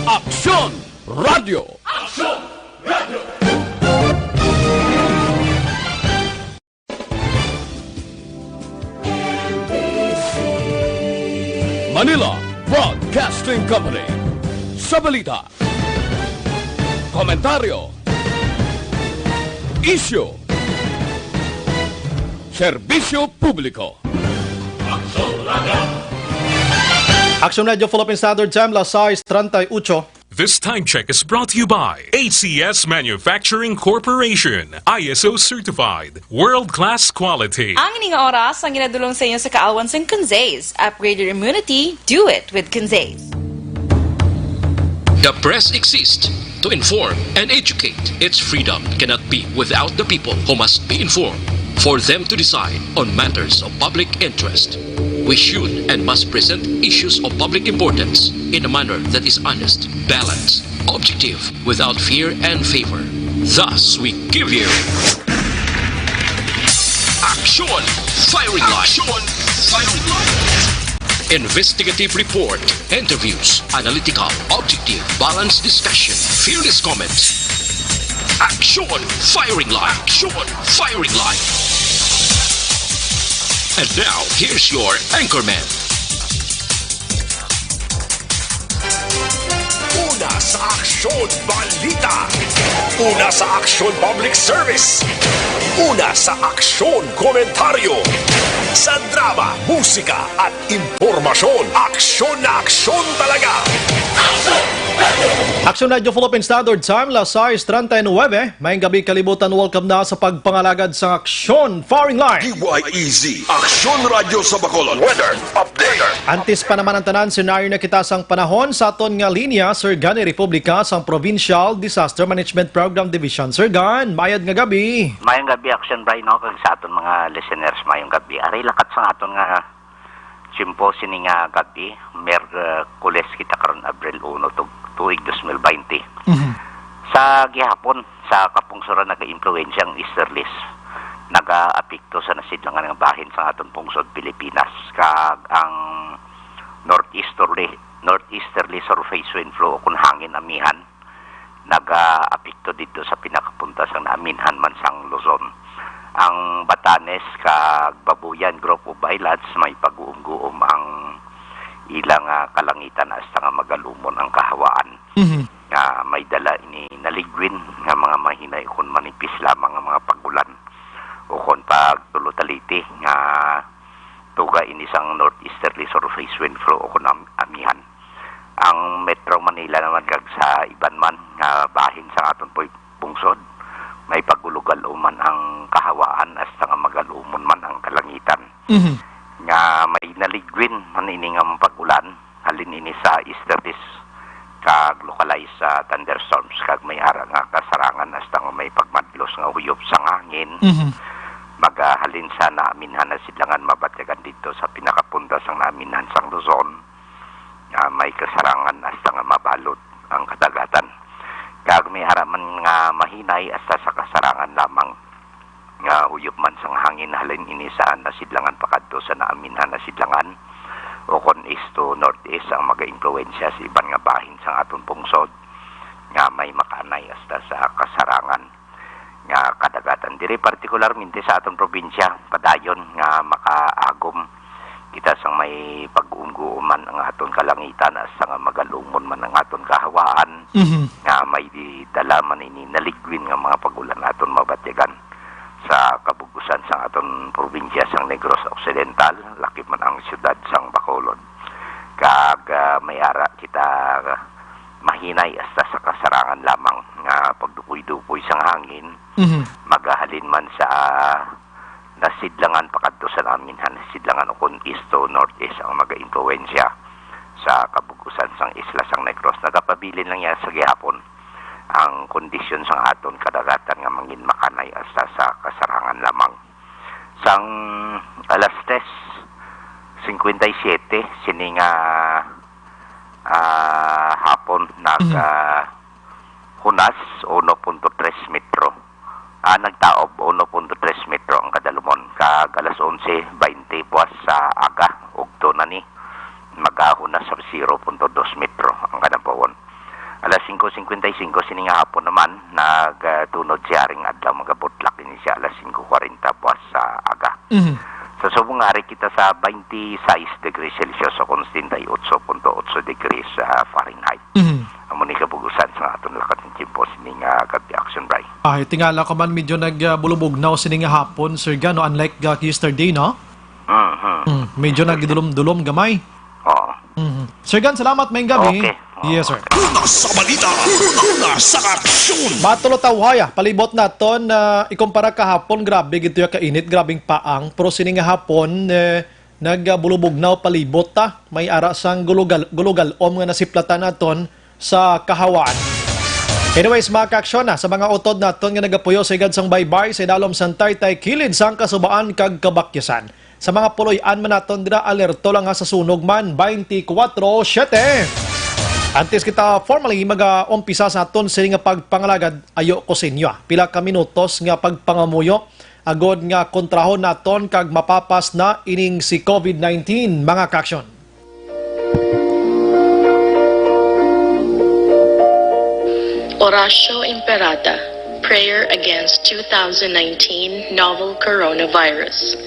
Aksyon Radio! Aksyon Radio! Manila Broadcasting Company. Sa balita, komentaryo, isyu, serbisyo publiko. Aksyon Radio! Action Radio Philippine Standard Time, las 6:38. This time check is brought to you by ACS Manufacturing Corporation, ISO certified, world-class quality. Ang ining oras ang ginadulong sa inyo sa kaawan sa Kunzays. Upgrade your immunity, do it with Kunzays. The press exists to inform and educate. Its freedom cannot be without the people who must be informed for them to decide on matters of public interest. We should and must present issues of public importance in a manner that is honest, balanced, objective, without fear and favor. Thus, we give you Action Firing Line. Action Firing Line. Investigative report, interviews, analytical, objective, balanced discussion, fearless comments. Action Firing Line. Action Firing Line. And now, here's your anchorman. Una sa Aksyon Balita. Una sa Aksyon Public Service. Una sa Aksyon Komentaryo. Sa drama, musika at impormasyon. Aksyon na aksyon talaga. Action Radio Philippine Standard Time, las 6:39. Mayang gabi kalibutan, welcome na sa pagpangalagad sa Aksyon Firing Line. DYEZ, Aksyon Radio sa Bacolod. Weather Update. Antis pa naman ang tanan, senaryo na kita sang panahon sa aton nga linya, Sir Gan, Republika sang Provincial Disaster Management Program Division. Sir Gan, mayad nga gabi. Mayong gabi, Action Brian, no? Kag sa aton mga listeners, mayong gabi. Aray, lakat sa aton nga symposium nga gabi, Merkules kita karon Abril 1, tuig 2020. Sa gihapon, sa kapungsuran nag-influensya ang easterlies, nag-apekto sa nasidlangan ng bahin sa aton pungsod Pilipinas. Kag ang northeasterly surface wind flow o kung hangin amihan, nag-apekto dito sa pinakapuntas ng Aminhan man sang Luzon. Ang Batanes kag Babuyan group of islands may pag-uum-guum ang ilang kalangitan hasta nga magalumon ang kahawaan. May dala ini naligwin nga mga mahinay kun manipis lamang ang mga pagulan o kun pagtulutaliti nga tuga ini sang northeasterly surface wind flow o kun amihan. Ang Metro Manila naman kag sa iban man nga bahin sa aton pungsod may pagulugal-uman ang kahawaan hasta nga magalumon man ang kalangitan. Nga may naligwin man ini nga pagulan halin ini sa easterlies kag localized sa thunderstorms kag may ara nga kasarangan hasta nga may pagmadlos nga huyop sang hangin. Magahalin sa Naaminhan na sidlangan mabatyagan dito sa pinakapunta sang Naaminhan sang Luzon. May kasarangan hasta nga mabalot ang kadagatan. Kag may haraman nga mahinay hasta sa kasarangan lamang nga huyop man sang hangin halin ini sa nasidlangan pakadto sa Naaminhan na sidlangan o kon east to northeast ang maga-impluwensya sa iban nga bahin sa aton pungsod nga may makanay hasta sa kasarangan nga kadagatan diri partikularmente sa aton probinsya padayon nga makaagom kita sang may pag-uungguman ang aton kalangitan hasta nga magalumon man ang aton kahawaan nga may dala man ini naligwin nga mga pagulan aton mabatyagan sa kabugusan sang aton probinsya sang Negros Occidental, laki man ang siyudad sang Bacolod. Kag may ara kita mahinay hasta sa kasarangan lamang nga pagdupoy-dupoy sang hangin. Magahalin man sa nasidlangan pakadto sa Naaminhan, nasidlangan o kun east to northeast ang maga-influensya sa kabugusan sang isla sang Negros. Nagapabilin lang yan sa gihapon ang kondisyon sang aton kadagatan nga mangin makanay hasta sa kasarangan lamang. Sang alas 3:57 sini nga hapon hunas 1.3 metro. Nagtaob 1.3 metro ang kadalumon kag alas 11:20 buwas sa aga ugto na ni magahon na sa 0.2 metro ang kanapawon. alas 5:55 sining hapon naman nagtunod siya ring adlaw magabutlak ini siya alas 5:40 puas sa aga. So subungari kita sa 26 degrees Celsius o 38.8 degrees Fahrenheit. Amo ni kabugusan sa aton lakat ng timpo sining gabi action bray. Ay, tingala ka man medyo nagbulubog-naw sining hapon, Sir Gan, no? Unlike yesterday, no? Medyo nagdulom-dulom gamay. Oo. Sir Gan, salamat may gabi. Okay. Yes, sir. Una sa balita, una sa aksyon. Matulo tawhaya, palibot naton na ikumpara kahapon, grabe gito ya kainit, grabing paang. Pero sining hapon, nagbulubog-naw palibot ta. May ara sang gulugal-om nga nasiplatan naton sa kahawan. Anyways, mga kaaksyon na sa mga utod naton nga nagapuyo sa igad sang baybay sa idalom sang taytay kilid sang kasubaan kag kabakyasan. Sa mga puloy-an man naton dira alerto lang nga sa sunog man 24/7. Antes kita formally mag-umpisa sa aton sa nga pagpangalagad ayo ko sa inyo. Pila ka minutos nga pagpangamuyo agod nga kontrahon naton kag mapapas na ining si COVID-19, mga kaaksyon. Oratio Imperata, Prayer Against 2019 Novel Coronavirus.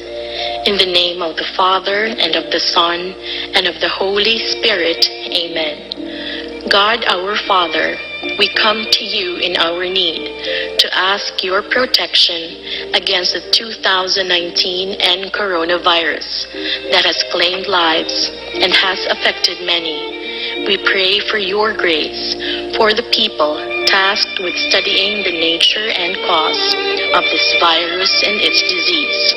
In the name of the Father, and of the Son, and of the Holy Spirit. Amen. God our Father, we come to you in our need to ask your protection against the 2019 and coronavirus that has claimed lives and has affected many. We pray for your grace for the people tasked with studying the nature and cause of this virus and its disease,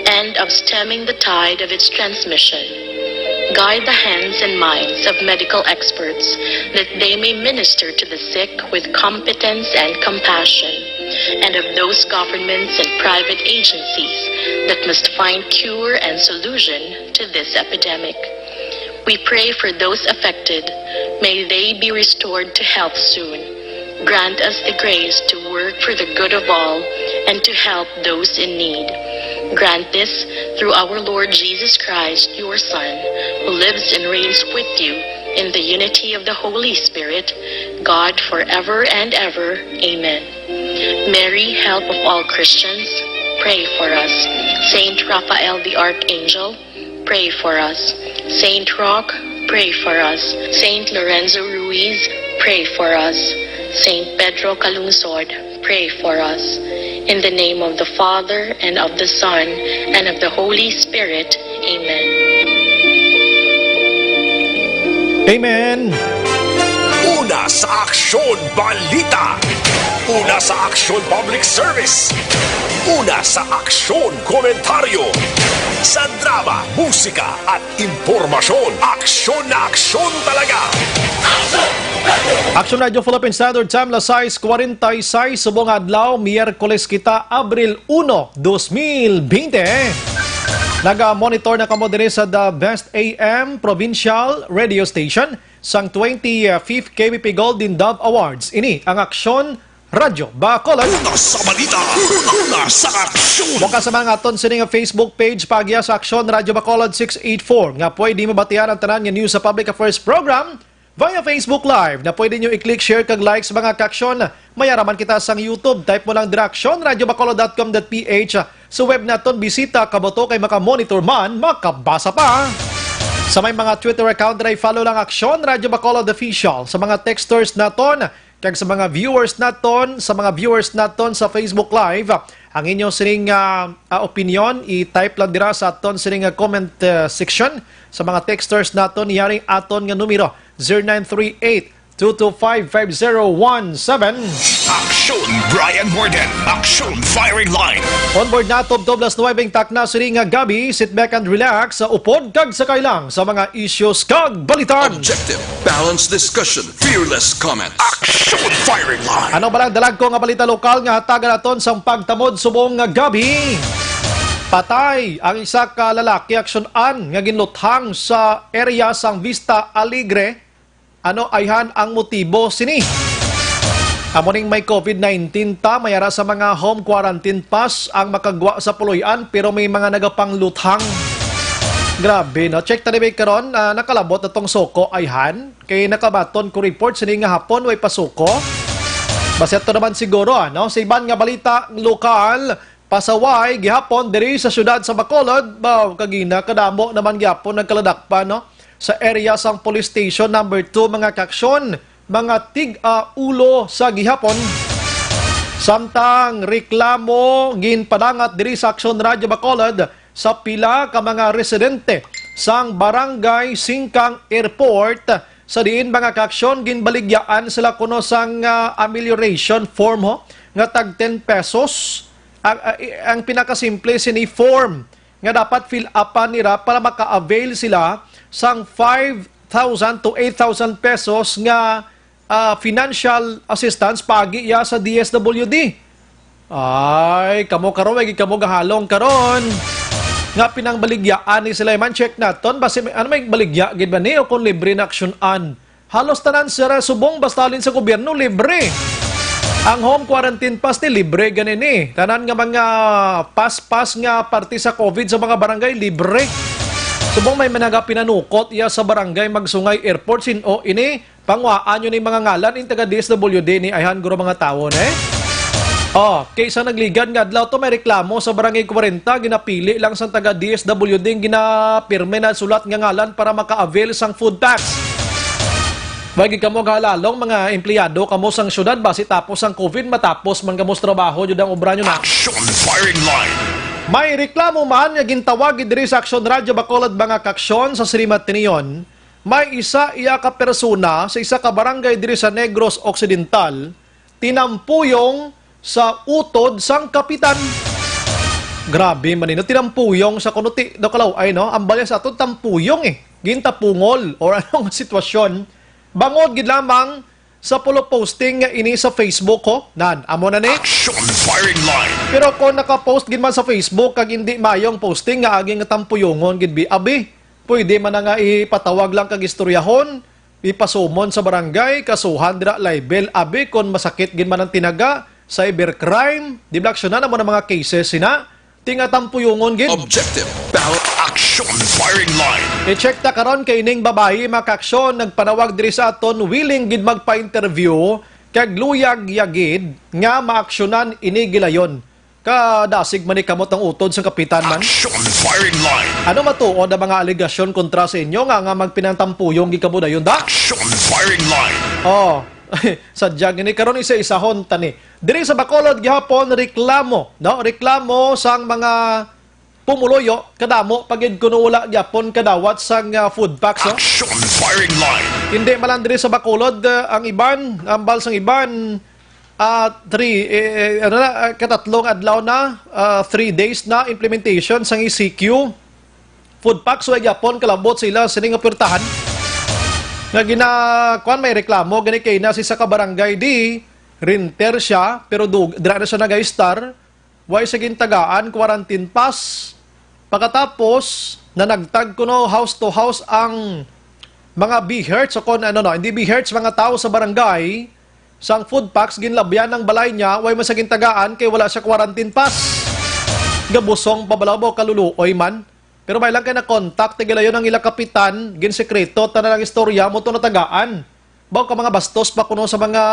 and of stemming the tide of its transmission. Guide the hands and minds of medical experts that they may minister to the sick with competence and compassion, and of those governments and private agencies that must find cure and solution to this epidemic. We pray for those affected. May they be restored to health soon. Grant us the grace to work for the good of all and to help those in need. Grant this through our Lord Jesus Christ, your Son, who lives and reigns with you in the unity of the Holy Spirit, God forever and ever. Amen. Mary, help of all Christians, pray for us. Saint Raphael the Archangel, pray for us. Saint Roch, pray for us. Saint Lorenzo Ruiz, pray for us. Saint Pedro Calungsod, pray for us. In the name of the Father, and of the Son, and of the Holy Spirit. Amen. Amen! Una sa aksyon balita. Una sa aksyon public service. Una sa aksyon komentaryo. Sa drama, musika at impormasyon. Aksyon na aksyon talaga. Action Radio Philippine Standard Time, las 6:46, subong adlaw, Miyerkules kita, Abril 1, 2020. Naga-monitor na kamo din sa The Best AM Provincial Radio Station sang 25th KBP Golden Dove Awards. Ini ang Aksyon Radio Bacolod. Una sa balita. Una sa aksyon. Bukas sa mga aton sining Facebook page pagya sa Aksyon Radio Bacolod 684 nga pwede mabatian ang tanan nga news sa Public Affairs Program via Facebook Live na pwede nyo i-click, share, kag like sa mga kaaksyon. Mayaraman kita sa YouTube. Type mo lang direksyon radiobacolod.com.ph. Sa web naton, bisita, kaboto kay makamonitor man, makabasa pa. Sa may mga Twitter account na follow lang Aksyon Radio Bacolod Official. Sa mga texters naton, kag sa mga viewers naton, sa Facebook Live, ang inyong sining opinion, i-type lang dira sa aton sining comment section. Sa mga texters naton, iyaring aton nga numero 0938-225-5017. Aksyon Brian Morden. Aksyon Firing Line. Onboard na Toblas 9 takna sining nga gabi, sit back and relax sa upod kag sakay lang sa mga issues kag balitan. Objective, balanced discussion, fearless comments. Aksyon Firing Line. Ano balang dalag ko nga balita lokal nga hatagan naton sang pagtamod subong nga gabi. Patay ang isa ka lalaki aksyonan nga ginluthang sa area sang Vista Alegre. Ano ayhan ang motibo sini? Amoning may COVID-19 ta, mayara sa mga home quarantine pass ang makagwa sa puloy-an pero may mga nagapangluthang. Grabe, no? Check tani may karon, nakalabot na tong suko ayhan. Kay nakabaton ko report sini nga hapon way pasuko. Basta ito naman siguro, no? Sa iban nga balita lokal, pasaway gihapon diri sa syudad sa Bacolod, kagina kadamo naman gihapon nagkaladak no? Sa area sang police station number 2 mga kaksyon, mga tig-ulo sa gihapon. Samtang reklamo ginpadangat diri sa Aksyon Radio Bacolod sa pila ka mga residente sang Barangay Singkang Airport sa diin mga kaaksyon ginbaligyaan sila kuno sang amelioration form nga tag 10 pesos ang pinakasimple sini form nga dapat fill upan nila para maka-avail sila sang 5,000 to 8,000 pesos nga financial assistance pagi ya sa DSWD. Ay, kamo karon way kamo gahalong karon. Nga pinangbaligyaan ni sila man check naton basi ano may baligya gid ba ni o kung libre na aksyonan. Halos tanan sira subong basta alin sa gobyerno libre. Ang home quarantine pass ni libre ganin ni. Tanan nga mga pass nga parte sa COVID sa mga barangay libre. Subong may managa pinanukot iya sa barangay Magsungay Airport sin o ini pangwaan yun ni mga ngalan in taga DSWD ni ayhan guro mga tawo kaysa nagligad nga adlaw to may reklamo sa barangay 40 ginapili lang sa taga DSWD ginapirme na sulat nga ngalan para maka-avail sang food tax. Bagi kamo galalong mga empleyado kamo sang syudad basi tapos ang COVID matapos man kamo trabaho jud ang obra nyo na. Action firing line. May reklamo man nga gintawag diri sa Aksyon Radio Bacolod mga kaksyon sa Srimat Tinion. May isa iya ka persona sa isa ka barangay diri sa Negros Occidental tinampuyong sa utod sang kapitan. Grabe man nino tinampuyong sa kunuti do kalaw ay no ambal sa aton tampuyong gintapungol or anong sitwasyon bangod gid lamang sa pulo posting nga ini sa Facebook nan amo na ni Action firing line. pero kung naka-post gid man sa Facebook kag hindi mayong posting nga aging tampuyongon gid bi abi pwede man na nga ipatawag lang kag istoryahon ipasumon sa barangay kasuhan dira libel abi kon masakit gid man ang tinaga cybercrime, di ba aksyonan mo ng mga cases sina, tingatampuyon gid. Objective, ballot, Action firing line. I-check ta karon kay ining babayi makaksyon nagpanawag diri sa aton willing gid magpa-interview kag luyag yagid nga maaksyonan ini gilayon. Kadasig man ni kamot ang utod sa kapitan man. Action firing line. Ano matuod ang mga aligasyon kontra sa inyo nga magpinantampuyong gikabudayon da? Action firing line. Sadya gini karon isa-isahon tani. Diri sa Bacolod gihapon reklamo, no? Reklamo sang mga pumuloyo kadamo pagid kuno wala gyapon kadawat sang food packs, no? Action firing line. Hindi malang diri sa Bacolod ang iban, ambal sang iban katatlong adlaw na 3 days na implementation sang ECQ food packs way gyapon kalabot sila sining opertahan. Nga kuan may reklamo gani kay na si sa kabarangay di renter siya pero dira na siya nag-star way sa gintagaan quarantine pass pagkatapos na nagtag kuno house to house ang mga BHertz o kon hindi BHertz mga tao sa barangay sang food packs ginlabyan ng balay niya way masaging tagaan kay wala siya quarantine pass gabusong pabalaw kaluluoy man. Pero may lang kayo na contact, tigilayon ang ila kapitan, ginsekreto, tanan ang istorya mo ito natagaan. Baw ka mga bastos pa kuno sa mga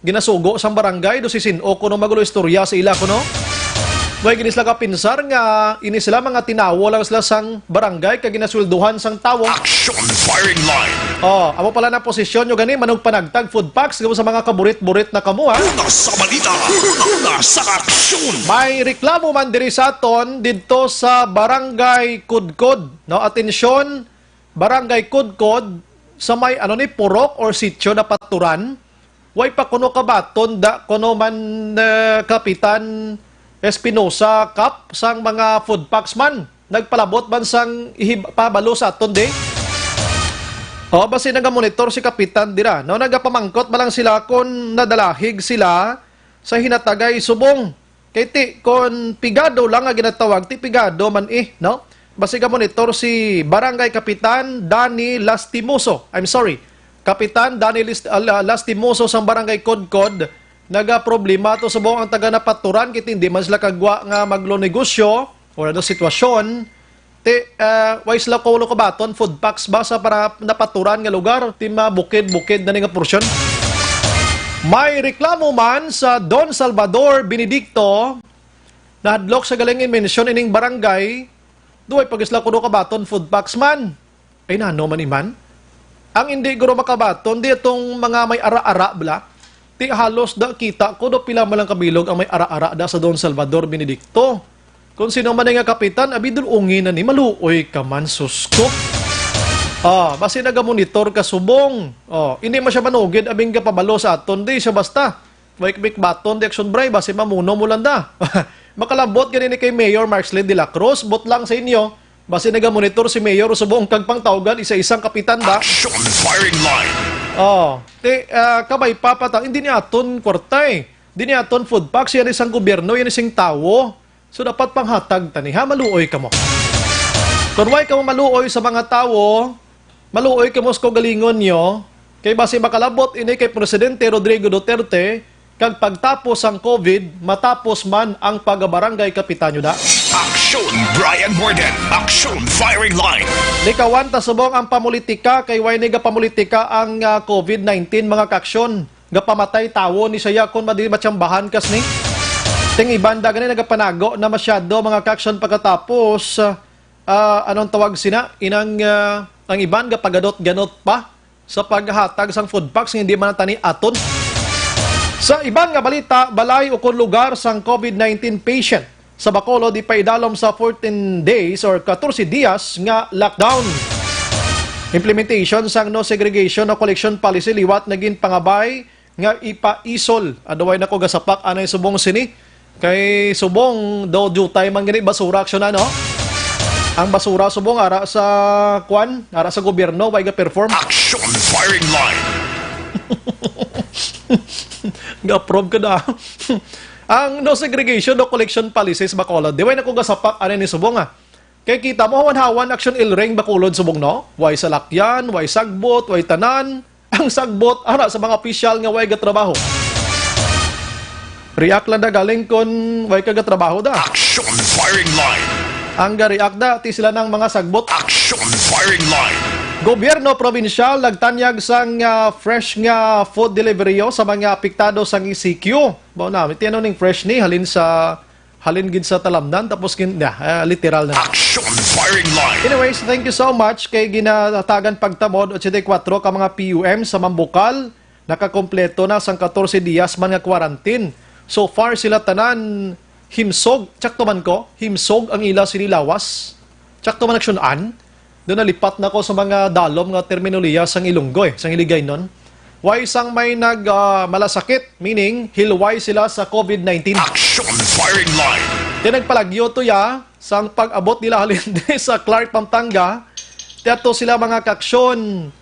ginasugo sa barangay, do si Sino kuno magulo istorya sa ila kuno. Way ginis lang kapinsar nga, ini sila mga tinawo lang sila sang barangay, kag ginaswelduhan sang tawo. Action firing line. Amo pala na posisyon nyo gani, manong panagtag food packs, gamo sa mga kaburit-burit na kamo Una sa balita, una sa aksyon. May reklamo man diri sa aton didto sa Barangay Kudkod. No, atensyon, Barangay Kudkod sa may purok or sitio na paturan. Way pa kuno kabaton da kuno man kapitan Espinosa Kap sang mga food packs man. Nagpalabot man sang pabalo sa aton de. Basi nagamonitor si kapitan dira. No, nagapamangkot man lang sila kung nadalahig sila sa hinatagay subong. Kay ti kon pigado lang nga ginatawag ti pigado man no? Basi monitor si Barangay Kapitan Danny Lastimoso. Kapitan Danny Lastimoso sang Barangay Kudkod naga-problema to subong ang taga napaturan kit hindi man sila kagwa nga maglo negosyo o sitwasyon wais lang ko kabaton, food packs ba sa para napaturan nga lugar, ti bukid-bukid na nga porsyon. May reklamo man sa Don Salvador Benedicto na hadlok sa galingin mensyon ining barangay, duway pagisla ko kabaton, food packs man. Ay nano man iman. Ang hindi guro makabaton, di itong mga may ara-ara bla, ti halos da kita ko do pila malang kabilog ang may ara-ara da sa Don Salvador Benedicto. Kung sino man nga kapitan, abidul ungi na ni maluoy ka man susko. Basi nagamonitor ka subong. Hindi mo siya manugid, abing ka pabalo sa aton, di siya basta. Wake baton, di action bray, basi mamuno mo lang da. Makalambot ganini kay Mayor Marcelin de la Cruz, bot lang sa inyo. Basi nagamonitor si Mayor subong kagpang tawgan, isa-isang kapitan da. Action firing line. Kabay papata, hindi ni aton kwartay. Hindi ni aton food packs, yan isang gobyerno, yan isang tawo. So dapat panghatag tani ha, maluoy ka mo. Kung way ka mo maluoy sa mga tawo, maluoy ka mo sa galingon nyo, kay base makalabot ini kay Presidente Rodrigo Duterte, kag pagtapos ang COVID, matapos man ang pagabarangay kapitan nyo da. Action Brian Borden. Action firing line. Likawan ta subong ang pamulitika, kay way ni pamulitika ang COVID-19 mga kaksyon. Gapamatay tawo ni saya kung madi matsambahan kas ni. Ting ibanda ganin nagapanago na masyado mga kaksyon pagkatapos anong tawag sina inang ang iban gapagadot ganot pa sa paghatag sang food packs hindi man tani aton. Sa iban nga balita, balay ukon lugar sang COVID-19 patient sa Bacolod di pa idalom sa 14 days or 14 dias nga lockdown. Implementation sang no segregation no collection policy liwat naging pangabay nga ipa-isol. Adaway nako gasapak anay subong sini. Kay subong daw jutay man gani basura aksyon no? Ang basura subong ara sa kwan, ara sa gobyerno way ga perform. Action firing line. Ga-probe ka na. Ang no segregation no collection policies Bacolod, di way nako gasapak ano ni subong Kay kita mo hawan action ilring Bacolod subong no? Way salakyan, way sagbot, way tanan. Ang sagbot ara sa mga opisyal nga way ga trabaho. React lang na galing kung way kagatrabaho da. Action firing line. Ang react da, ti sila ng mga sagbot. Action firing line. Gobyerno provinsyal nagtanyag sang fresh nga food delivery sa mga apektado sang ECQ. Bao namin, tiyan ning fresh ni, halin gid sa talamnan, tapos literal na. Action firing line. Anyways, thank you so much kay ginatagan pagtamod 84 ka mga PUM sa Mambukal. Nakakompleto na sang 14 dias man nga quarantine. So far sila tanan himsog, tsakto man ko, himsog ang ila sinilawas. Tsakto man aksyonan. Doon nalipat na ko sa mga dalom nga terminolohiya sang Ilonggo sang Iligay nun. Why sang may malasakit, meaning hilway sila sa COVID-19. Action firing line. Nagpalagyo to sang pag-abot nila halin sa Clark, Pampanga. Tiyato sila mga kaksyon.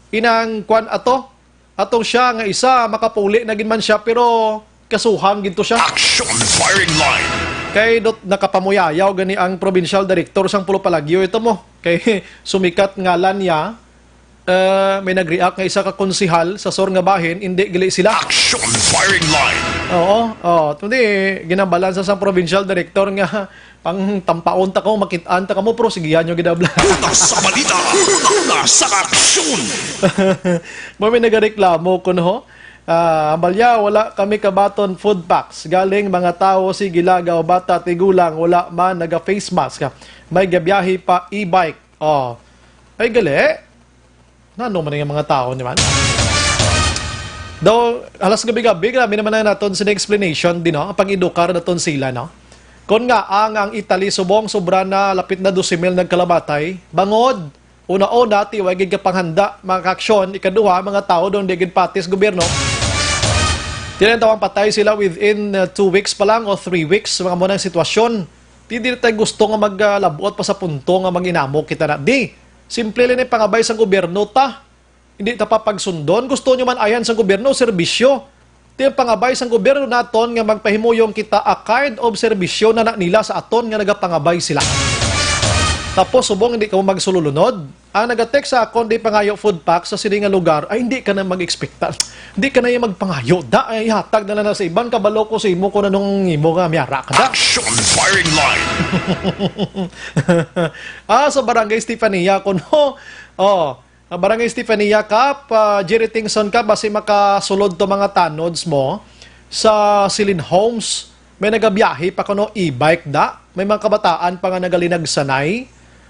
Inang kwan atong siya nga isa makapuli na man siya pero kasuhang ginto siya. Action firing line. Kay nakapamuyayaw gani ang provincial director sang Pulo Palagyo ito mo. Kay sumikat ngalan niya, may nag-react nga isa ka konsihal sa Sor nga bahin, hindi gali sila. Action firing line. Tundi ginambalan sa sang provincial director nga pang tampaon ta ko, makitaan ta kamo, pero sigihan nyo ginabla. Una sa balita, una sa aksyon. May nagareklamo ko no. Balya, wala kami kabaton food packs. Galing mga tao si Gilagaw, bata, tigulang, wala man naga-face mask. May gabiyahe pa e-bike. Ay gali. Nano man yung mga tao naman? Though, alas gabi-gabi, grabe naman na natin sa explanation din, no? Pag-edukar natin sila, no? Kung nga ang Italy subong sobra na lapit na 12,000 nagkalabatay, bangod, una-una, tiwagig ka panghanda, mga aksyon, ikaduha, mga tao doon, digid patis, gobyerno, tinatawang patay sila within 2 weeks pa lang o 3 weeks, mga munang sitwasyon. Hindi tayo gusto nga maglabot pa sa punto nga mag-inamok kita na. Di, simple lang yung pangabay sa gobyerno ta. Hindi ta papagsundon. Gusto nyo man ayan sa gobyerno, serbisyo. Ito yung pangabay sa gobyerno naton nga magpahimuyong kita a kind of serbisyo na nila sa aton nga nagapangabay sila. Tapos subong hindi ka mo magsululunod. Ang nagatext sa akon, di pa ngayo food pack sa sininga lugar, ay hindi ka na mag-expectan. Di ka na yung magpangayo. Da, ay hatag na lang na sa ibang kabalo ko sa imo ko na nung imo nga miyara ka da. Action firing line. Sa Barangay Estefania ko no. Barangay Estefania Kap, Jerry Tingson ka, basi makasulod to mga tanods mo sa Silin Homes. May nagabiyahe pa ko no, e-bike da. May mga kabataan pa nga nagalinag sanay.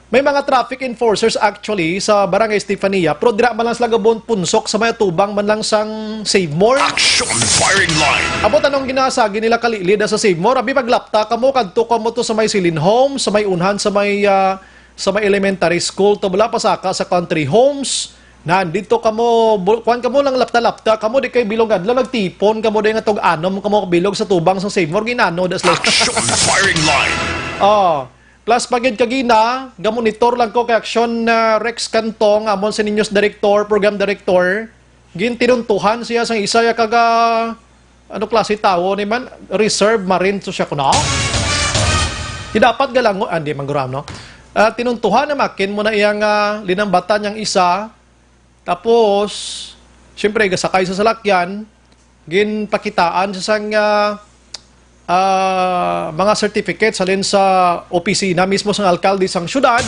May mga traffic enforcers actually sa Barangay Estefania, pero dira man lang sila gabon punsok sa may tubang man lang sang Save More. Action firing line. Abot anong ginasagi nila kalilid sa Save More? Abi maglapta ka mo, kadto ka mo to sa may Silin Homes, sa may unhan, sa may elementary school, to bala pasaka sa country homes. Nandito ka mo, kuhan ka mo lang lapta-lapta, ka mo di kay bilog adlaw, nagtipon ka mo di nga tog anom ka mo bilog sa tubang sa Save More, ginano, das like. Action firing line. Plus pagid kagina, gamonitor lang ko kay Action Rex Cantong, amon sa ninyos director, program director, gintinuntuhan siya sang isa ya kaga ano klase tawo ni man, reserve marine so siya kuno. Di dapat galango, hindi manguram no. Tinuntuhan na makin mo na iyang linambatan yang isa. Tapos syempre gasakay sa salakyan, ginpakitaan sa sang mga certificates halin sa opisina mismo sa alkalde sang syudad.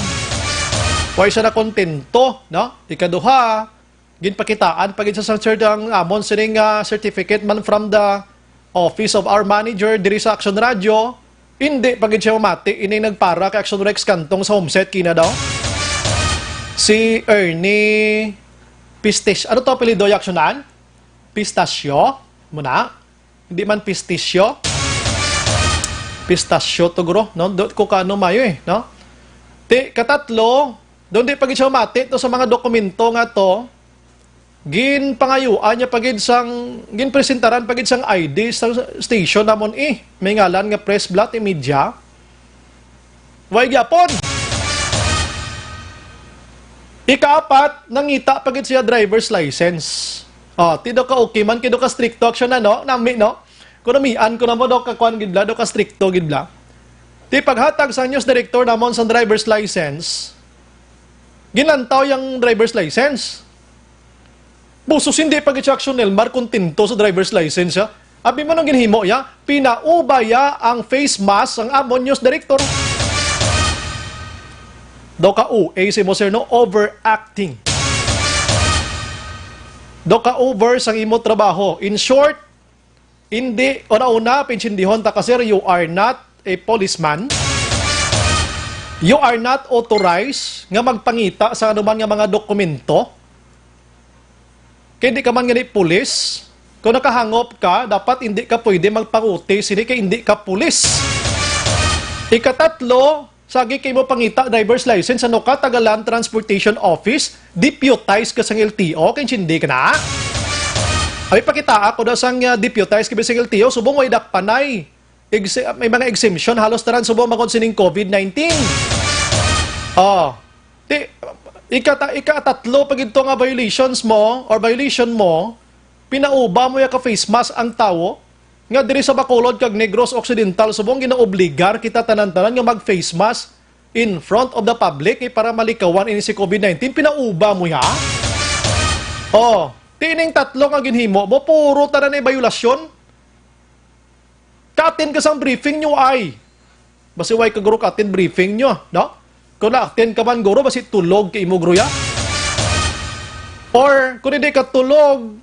Way siya na kontento, no? Ikaduha, ginpakitaan pagid sa ang amon sining certificate man from the office of our manager diri sa Action Radio. Hindi pagid siya mamati, ini nagpara kay Action Rex Cantong sa homestead kina daw. Si Ernie Pistachio. Ano to apelyido Actionan? Pistachio? Muna? Hindi man Pistachio? Pistachio to guro, no? Do ko kano mayo no? Katatlo, doon di pagid siya mati to sa mga dokumento nga to. Gin pangayuan niya pagid sang gin presentaran pagid sang ID sa station namon may ngalan nga Press Blood Media. Way gyapon. Ikaapat, nangita pagid siya driver's license. Tido ka okay man kido ka strict action na no, nami no. Kunamian ko na mo daw kakuan gidla, daw ka stricto gidla. Di paghatag sa news director namon sa driver's license, ginantaw yung driver's license. Busos hindi pag-action Elmar kontinto sa driver's license ya. Abi mo nang ginhimo ya, pinaubaya ang face mask ang amon news director. Daw ka si mo sir no, overacting. Daw ka over sang imo trabaho. In short, hindi, una-una, pinsindihon ta kasi you are not a policeman. You are not authorized nga magpangita sa anuman nga mga dokumento. Kaya hindi ka man nga pulis. Kung nakahangop ka, dapat hindi ka pwede magpanguti, hindi kaya hindi ka pulis. Ikatatlo, sagi kayo mo pangita driver's license, ano ka, Tagalan Transportation Office, deputize ka sa LTO, kaya hindi ka na. Ay pakita ako daw sang deputize kay bising LTO subong way dakpanay. May mga exemption halos taran subong magod sining COVID-19. Ikatatlo pag ito nga violations mo or violation mo, pinauba mo ya ka face mask ang tawo nga diri sa Bacolod kag Negros Occidental subong ginaobligar kita tanan-tanan nga mag face mask in front of the public para malikawan ini si COVID-19. Pinauba mo ya. Tining tatlo nga ginhimo mo, puro tanan ay violasyon. Katin ka sang briefing nyo ay. Basi way ka guro katin briefing nyo, no? Kung na-atin ka man guro, basi tulog kay imo guro ya. Or, kung hindi ka tulog,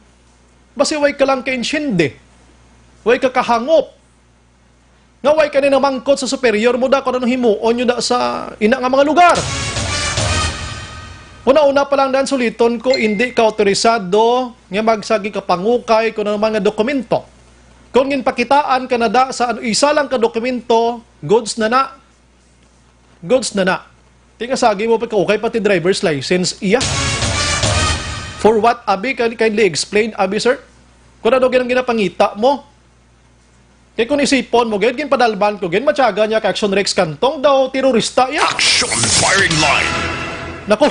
basi way ka lang ka-insyende. Way ka kahangop. Nga way ka na mangkot sa superior mo da, kung anong himuon nyo da sa ina nga mga lugar. Una-una pa lang dan suliton ko, hindi ka autorisado nga magsagi ka pangukay kung ano mga dokumento. Kung ginpakitaan ka na da sa isa lang ka dokumento, goods na na. Goods na na. Tinga sagi mo pa kaukay pati driver's license, iya. For what, Abi? Kindly explain, Abi, sir. Kung ano ginapangita mo. Kaya kung isipon mo, gin padalban ko, matyaga niya ka Action Rex Cantong daw, terorista, iya. Action firing line. Naku,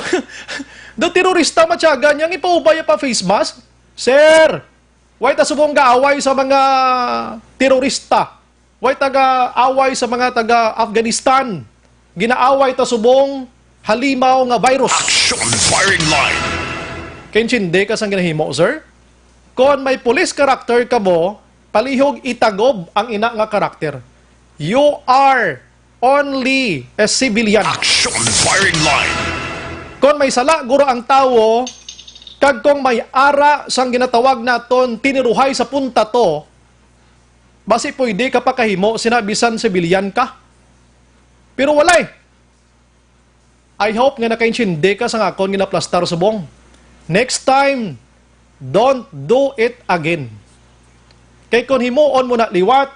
daw terorista matyaga niyang ipaubaya pa face mask. Sir, why ta subong gaaway sa mga terorista? Why taga-away sa mga taga-Afghanistan? Ginaaway ta subong halimaw nga virus. Action firing line. Kensinde ka sang ginahimo, sir? Kung may police character ka mo, palihog itagob ang ina nga karakter. You are only a civilian. Action firing line. Kung may sala guro ang tawo, kag kung may ara sang ginatawag naton tiniruhay sa punta to, basi pwede ka pa kahimo sinabisan civilian ka. Pero walay. I hope nga nakaintindi ka sa akon ginaplastar subong. Next time, don't do it again. Kay kung himuon mo na liwat,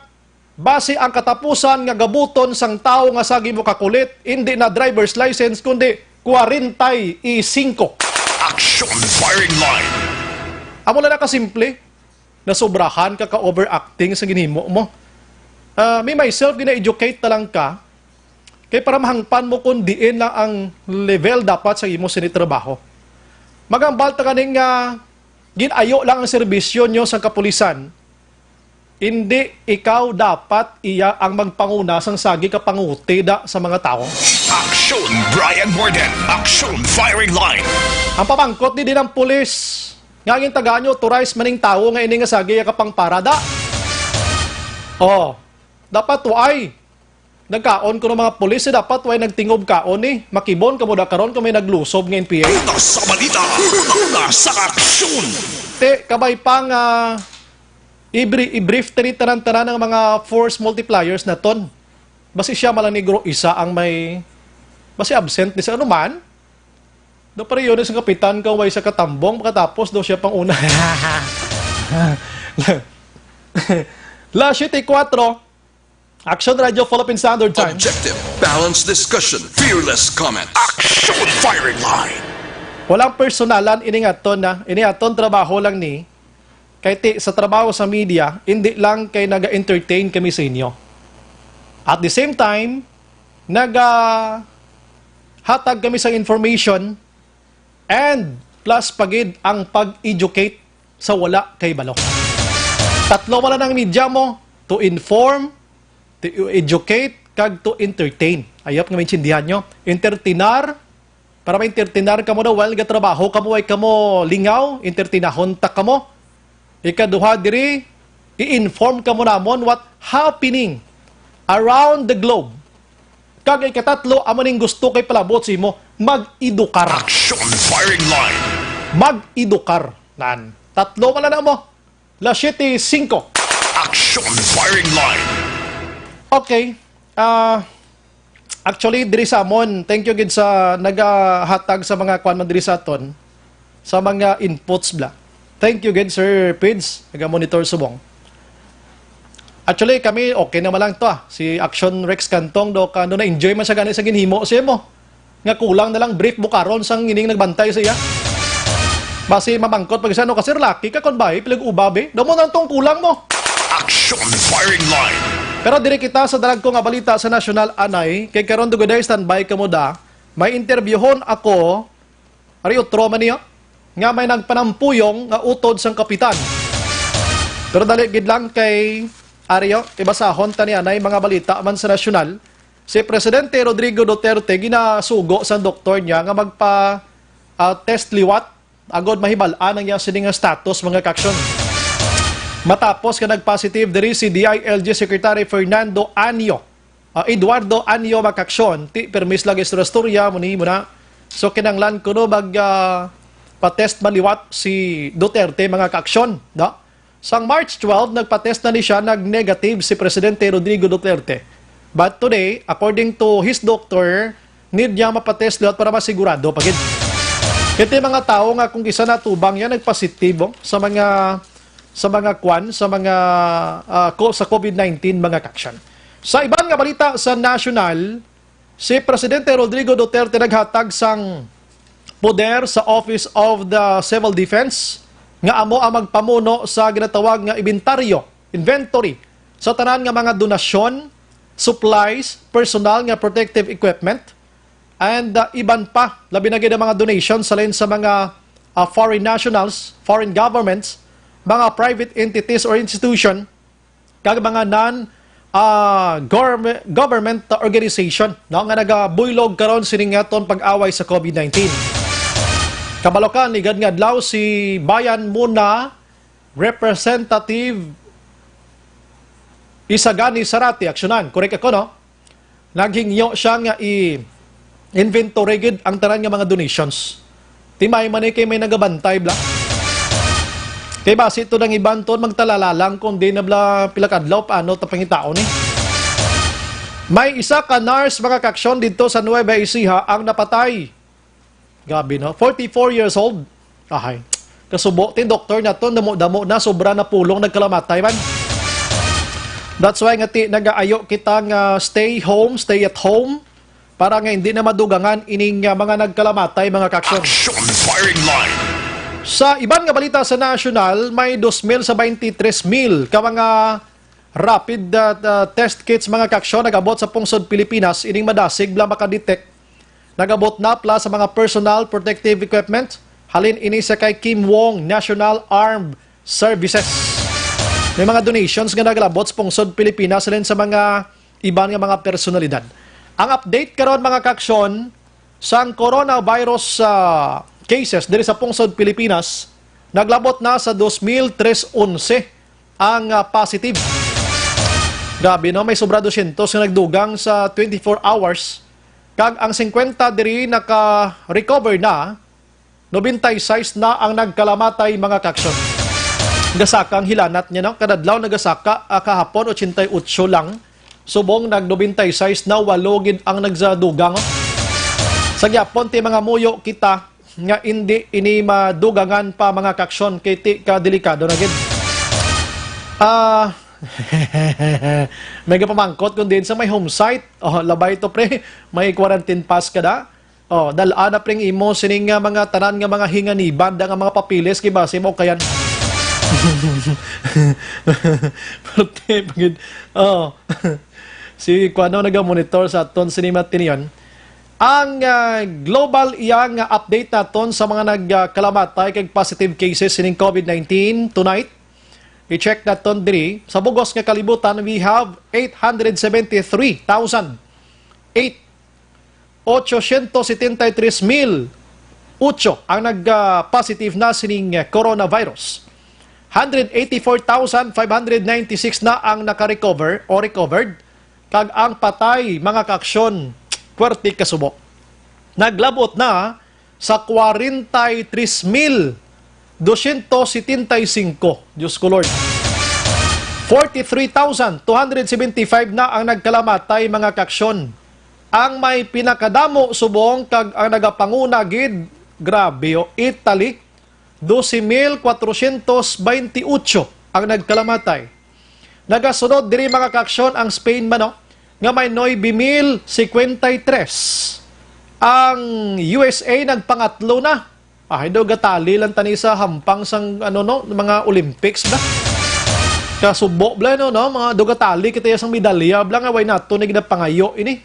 base ang katapusan nga gabuton sang tao nga sagi mo kakulit, hindi na driver's license, kundi 45. Action firing line. Amo na nakasimple, nasobrahan ka ka-overacting sa ginhimo mo. Me myself, gina-educate na lang ka, kay para mahangpan mo kung diin na ang level dapat sa imo sinitrabaho. Magambal ta kaning ginayo lang ang serbisyo nyo sa kapulisan, hindi ikaw dapat iya ang magpanguna sang sagi kapanguti da sa mga tao. Action Brian Morden. Action firing line. Ang pamangkot din ng pulis, ngangin taga nyo, authorized maning tao nga ini nga sagi kapang parada. Oh, dapat tuay. Nagkaon ko ng mga pulis, dapat tuay nagtingob kaon eh. Makibon ka mo da karon kung may naglusob ng NPA. Una sa balita. Una sa aksyon. Te, kabay pang i-brief tani tanan-tanan ng mga force multipliers na ton. Basi siya malang negro isa ang may basi absent ni sa ano man. Do pa rin yun sa kapitan kaway sa katambong pagkatapos do siya pang una. La 7:04 Action Radio Philippine Standard Time. Objective, balanced discussion, fearless comment. Action firing line. Walang personalan iniaton na. Iniaton trabaho lang ni. Kay sa trabaho sa media, hindi lang kay naga-entertain kami sa inyo. At the same time, hatag kami sa information and plus pagid ang pag-educate sa wala kay balok. Tatlo wala ng media mo, to inform, to educate, kag to entertain. Ayop nga maintindihan nyo. Entertainar, para ma-entertainar ka mo na while gatrabaho ka mo ay ka mo lingaw, entertainahon ta ka mo. Ikaduha diri, i-inform ka mo namon what happening around the globe. Kag ikatatlo, amaning gusto kay palabot si mo, mag-edukar. Action firing line. Mag-edukar. Nan. Tatlo wala na mo. La 7:05. Action firing line. Okay. Actually, diri sa amon, thank you gid sa nagahatag sa mga kwan man diri sa aton, sa mga inputs bla. Thank you gid Sir Pids, naga-monitor subong. Actually, kami okay naman lang to Si Action Rex Cantong do kano na enjoy man sa gani sa ginhimo siya mo. Nga kulang na lang brief bukaron sang ining nagbantay siya. Basi mamangkot pag sa no kasi laki ka kon bay pilag ubabe. Damo nang tong kulang mo. Action firing line. Pero diri kita sa dalag ko nga balita sa National Anay, kay karon dugoday standby ka mo da, may interviewon ako, ari utro man niya, nga may nagpanampuyong nga utod sang kapitan. Pero dali gid lang kay Aryo, ibasahon ta ni Anay mga balita man sa National, si Presidente Rodrigo Duterte ginasugo sa doktor niya nga magpa test liwat agod mahibal-an ang iyang sining status mga kaksyon. Matapos ka nag-positive diri si DILG Secretary Fernando Anyo. Eduardo Anyo makaksyon, ti permis lang istorya muni mo na. So kinanglan ko no pa-test maliwat si Duterte mga kaksyon, no? Sang March 12 nagpa-test na ni siya, nag-negative si Presidente Rodrigo Duterte. But today, according to his doctor, need niya mapatest liwat para masigurado pagid. Kiti mga tao nga kung isa natubang yan nagpositibo sa mga sa COVID-19 mga kaksyon. Sa ibang nga balita sa national, si Presidente Rodrigo Duterte naghatag sang poder sa Office of the Civil Defense nga amo ang magpamuno sa ginatawag nga inventory sa tanan nga mga donasyon, supplies, personal nga protective equipment, and iban pa, labi na gid ang mga donations sa sa mga foreign nationals, foreign governments, mga private entities or institution, kag mga government organization, no, nga nagabuylog karon sining aton pag-away sa COVID-19. Kabalokan, ligad nga adlaw si Bayan Muna Representative Isagani Sarati, aksyonan. Correct ako, no? Naghingyo siya nga i-inventory gid ang tanan nga mga donations. Timay man kay may nagabantay bla. Kay base ito ng ibanton magtalala lang kung di na bla pilakadlaw paano tapangitao ni. May isa ka nurse mga kaksyon dito sa Nueva Ecija ang napatay. Gabi no, 44 years old. Ahay. Kasubo tin doktor na to damo na sobra na pulong nagkalamatay man. That's why nga nagaayo kita nga stay at home para nga hindi na madugangan ining mga nagkalamatay mga kaksyon. Action firing line. Sa iban nga balita sa national, may 2,000 sa 23,000 ka mga rapid test kits mga kaksyon nagabot sa pungsod Pilipinas ining madasig bla makadetect. Nagabot na pla sa mga personal protective equipment halin ini sa kay Kim Wong National Armed Services. May mga donations nga naglabot sa pungsod Pilipinas alin sa mga iban nga mga personalidad. Ang update karon mga kaksyon sa coronavirus cases diri sa pungsod Pilipinas naglabot na sa 2,311 ang positive. Gabi no, may sobra 200 nga nagdugang sa 24 hours. Kag ang 50 diri naka-recover na, 96 na ang nagkalamatay mga kaksyon. Gasaka ang hilanat niya no, kadadlaw nagasaka kahapon 88 lang. Subong nag-96 na 8 gid ang nagsadugang. Sa gyapon ti mga muyo kita nga hindi ini madugangan pa mga kaksyon kay ti ka delikado na gid. Mega pamangkot kun din sa may home site. Oh, labay to pre, may quarantine pass ka da. Oh, dalaan na pring imo sining mga tanan nga mga hinganiban da nga mga papilis kay base mo kayan. Parte pagid. Oh. Si Kuano naga-monitor sa aton sinima tiniyon. Ang global iyang update naton sa mga nagkalamatay kay positive cases sining COVID-19 tonight. I-check naton diri sa bugos nga kalibutan we have 873,873,008 ang nag-positive na sining coronavirus. 184,596 na ang naka-recover o recovered. Kag ang patay mga kaksyon puwerte kasubo. Naglabot na sa 43,275. Diyos ko Lord. 43,275 na ang nagkalamatay mga kaksyon. Ang may pinakadamo subong kag ang nagapanguna gid grabe o Italy 12,428 ang nagkalamatay. Nagasunod diri mga kaksyon ang Spain mano nga may 9,053. Ang USA nagpangatlo na. Do gatali lang tani sa hampang sang mga Olympics ba. Kasubo bla no mga dugatali kita sang medalya bla nga way nato ni ginapangayo ini.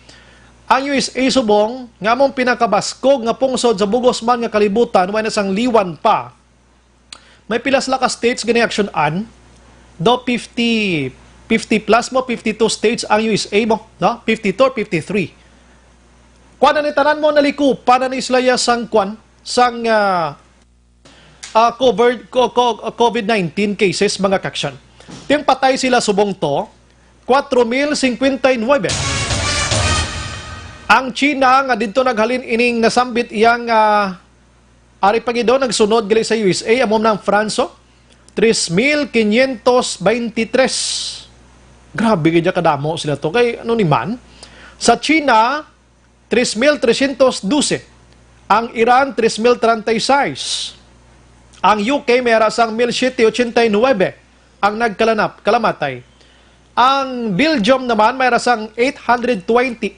Ang USA subong nga mong pinakabaskog nga pungsod sa bugos man nga kalibutan way na sang liwan pa. May pilas la ka states gani action an. Do 50 plus mo 52 states ang USA mo, no? 52 or 53. Kuan ni tanan mo naliko para ni islaya sang kuan sang covered COVID-19 cases mga kaksyon. Ting patay sila subong to 4,059. Ang China nga didto naghalin ining nasambit iyang ari pagido nagsunod gali sa USA amom ng Franso 3,523. Grabe kaya kadamo sila to kay ano ni man. Sa China 3,312. Ang Iran 3,036. Ang UK may arasang 1,789 ang kalamatay. Ang Belgium naman may arasang 828.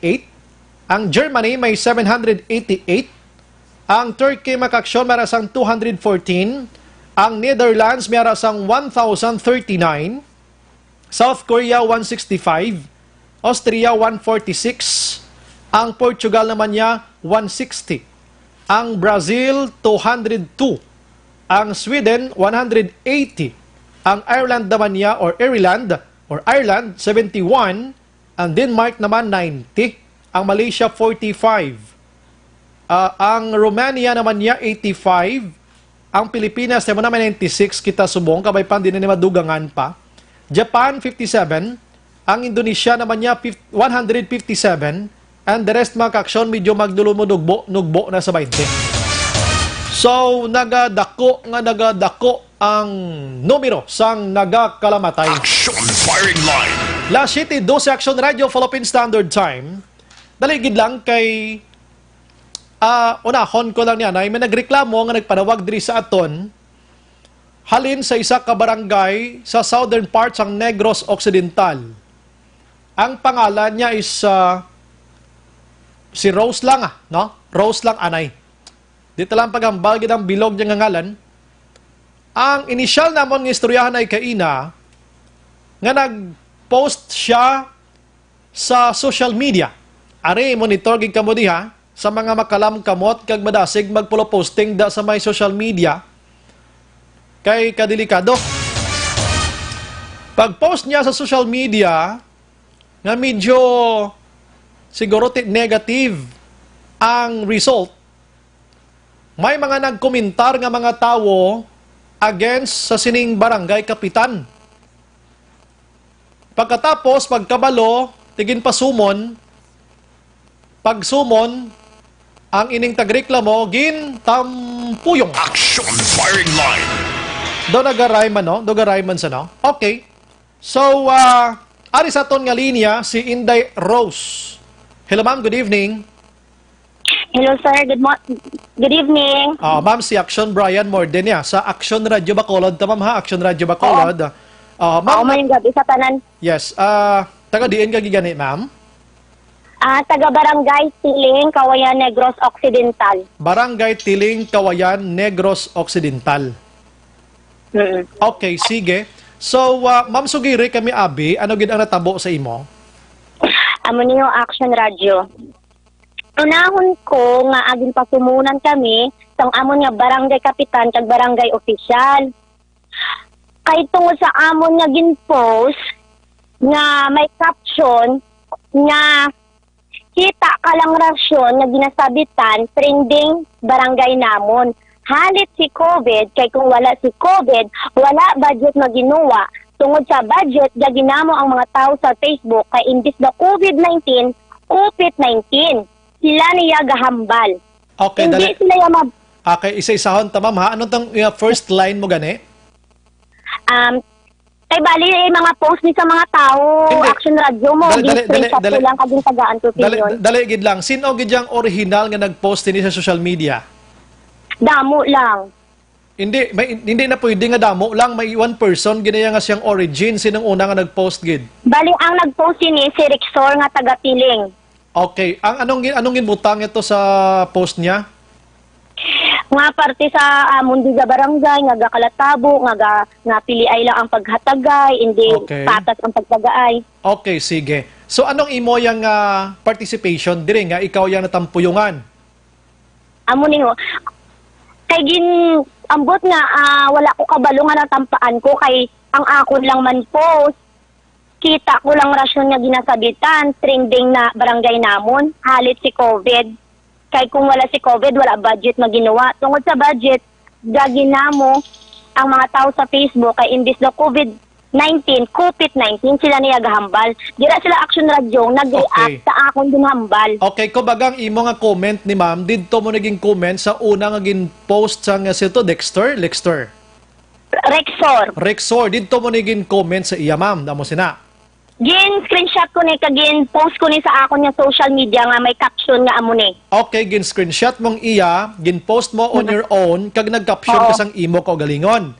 Ang Germany may 788. Ang Turkey makaksyon may arasang 214. Ang Netherlands may arasang 1,039. South Korea 165. Austria 146. Ang Portugal naman niya 160. Ang Brazil 202. Ang Sweden 180. Ang Ireland naman niya Ireland 71. Ang Denmark naman 90. Ang Malaysia 45. Ang Romania naman niya 85. Ang Pilipinas, mo naman 96 kita subong, kabay pa din na madugangan pa. Japan, 57. Ang Indonesia naman niya, 157. And the rest mga kaaksyon, medyo magdulo mo nugbo na sa 20. So, nagadako ang numero sang nagakalamatay. Action firing line. La City, 12 Action Radio, Philippine Standard Time. Daligid lang kay unahon ko lang niya na may nagreklamo nga nagpanawag diri sa aton halin sa isa ka barangay sa southern part sang Negros Occidental. Ang pangalan niya is si Rose lang no? Rose lang anay. Dito lang pagambal gid ang bilog niya nga ngalan. Ang initial namon nga istoryahan ay kaina nga nag-post siya sa social media. Ari monitor gid kamo diha sa mga makalam kamot kag madasig magpulo posting da sa may social media kay kadelikado. Pag-post niya sa social media nga medyo siguro negative ang result. May mga nagkomentar nga mga tao against sa sining barangay kapitan. Pagkatapos, pagkabalo, tigin pasumon, pagsumon, ang ining tagreklamo, gin tampuyong. Action firing line. Do nagarayman, no? Do garayman sa, no? Okay. So, ari sa ton nga linya, si Inday Rose. Hello, ma'am. Good evening. Hello sir, good evening. Ma'am, si Action Brian Mordenia sa Action Radio Bacolod. Ma'am ha, Action Radio Bacolod. Ma'am, Mayong gabi sa tanan. yes. Taga diin ka gigani, ma'am? Taga Barangay Tiling, Kawayan, Negros Occidental. Barangay Tiling, Kawayan, Negros Occidental. Okay, sige. So, ma'am, sugiri kami abi, ano gid ang natabo sa imo? Amo niyo Action Radio. Unahon ko nga aging pasumunan kami sang amon nga barangay kapitan kag barangay opisyal. Kay tungod sa amon nga gin-post nga may caption nga kita ka lang rasyon nga ginasabitan trending barangay namon. Halit si COVID, kay kung wala si COVID, wala budget maginuwa. Tungod sa budget, ginamo ang mga tao sa Facebook kay imbis na COVID-19, COVID-19. Sila niya gahambal. Okay, Hindi sila yung Okay, isa-isahon ta, ma'am ha. Anong tang first line mo gani? kay bali mga post ni sa mga tao, Hindi. Action Radio mo, screenshot ko lang kaging tagaan to yun. Dali gid lang. Sino gid yang original nga nag-post ni sa social media? Damo lang. Hindi na pwede nga damo lang, may one person ginaya nga siyang origin. Sinong una nga nag-post gid? Bali ang nag-post ni si Rexor nga taga Piling. Okay, anong ginbutang ito sa post niya? Nga parte sa mundo sa barangay, nga gakalatabo, nga piliay lang ang paghatagay, hindi Okay. patas ang pagtagaay. Okay, sige. So anong imo yang participation diri nga ikaw yang natampuyungan? Amo niyo. Kay ambot nga wala ko kabalo nga natampaan ko kay ang akon lang man post. Kita ko lang rasyon nga ginasabitan, trending na barangay namon, halit si COVID. Kay kung wala si COVID, wala budget maginawa. Tungod sa budget, gaginamo ang mga tao sa Facebook kay imbis na COVID-19, sila niya gahambal. Dira sila Action Radio, nag-react Okay. sa akong ginhambal. Okay, kumbagang imo nga comment ni ma'am, didto mo naging comment sa una nga gin-post sa nga sito Dexter. Rexor, didto mo naging comment sa iya ma'am, damo sina. Screenshot ko ni kagin post ko ni sa akon nga social media nga may caption nga amo ni. Okay, gin-screenshot mong iya, gin-post mo on your own, kag nag-caption ka sang imo ko galingon.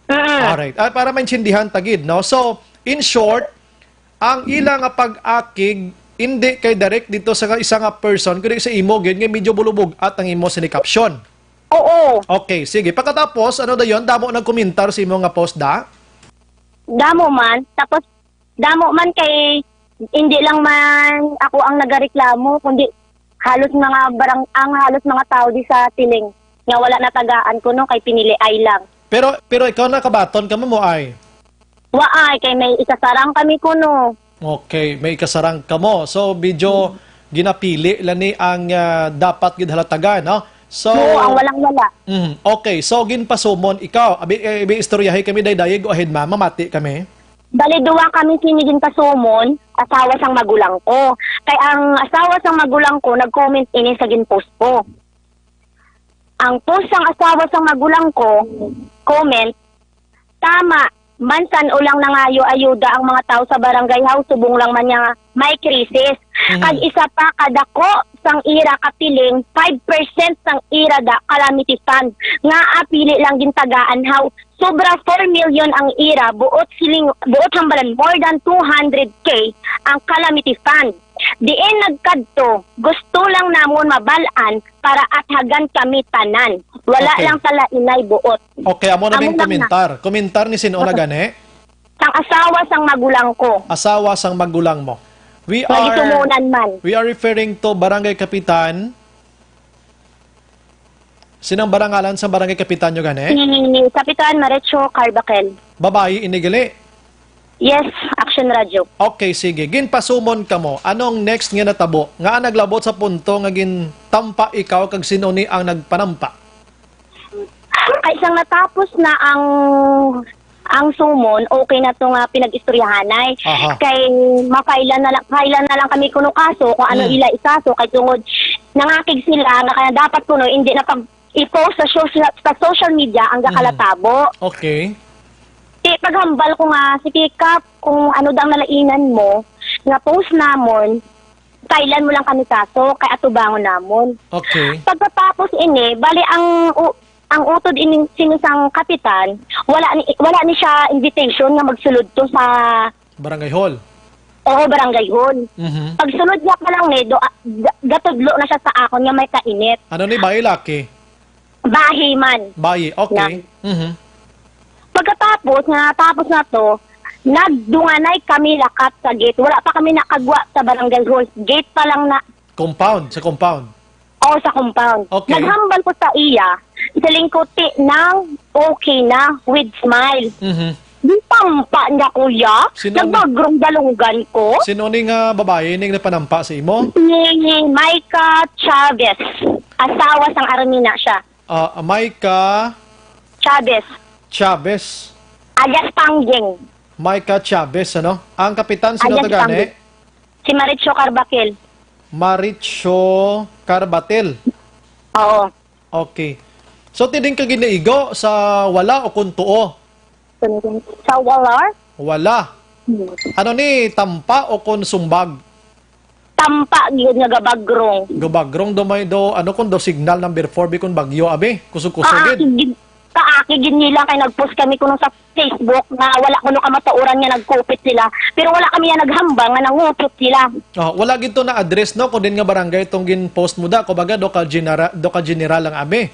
Alright, para maintindihan tagid, no? So, in short, ang ila nga pag-akig, hindi kay direct dito sa isa nga person, kundi sa imo, gin nga medyo bulubog at ang imo sinikapsyon. Oo. Okay, sige. Pagkatapos, ano da yon? Damo nagkomentar sa imo nga post da? Damo man. Tapos, damo man kay hindi lang man ako ang nagareklamo, kundi halos mga tao di sa Tiling. Nga wala natagaan ko no, kay pinili ay lang. Pero ikaw nakabaton ka mo ay? Waay, kay may ikasarang kami ko no. Okay, may ikasarang ka mo. So, medyo ginapili lani ang dapat gid halatagan, no? So, Oo, ang walang-wala. okay, so ginpasumon ikaw. Abi istoryahay kami dayday, go ahead ma'am, mamati kami. Bali, duwa kami sinigin pasumon, asawa sang magulang ko. Kay ang asawa sang magulang ko, nag-comment ini sa ginpost ko. Ang post sang asawa sang magulang ko, comment, tama, mansan ulang nangayo ayuda ang mga tao sa barangay house, subong lang man niya may krisis. Kag isa pa kadako sang ira kapiling 5% sang ira da calamity fund nga apili lang gintagaan how sobra 4 million ang ira buot hambalan more than 200k ang calamity fund. Diin nagkadto gusto lang namon mabalaan para athagan kami tanan. Wala Okay. lang tala inay buot. Okay, amo na Amo bing lang komentar. Komentar ni sino na gani? Sang asawa sang magulang ko. Asawa sang magulang mo. Nagitumunan man. We are referring to Barangay Kapitan. Sinang barangalan sa Barangay Kapitan nyo gani? Si Kapitan Marecho Carbaquel. Babae inigali. Yes, Action Radio. Okay, sige. Ginpasumon ka mo. Anong next nga natabo? Nga naglabot sa punto nga gintampa ikaw kag sino ni ang nagpanampa? Ay isang natapos na ang sumon, okay na to nga pinag-istoryahanay. Aha. Kay mafailan na lang kami kuno kaso kung ano ila ikaso kay tungod nangakig sila nga kaya dapat kuno hindi na pag i-post sa social media ang gakalatabo. Okay. Paghambal ko nga si Kikap kung ano dang nalainan mo nga post namon kailan mo lang kami kaso kay atubangon namon. Okay. Pagkatapos ini bali ang utod ining sinusang kapitan wala ni siya invitation nga magsulod to sa Barangay Hall. barangay hall. Pagsunod niya pa lang ni gatudlo na siya sa akon nga may kainit. Ano ni bayi laki? Bahi man. Bayi. Okay. Pagkatapos tapos na to, nagdunganay kami lakat sa gate. Wala pa kami nakagwa sa barangay hall. Gate pa lang na Compound. Sa compound. sa compound. Okay. Naghambal ko sa iya, siling kuti ng okay na with smile. Di pampa niya kuya. Sino- Nagbagrong dalunggan ko. Sino ni nga babae ning napanampa sa imo? Ni Micah Chavez. Asawa sang Armina siya. Maika Chavez. Chavez. Alias Pangging. Maika Chavez, ano? Ang kapitan, sino Alias to gani? Pangging. Si Maricho Carbaquel. Maricho Carbatel. Oo. Okay. So, tiding ka ginaigo sa wala o kung tuo? Sa Walar? Wala. Ano ni, tampa o kung sumbag? Tampa yun nga gabagrong. Gabagrong ano kung do signal number 4 bi kung bagyo abe? Kusog-kusogin. Kaakigin nila kay nag-post kami kuno sa Facebook na wala kuno kamatauran nga nagkupit sila. Pero wala kami nga naghambang nga nangupit sila. Wala gito na address no kung din nga barangay tong gin-post mo da kumbaga do ka general lang abe.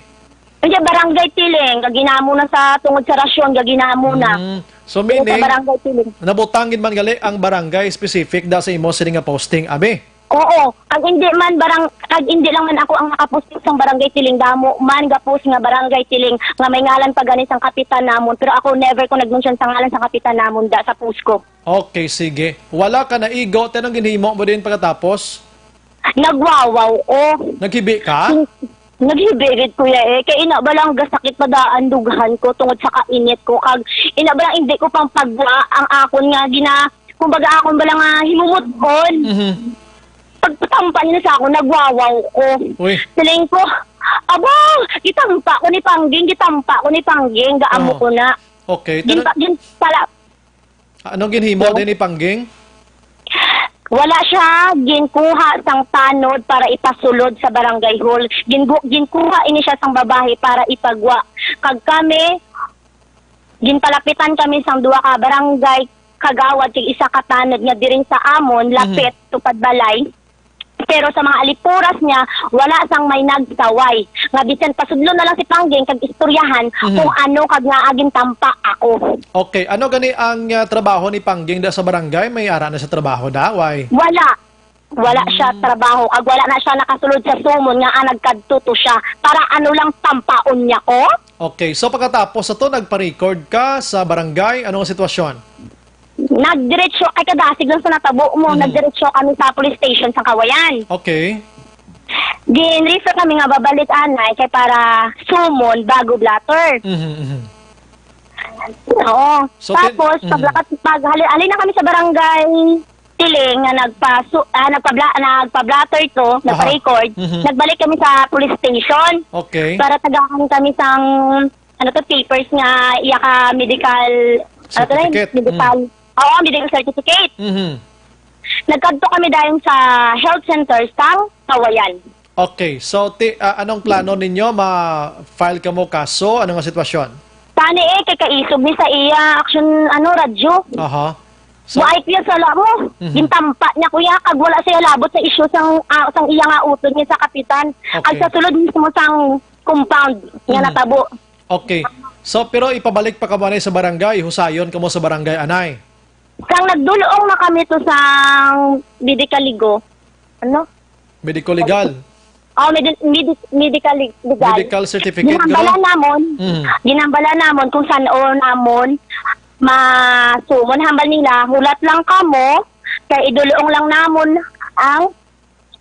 Kaya barangay Tiling, gaginamo na sa tungod sa rasyon, gaginamo na. So Pero sa meaning barangay Tiling. nabutangin man gali ang barangay specific da sa imo sini nga posting abe. Oo, kag hindi lang man ako ang nakapost sa barangay Tiling damo man gapost nga barangay Tiling nga may ngalan pa gani sang kapitan namon pero ako never ko nag-mention sa ngalan sa kapitan namon da sa post ko. Okay, sige. Wala ka na igo tanong ginhimo mo din pagkatapos? Nagwawaw o. Naghibi ka? Naghibirit kuya kay ina ba lang gasakit pa daan dughan ko tungod sa kainit ko kag ina ba lang hindi ko pang pagwa ang akon nga kumbaga akon ba lang himumutkon. Pagpatampa niya sa ako, nagwawaw ko. Uy. Siling ko, aba, gitampa ko ni Pangging, gaamo ko na. Okay. Gin pala, Anong ginhimo din ni Pangging? wala siya ginkuha sang tanod para ipasulod sa barangay hall. Ginkuha ini siya sang babae para ipagwa. Kag kami, ginpalapitan kami sang duwa ka barangay kagawad kag isa ka tanod nga diring sa amon, lapit, tupad balay. Pero sa mga alipuras niya, wala sang may nagsaway. Nga bisan pasudlo na lang si Pangging kag istoryahan kung ano kag nga aging tampa ako. Okay, ano gani ang trabaho ni Pangging da sa barangay? May ara na sa trabaho da? Why? Wala siya trabaho. Kag wala na siya nakasulod sa sumon nga nagkadtuto siya. Para ano lang tampaon niya ko? Okay, so pagkatapos sa to, nagpa-record ka sa barangay. Anong sitwasyon? Nagdiretso, ay kadasig lang sa natabo mo, nagdiretso kami sa police station sa Kawayan. Okay. Gin-refer kami nga babalik anay kay para sumon bago blatter. Oo. So, Tapos, halin na kami sa barangay Tiling nga nagpa-blatter to, nagpa-record. Nagbalik kami sa police station. Okay. Para tagahan kami sang papers nga iya ka medical Certificate. medical. Oo, medical certificate. Mhm. Nagkadto kami dayon sa health center sang Kawayan. Okay. So, anong plano ninyo? Ma-file ka mo kaso? Ano nga sitwasyon? Tani kay kaisog ni sa iya action radyo. Aha. So, Wait niya sa lamo. Gintampa niya kuya kag wala siya labot sa isyu sang iya nga utod niya sa kapitan. Okay. Ag sa sulod mismo sang compound nga natabo. okay. So, pero ipabalik pa ka ba na sa barangay? Husayon ka mo sa barangay, anay? Sang nagdulong na kami to sang medicaligo. Ano? Medico legal. Oh, medical legal. Medical certificate. Ginambala gano'n? namon. Ginambala namon kung saan o namon masumon hambal nila hulat lang kamo kay idulong lang namon ang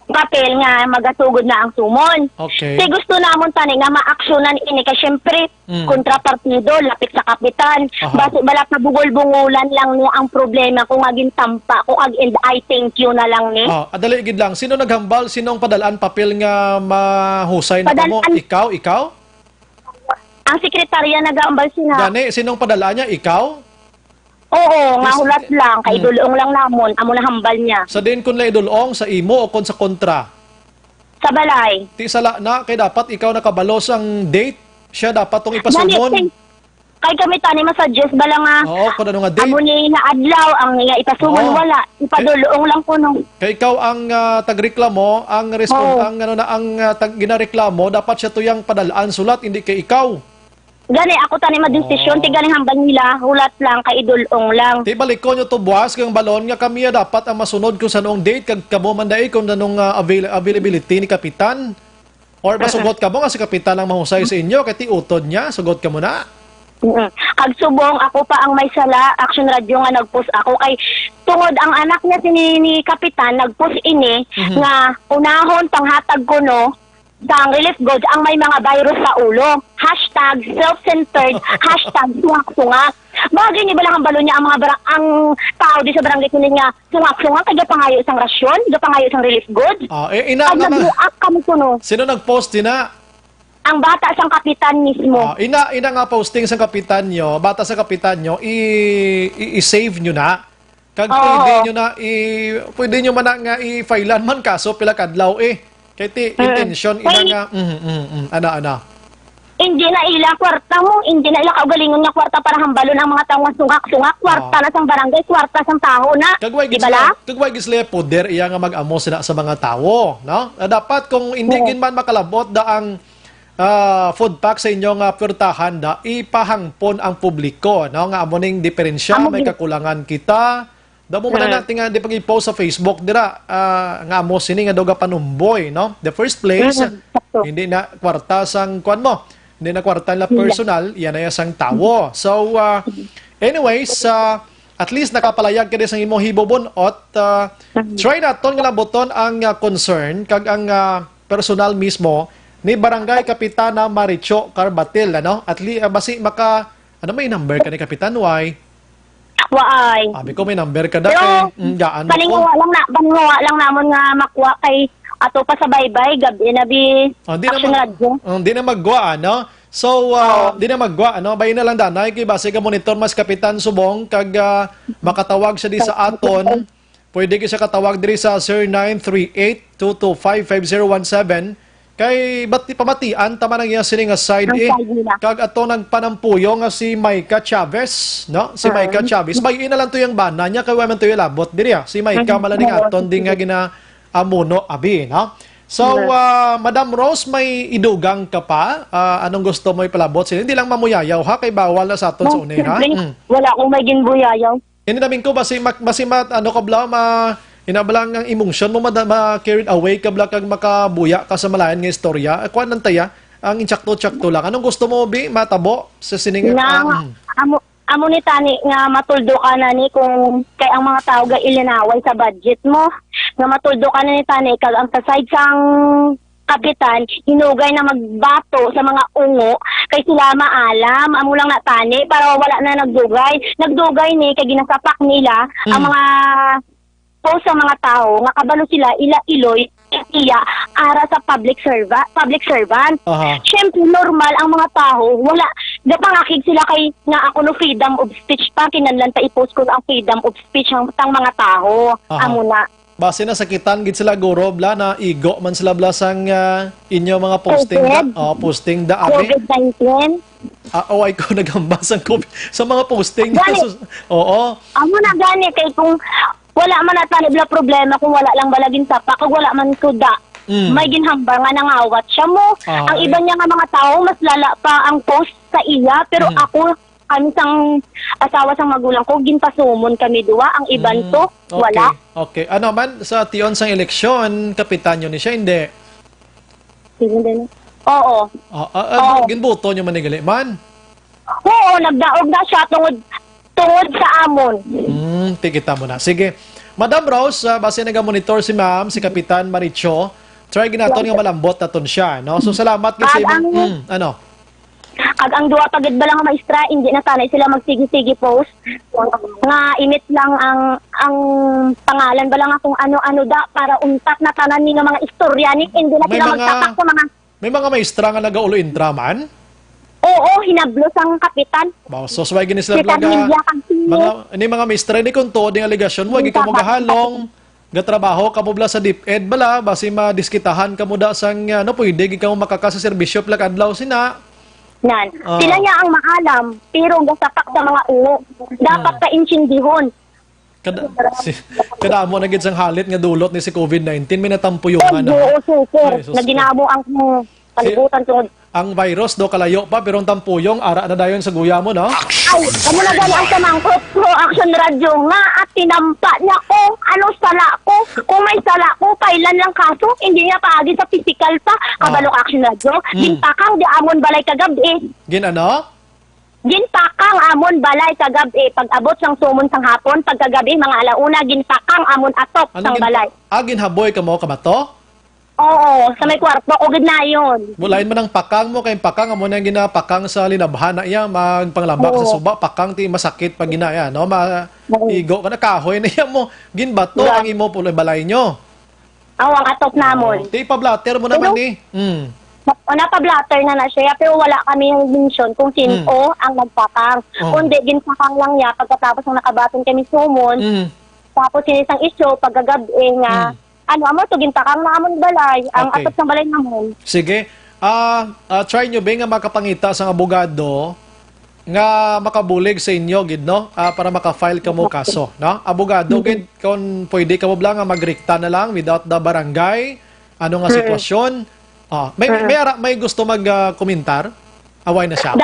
papel nga magasugod na ang sumon. Okay. Kay gusto namon tani nga maaksyonan ini kay syempre kontrapartido lapit sa kapitan. Aha. Basi bala pa bugol-bungulan lang niya ang problema kung aging tampa kung and I thank you na lang ni. Adali gid lang. Sino naghambal? Sinong padalaan papel nga mahusay na mo? Padalaan- Ikaw? Ang sekretarya nag-aambal sina. Gani, sinong padala niya? Ikaw? Oo, nga Yes. hulat lang kay dulong lang namon amo na hambal niya Sa din kun laidulong sa imo o kun sa kontra? sa balay. Ti sala na kay dapat ikaw nakabalos ang date. Siya dapat tong Gani, ipasumon. kay kami tani masuggest bala nga Oo, kun ano nga date. amo ni na adlaw ang nga ipasumon Oo. wala ipadulong lang kuno. Kay ikaw ang tagreklamo, ang Oo. ginareklamo, dapat siya tuyang padalaan sulat, hindi kay ikaw. Gani ako tani madesisyon ti ganing hambal nila hulat lang kay idulong lang. Ti balik ko nyo to buwas kang balon nga kami dapat ang masunod kung sa noong date kag kamo manday kung anong availability ni kapitan. Or masugot ka mo nga si kapitan ang mahusay sa inyo kay ti utod niya, sugot ka mo na. Kag subong ako pa ang may sala action radio nga nagpost ako kay tungod ang anak niya ni kapitan nagpost ini nga unahon panghatag kuno sang relief goods ang may mga virus sa ulo. #self-centered, #sungak-sungak. Bagay ni balang ang balo niya ang mga ang tao di sa barangay kunin nga sungak-sungak kaya pangayo isang rasyon, pangayo isang relief goods. Ina Pag naman. nag-react kami kuno, Sino nag-post na? ang bata sang kapitan mismo. Ina nga posting sa kapitan nyo, bata sa kapitan nyo, i-save nyo na. Kag Oo. pwede nyo man na nga i-filean man kaso pila kadlaw Kaya ti intention ina nga ana. Hindi na ila kwarta mo, hindi na ila kaugalingon nga kwarta para hambalon ang mga tao nga sungak-sungak, kwarta na sang barangay, kwarta sang taho na. Kagway Di ba la? gisle poder iya nga mag-amo sila sa mga tawo, no? Dapat kung hindi gin man makalabot da ang food pack sa inyong purtahan da ipahangpon ang publiko, no? Nga amo ning diferensya, may kakulangan kita. Damo man na natin nga di pag-i-post sa Facebook dira nga amo sini nga daw panumboy, no? The first place hindi na kwarta sang kuan mo. Hindi na kwarta na personal, yan na sang tawo. So anyways, at least nakapalayag ka din sa imong hibobon-ot. Try naton nga laboton ang concern kag ang personal mismo ni Barangay Kapitana Maricho Carbatil, ano? At least basi maka may number ka ni Kapitan Y. Waay. Sabi ko may number ka Pero, gaan mo ko. paninguha lang namon nga makuha kay ato pa sa baybay gabi na bi Di action radio. Di na magwa, ano? So, di na magwa, ano? Bayin na lang danay, kay base ka monitor mas Kapitan Subong, kag makatawag siya di sa aton. Pwede ka siya katawag diri sa 0938-225-5017. Kay bati pamatian tama nang iya sini nga side kag ato nagpanampuyo nga si Maika Chavez, no? Si Maika Chavez. Bayin na lang to yung bana niya kay man to yung labot diri Si Maika malaning aton din nga gina amuno abi, no? So, Madam Rose, may idugang ka pa? Anong gusto mo ipalabot sila? Hindi lang mamuyayaw ha, kay bawal na sa aton sa unay ha? Wala akong may ginbuyayaw. Hindi namin ko, ano ka bla, inabalang ang emotion mo, carried away ka bla, kag makabuya ka sa malayan nga istorya. Kuan nang taya, ang intsakto-tsakto lang. Anong gusto mo, Bi? Matabo? Sa sining... Amo ni tani nga matuldo ka na ni kung kay ang mga tao ga ilinaway sa budget mo. Nga matuldo ka na ni tani kag ang kaside sang kapitan, hinugay na magbato sa mga ungo, kay sila maalam, amo lang natani, para wala na nagdugay. Nagdugay ni, kay ginasapak nila, ang mga post sa mga tao, nga kabalo sila, ila-iloy, iya, ara sa public servant. Siyempre, normal ang mga tao, wala, napangakig sila kay nga ako no freedom of speech pa, kinanlan pa i-post ko ang freedom of speech ang mga tao. Amo na. Base na sakitan gid sila guro bla na igo man sila bla sang inyo mga posting posting da abi. COVID-19. Ay ko nagambas ang COVID sa mga posting. Oo. Amo na gani kay kung wala man natanib la problema kung wala lang balagin sa pa kung wala man kuda. May ginhambal nga nangawat siya mo. Ang iba niya nga mga tao mas lala pa ang post sa iya pero ako kami sang asawa sang magulang ko ginpasumon kami duwa ang iban to wala. Okay. Ano man sa tion sang eleksyon kapitan yun ni siya hindi. Hindi. Oo. Ginbuto niyo manigali man. Oo, nagdaog na siya tungod sa amon. Tikita mo na. Sige. Madam Rose, base nag-monitor si ma'am, si Kapitan Maricho, try ginaton nga malambot na ton siya, no? So salamat kasi ano? Ag ang duwa pagid ba lang nga maestra, hindi na tanay sila magsigi-sigi post. Nga imit lang ang pangalan ba lang kung ano-ano da para untat na tanan ni nga mga istorya ni hindi na sila magtatak sa mga. May mga maestra nga nagaulo intra man? Oo, hinablos ang kapitan. So sway gini sila mga maestra ni kun to ding aligasyon mo ikaw mo gahalong gatrabaho kamo bla sa DepEd bala basi madiskitahan kamo da sang no pwede ikaw makakasa serbisyo plag adlaw sina. Nan. Sila niya ang maalam, pero gasapak sa mga ulo. Dapat ka-insyindihon. Kada mo na gid sang halit nga dulot ni si COVID-19 may natampuyongan na. Oo, super. Naginamo ang kalibutan tungod. Ang virus do kalayo pa pero ang tampuyong ara na dayon sa guya mo, no? Ay, kamo na gani ang tamangkot pro action radio nga at tinampa niya ko. Ano sala ko? Kung may sala ko, kailan lang kaso? Hindi niya paagi sa physical pa. Kabalo action radio. Ginpakang di amon balay kagabi. Ano? Ginpakang amon balay kagabi. Pag abot sang sumon sang hapon, pagkagabi mga alauna, ginpakang amon atop sang balay. Ginhaboy ka mo kabato? Oo, sa may kwarto, ugid na yun. Bulain mo ng pakang mo, kay pakang mo na ginapakang sa linabhan na iya, magpanglambak sa suba, pakang ti masakit pag ginaya, no? Igo ka na kahoy na iya mo, ginbato ang imo puloy balay nyo. Ang atop namon. Ti pa-blatter mo naman ni. Napablatter na siya, pero wala kami yung mention kung sino ang nagpakang. Kundi, ginpakang lang niya pagkatapos ng nakabaton kami sumon. Tapos sinisang isyo, pagkagabi nga, amo to gintakang na amon balay, ang atop ng balay namon. Sige. Try nyo ba nga makapangita sa abogado nga makabulig sa inyo gid no para maka-file ka mo kaso, no? Abogado gid kung pwede ka mo lang nga magrikta na lang without the barangay, ano nga sitwasyon. May gusto mag-komentar? Away na siya.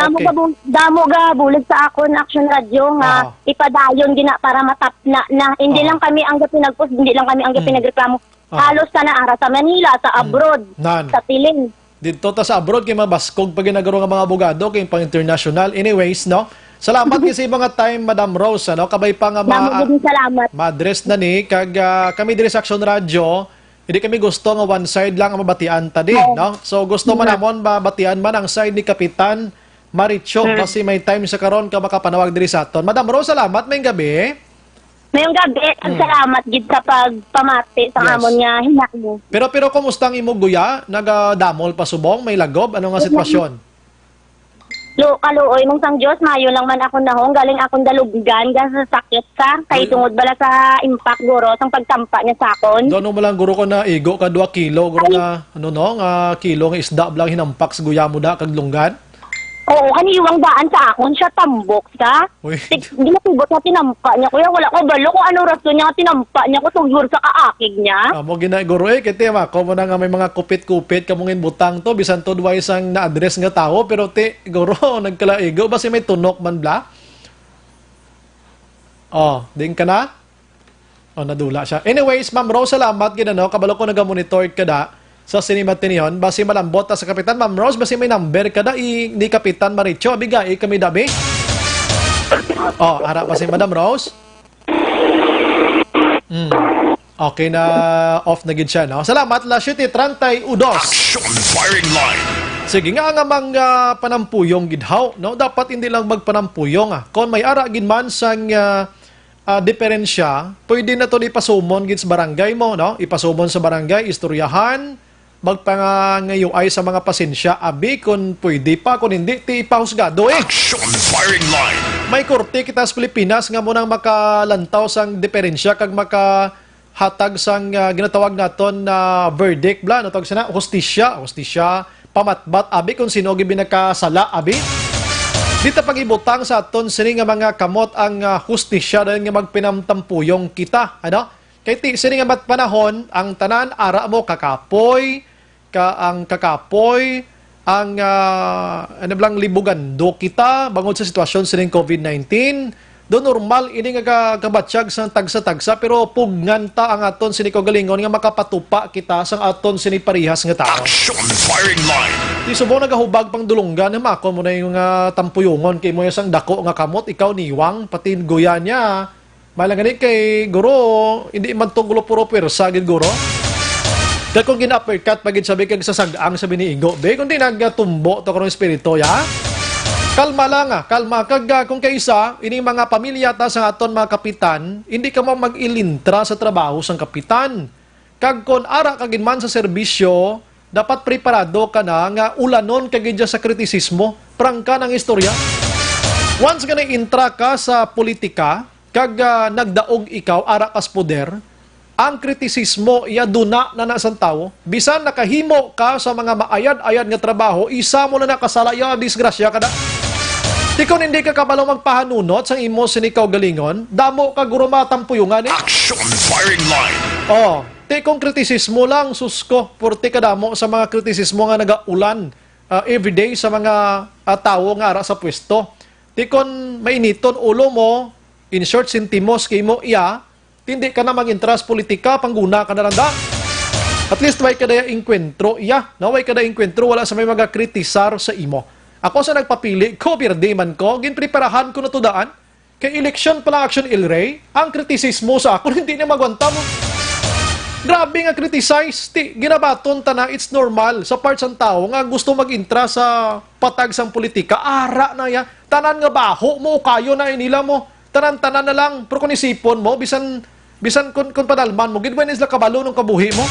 Damo ga bulig sa akon action radio nga ipadayon gina para matap na hindi lang kami ang pinagpost, hindi lang kami ang pinagreklamo. Halos na ara sa Manila, sa abroad, sa Tilin. Dito ta sa abroad kay mabaskog pag ginagaro nga mga abogado kay pang international. Anyways, no. Salamat kasi mga time Madam Rose, no. Kabay pa nga ma-address na ni kag kami diri sa Action Radio. Hindi kami gusto nga one side lang ang mabatian tadi, no? So gusto man namon mabatian man ang side ni Kapitan Maricho kasi may time sa karon ka makapanawag diri sa aton. Madam Rose, salamat mayong gabi. Mayong gabi, salamat gid sa pagpamati sa amon nga hinakmo. Pero kumusta ang imong guya? Nagadamol pa subong, may lagob, ano nga sitwasyon? Kaluoy mong sang Diyos, mayo lang man ako nahong, galing akong daluggan, sa sakit sa, kay tungod bala sa impact guro, sang pagtampa niya sa akon. Doon mo lang guro ko na igo ka 2 kilo, guro na, nga kilo nga isda blang hinampak sa guya mo da, kag lunggan? Oo, kaniwang daan sa akon, siya tambok sa. Hindi na tubot na tinampa niya, kuya, wala ko balo kung ano rason niya tinampa niya, kung tugyur sa kaakig niya. Mo ginaguro kiti ko mo na nga may mga kupit-kupit kamungin butang to, bisan to duwa isang na-address nga tao, pero guro, nagkalaigo, basi may tunok man bla? Ding ka na? Nadula siya. Anyways, Ma'am Rose, salamat, ginano, kabalo ko nagamonitor ka da, sa sinimatiniyon, basi malambot sa Kapitan Ma'am Rose, basi may number kada ni Kapitan Maricho, bigay kami dabi. Harap basi Madam Rose. Okay na off na gid siya, no? Salamat, La 7:32. Action firing line. Sige nga mga panampuyong gidhaw, no? Dapat hindi lang magpanampuyong. Kung may ara gid man sang diferensya, pwede na to ipasumon gid sa barangay mo, no? Ipasumon sa barangay, istoryahan, magpangayuay sa mga pasensya, abi kung pwede pa, kung hindi, ti ipahusgado eh. Action firing line. May korte kita sa Pilipinas nga munang makalantaw sang diferensya kag makahatag sang ginatawag naton na verdict bla, no tawag sana hustisya, pamatbat abi kung sino gi binakasala abi. Dito pag-ibutang sa aton sini nga mga kamot ang hustisya dahil nga magpinamtampuyong kita, ano? Kay ti sini nga panahon ang tanan ara mo kakapoy, ang ano blang libugando kita bangod sa sitwasyon sining COVID-19. Do normal ini nga kabatsyag sa tagsa-tagsa pero pugnan ta ang aton sini kagalingon nga makapatupa kita sa aton sini parihas nga tao. Action firing line. Di subo nagahubag pang dulunggan na mako mo na yung tampuyungon kay mo sang dako nga kamot ikaw niwang pati goya niya. Malangani kay guro hindi man to gulo puro persa gid guro. Kaya kung gina-uppercut pagid sabi kag sasagang sabi ni Igo, be kundi nagtumbo to karong espiritu ya. Kalma lang kalma kag kung kaysa ini mga pamilya ta sa aton mga kapitan, hindi ka mo mag-ilintra sa trabaho sang kapitan. Kag kon ara ka man sa serbisyo, dapat preparado ka na nga ulanon kagid sa kritisismo, prangka ng istorya. Once ka na intra ka sa politika, kag nagdaog ikaw ara kas poder, ang kritisismo iya duna na nasang tao, bisan nakahimo ka sa mga maayad-ayad nga trabaho, isa mo na nakasala iya disgrasya kada. Di kung hindi ka kabalo magpahanunot sang imo sinikaw galingon, damo ka guro matampuyungan eh. Action firing line. Di kung kritisismo lang, susko, purti ka damo sa mga kritisismo nga nagaulan everyday sa mga tao nga ara sa pwesto. Di kung mainiton ulo mo, in short, sintimos kay mo iya, hindi ka na mag-intras politika, pangguna ka na lang da. At least way ka na inkwentro iya, na way ka na inkwentro, wala sa may mga kritisar sa imo. Ako sa nagpapili, ko birthday man ko, ginpreparahan ko na to daan. Kay election pala action ilray, ang kritisismo sa ako, hindi na magwanta mo. Grabe nga criticize, ginabaton ta na, it's normal sa parts ng tao nga gusto mag-intra sa patag sang politika, ara na ya, tanan nga baho mo, kayo na inila mo, tanan-tanan na lang, pero kung isipon mo, bisan kung padalman mo, gidwan nila kabalo ng kabuhi mo.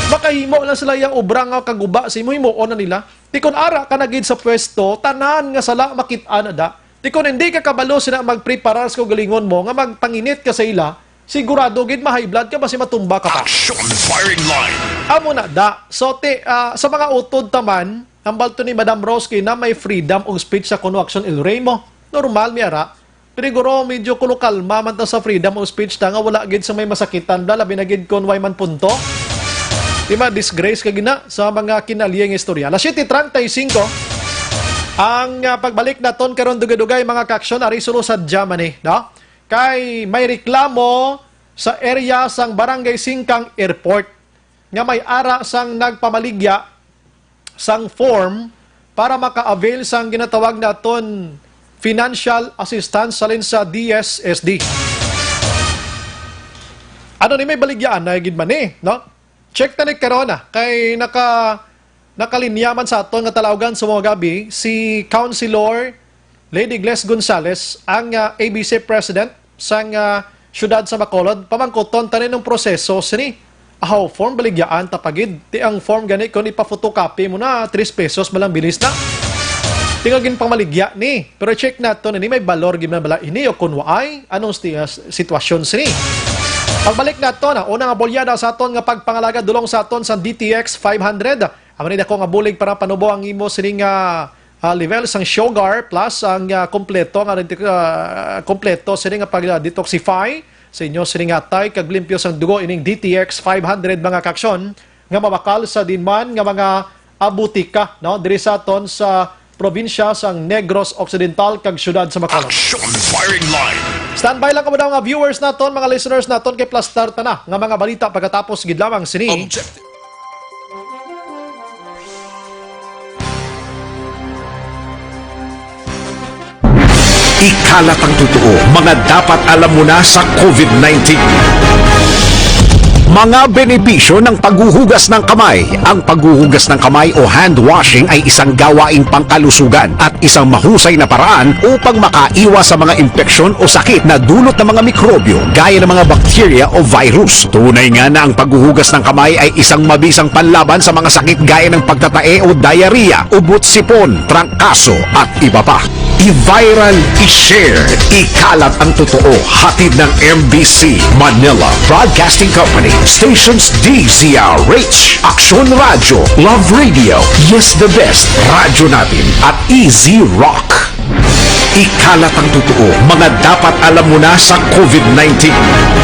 Makahimo lang sila yung obra nga kaguba sa imo himuon na nila. Di kon ara ka nagid sa pwesto, tanan nga sala makit-an na da. Di kon hindi ka kabalo sila magpreparar sa galingon mo nga magpanginit ka sa ila, sigurado gid ma-high blood ka basi matumba ka pa. Action firing line. Amo na da. So sa mga utod taman, ang balto ni Madam Roski na may freedom of speech sa kuno action il rey mo. Normal mi ara. Pero guro medyo kuno kalma man ta sa freedom of speech ta nga wala gid sa may masakitan da labi na gid kon way man punto. Di ba, disgrace ka gina sa mga kinaliyeng istorya. Alas 7:35, ang pagbalik naton karon dugay-dugay mga kaksyon, ari sulo sa Germany, no? Kay may reklamo sa area sang Barangay Singkang Airport nga may ara sang nagpamaligya sang form para maka-avail sang ginatawag naton financial assistance salin sa DSSD. Ano ni may baligyaan na gid man no? Check ta ni karona kay nakalinyaman sa aton nga talawagan sa mga gabi si Councilor Lady Gles Gonzales ang ABC President sang syudad sa Bacolod pamangkoton tanin ng proseso sini ahaw form baligyaan tapagid ti ang form gani kun ipa-photocopy mo na 3 pesos malang bilis na tingagin pamaligya ni pero check nato ni may balor gid man bala ini o kun waay anong sitwasyon sini. Pagbalik nato na una nga bolyada sa aton nga pagpangalaga dulong sa aton sa DTX 500. Amani dako nga bulig para panubo ang imo sining level sang Sugar plus ang kompleto nga kompleto sining nga pag-detoxify sa inyo sining atay kag limpyo sang dugo ining DTX 500 mga kaksyon nga mabakal sa dinman nga mga abutika no diri sa aton sa probinsya sang Negros Occidental kag syudad sa Bacolod. Action firing line. Standby lang ko daw nga viewers naton, mga listeners naton kay plus start na nga mga balita pagkatapos gid lamang sini. Objective. Ikalat ang totoo, mga dapat alam mo na sa COVID-19. Mga benepisyo ng paghuhugas ng kamay. Ang paghuhugas ng kamay o hand washing ay isang gawaing pangkalusugan at isang mahusay na paraan upang makaiwas sa mga impeksyon o sakit na dulot ng mga mikrobyo gaya ng mga bakterya o virus. Tunay nga na ang paghuhugas ng kamay ay isang mabisang panlaban sa mga sakit gaya ng pagtatae o diarrhea, ubot-sipon, trangkaso at iba pa. I-viral, i-share, ikalat ang totoo. Hatid ng MBC Manila Broadcasting Company, Stations DZRH, Aksyon Radio, Love Radio, Yes the Best, Radyo Natin at Easy Rock. Ikalat ang totoo, mga dapat alam mo na sa COVID-19.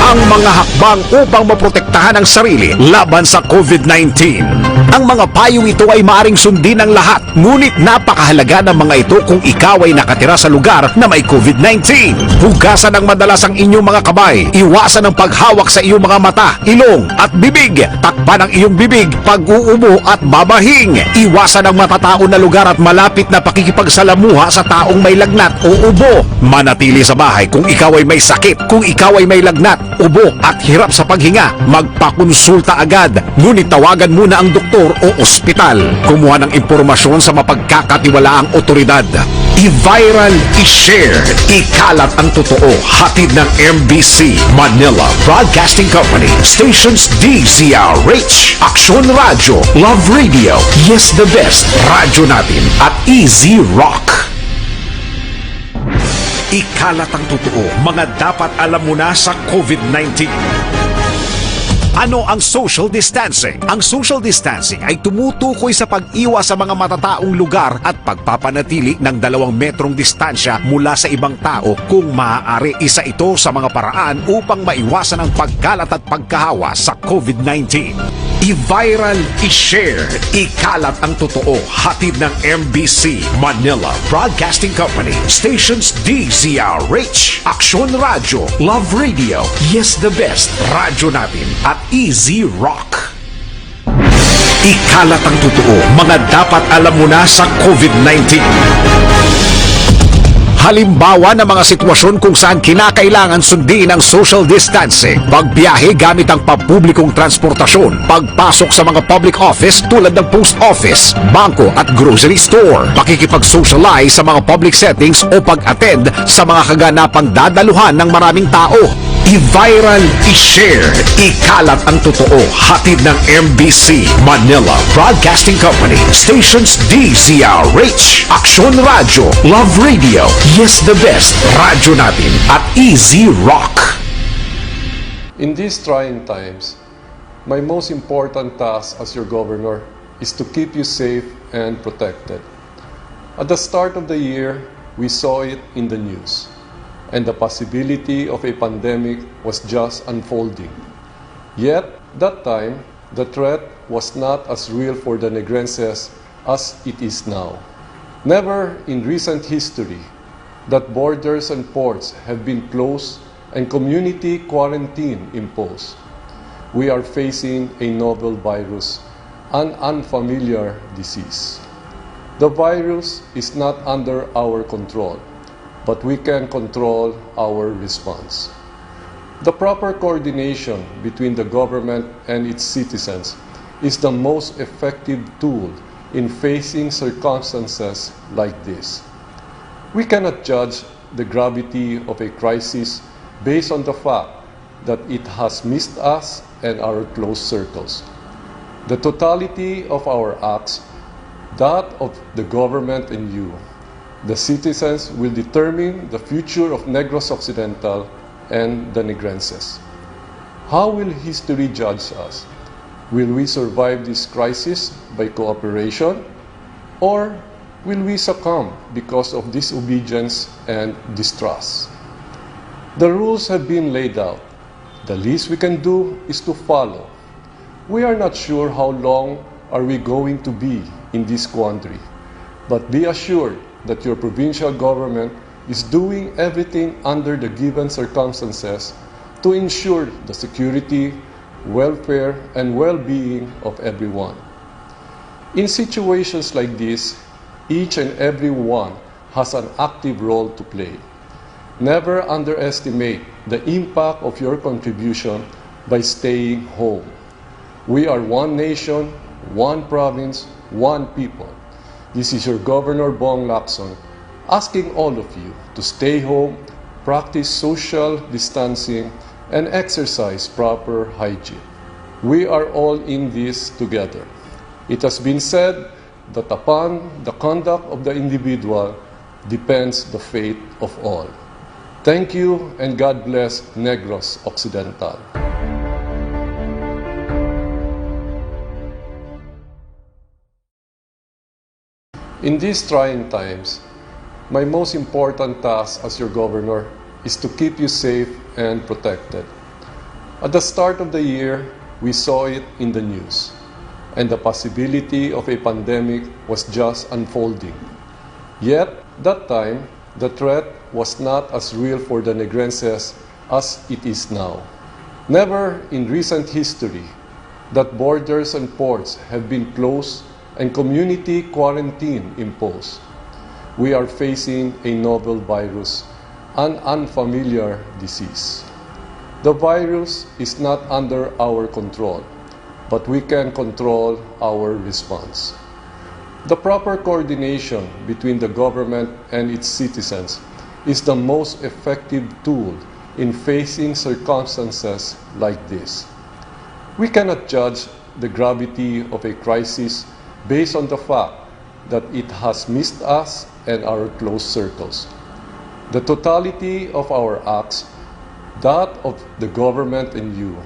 Ang mga hakbang upang maprotektahan ang sarili laban sa COVID-19. Ang mga payong ito ay maaring sundin ng lahat, ngunit napakahalaga ng mga ito kung ikaw ay nakatira sa lugar na may COVID-19. Hugasan ng madalas ang inyong mga kamay. Iwasan ang paghawak sa iyong mga mata, ilong at bibig. Takpan ang iyong bibig pag uubo at babahing. Iwasan ang matatao na lugar at malapit na pakikipagsalamuha sa taong may lagnat o ubo. Manatili sa bahay kung ikaw ay may sakit. Kung ikaw ay may lagnat, ubo at hirap sa paghinga, magpakonsulta agad. Ngunit tawagan muna ang doktor o ospital. Kumuha ng impormasyon sa mapagkakatiwalaang otoridad. I-viral, i-share, ikalat ang totoo. Hatid ng MBC Manila Broadcasting Company, Stations DZRH, Aksyon Radio, Love Radio, Yes the Best, Radyo Natin at Easy Rock. Ikalat ang totoo, mga dapat alam mo na sa COVID-19. Ano ang social distancing? Ang social distancing ay tumutukoy sa pag-iwas sa mga matataong lugar at pagpapanatili ng 2 metrong distansya mula sa ibang tao kung maaari. Isa ito sa mga paraan upang maiwasan ang pagkalat at pagkahawa sa COVID-19. I-viral, i-share, ikalat ang totoo. Hatid ng MBC Manila Broadcasting Company, Stations DZRH, Aksyon Radio, Love Radio, Yes the Best, Radyo Natin at Easy Rock. Ikalat ang totoo, mga dapat alam mo na sa COVID-19. Halimbawa ng mga sitwasyon kung saan kinakailangan sundin ang social distancing. Pagbiyahe gamit ang pampublikong transportasyon. Pagpasok sa mga public office tulad ng post office, bangko at grocery store. Pakikipag-socialize sa mga public settings o pag-attend sa mga kaganapang dadaluhan ng maraming tao. I-viral, i-share, ikalat ang totoo. Hatid ng MBC Manila Broadcasting Company, Stations DZRH, Aksyon Radio, Love Radio, Yes the Best, Radyo Natin at Easy Rock. In these trying times, my most important task as your governor is to keep you safe and protected. At the start of the year, we saw it in the news, and the possibility of a pandemic was just unfolding. Yet, that time, the threat was not as real for the Negrenses as it is now. Never in recent history that borders and ports have been closed and community quarantine imposed. We are facing a novel virus, an unfamiliar disease. The virus is not under our control, but we can control our response. The proper coordination between the government and its citizens is the most effective tool in facing circumstances like this. We cannot judge the gravity of a crisis based on the fact that it has missed us and our close circles. The totality of our acts, that of the government and you, the citizens, will determine the future of Negros Occidental and the Negrenses. How will history judge us? Will we survive this crisis by cooperation, or will we succumb because of disobedience and distrust? The rules have been laid out. The least we can do is to follow. We are not sure how long are we going to be in this quandary, but be assured that your provincial government is doing everything under the given circumstances to ensure the security, welfare, and well-being of everyone. In situations like this, each and every one has an active role to play. Never underestimate the impact of your contribution by staying home. We are one nation, one province, one people. This is your Governor Bong Lacson asking all of you to stay home, practice social distancing, and exercise proper hygiene. We are all in this together. It has been said that upon the conduct of the individual depends the fate of all. Thank you and God bless Negros Occidental. In these trying times, my most important task as your governor is to keep you safe and protected. At the start of the year, we saw it in the news, and the possibility of a pandemic was just unfolding. Yet, that time, the threat was not as real for the Negrenses as it is now. Never in recent history that borders and ports have been closed and community quarantine imposed. We are facing a novel virus, an unfamiliar disease. The virus is not under our control, but we can control our response. The proper coordination between the government and its citizens is the most effective tool in facing circumstances like this. We cannot judge the gravity of a crisis based on the fact that it has missed us and our close circles. The totality of our acts, that of the government and you,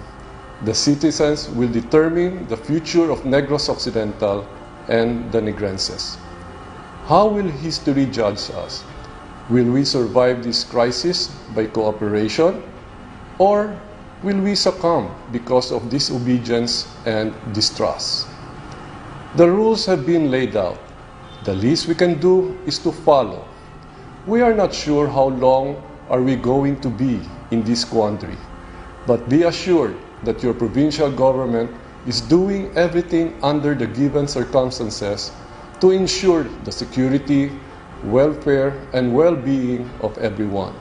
the citizens, will determine the future of Negros Occidental and the Negrenses. How will history judge us? Will we survive this crisis by cooperation, or will we succumb because of disobedience and distrust? The rules have been laid out. The least we can do is to follow. We are not sure how long are we going to be in this quandary, but be assured that your provincial government is doing everything under the given circumstances to ensure the security, welfare, and well-being of everyone.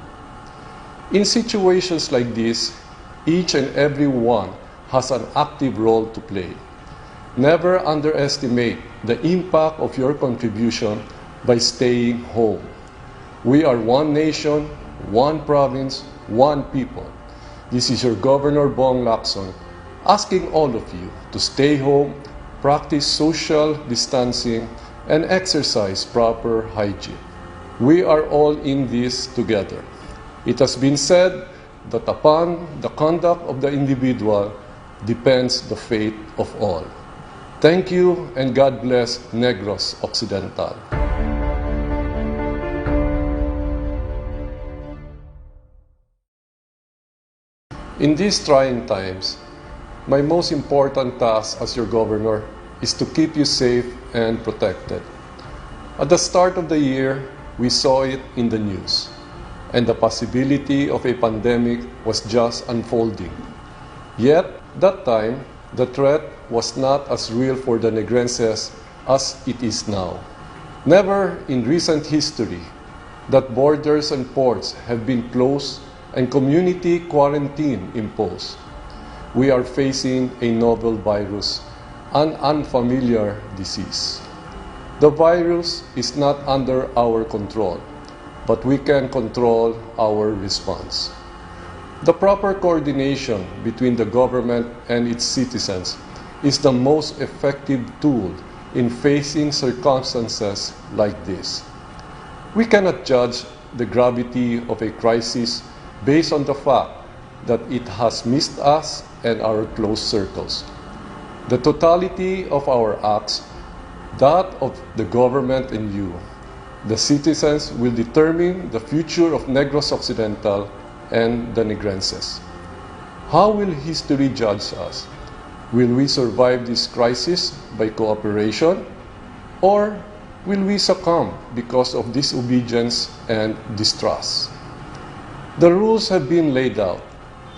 In situations like this, each and every one has an active role to play. Never underestimate the impact of your contribution by staying home. We are one nation, one province, one people. This is your Governor Bong Lacson asking all of you to stay home, practice social distancing, and exercise proper hygiene. We are all in this together. It has been said that upon the conduct of the individual depends the fate of all. Thank you and God bless Negros Occidental. In these trying times, my most important task as your governor is to keep you safe and protected. At the start of the year, we saw it in the news, and the possibility of a pandemic was just unfolding. Yet, that time, the threat was not as real for the Negrenses as it is now. Never in recent history that borders and ports have been closed and community quarantine imposed. We are facing a novel virus, an unfamiliar disease. The virus is not under our control, but we can control our response. The proper coordination between the government and its citizens is the most effective tool in facing circumstances like this. We cannot judge the gravity of a crisis based on the fact that it has missed us and our close circles. The totality of our acts, that of the government and you, the citizens, will determine the future of Negros Occidental and the Negrenses. How will history judge us? Will we survive this crisis by cooperation, or will we succumb because of disobedience and distrust? The rules have been laid out.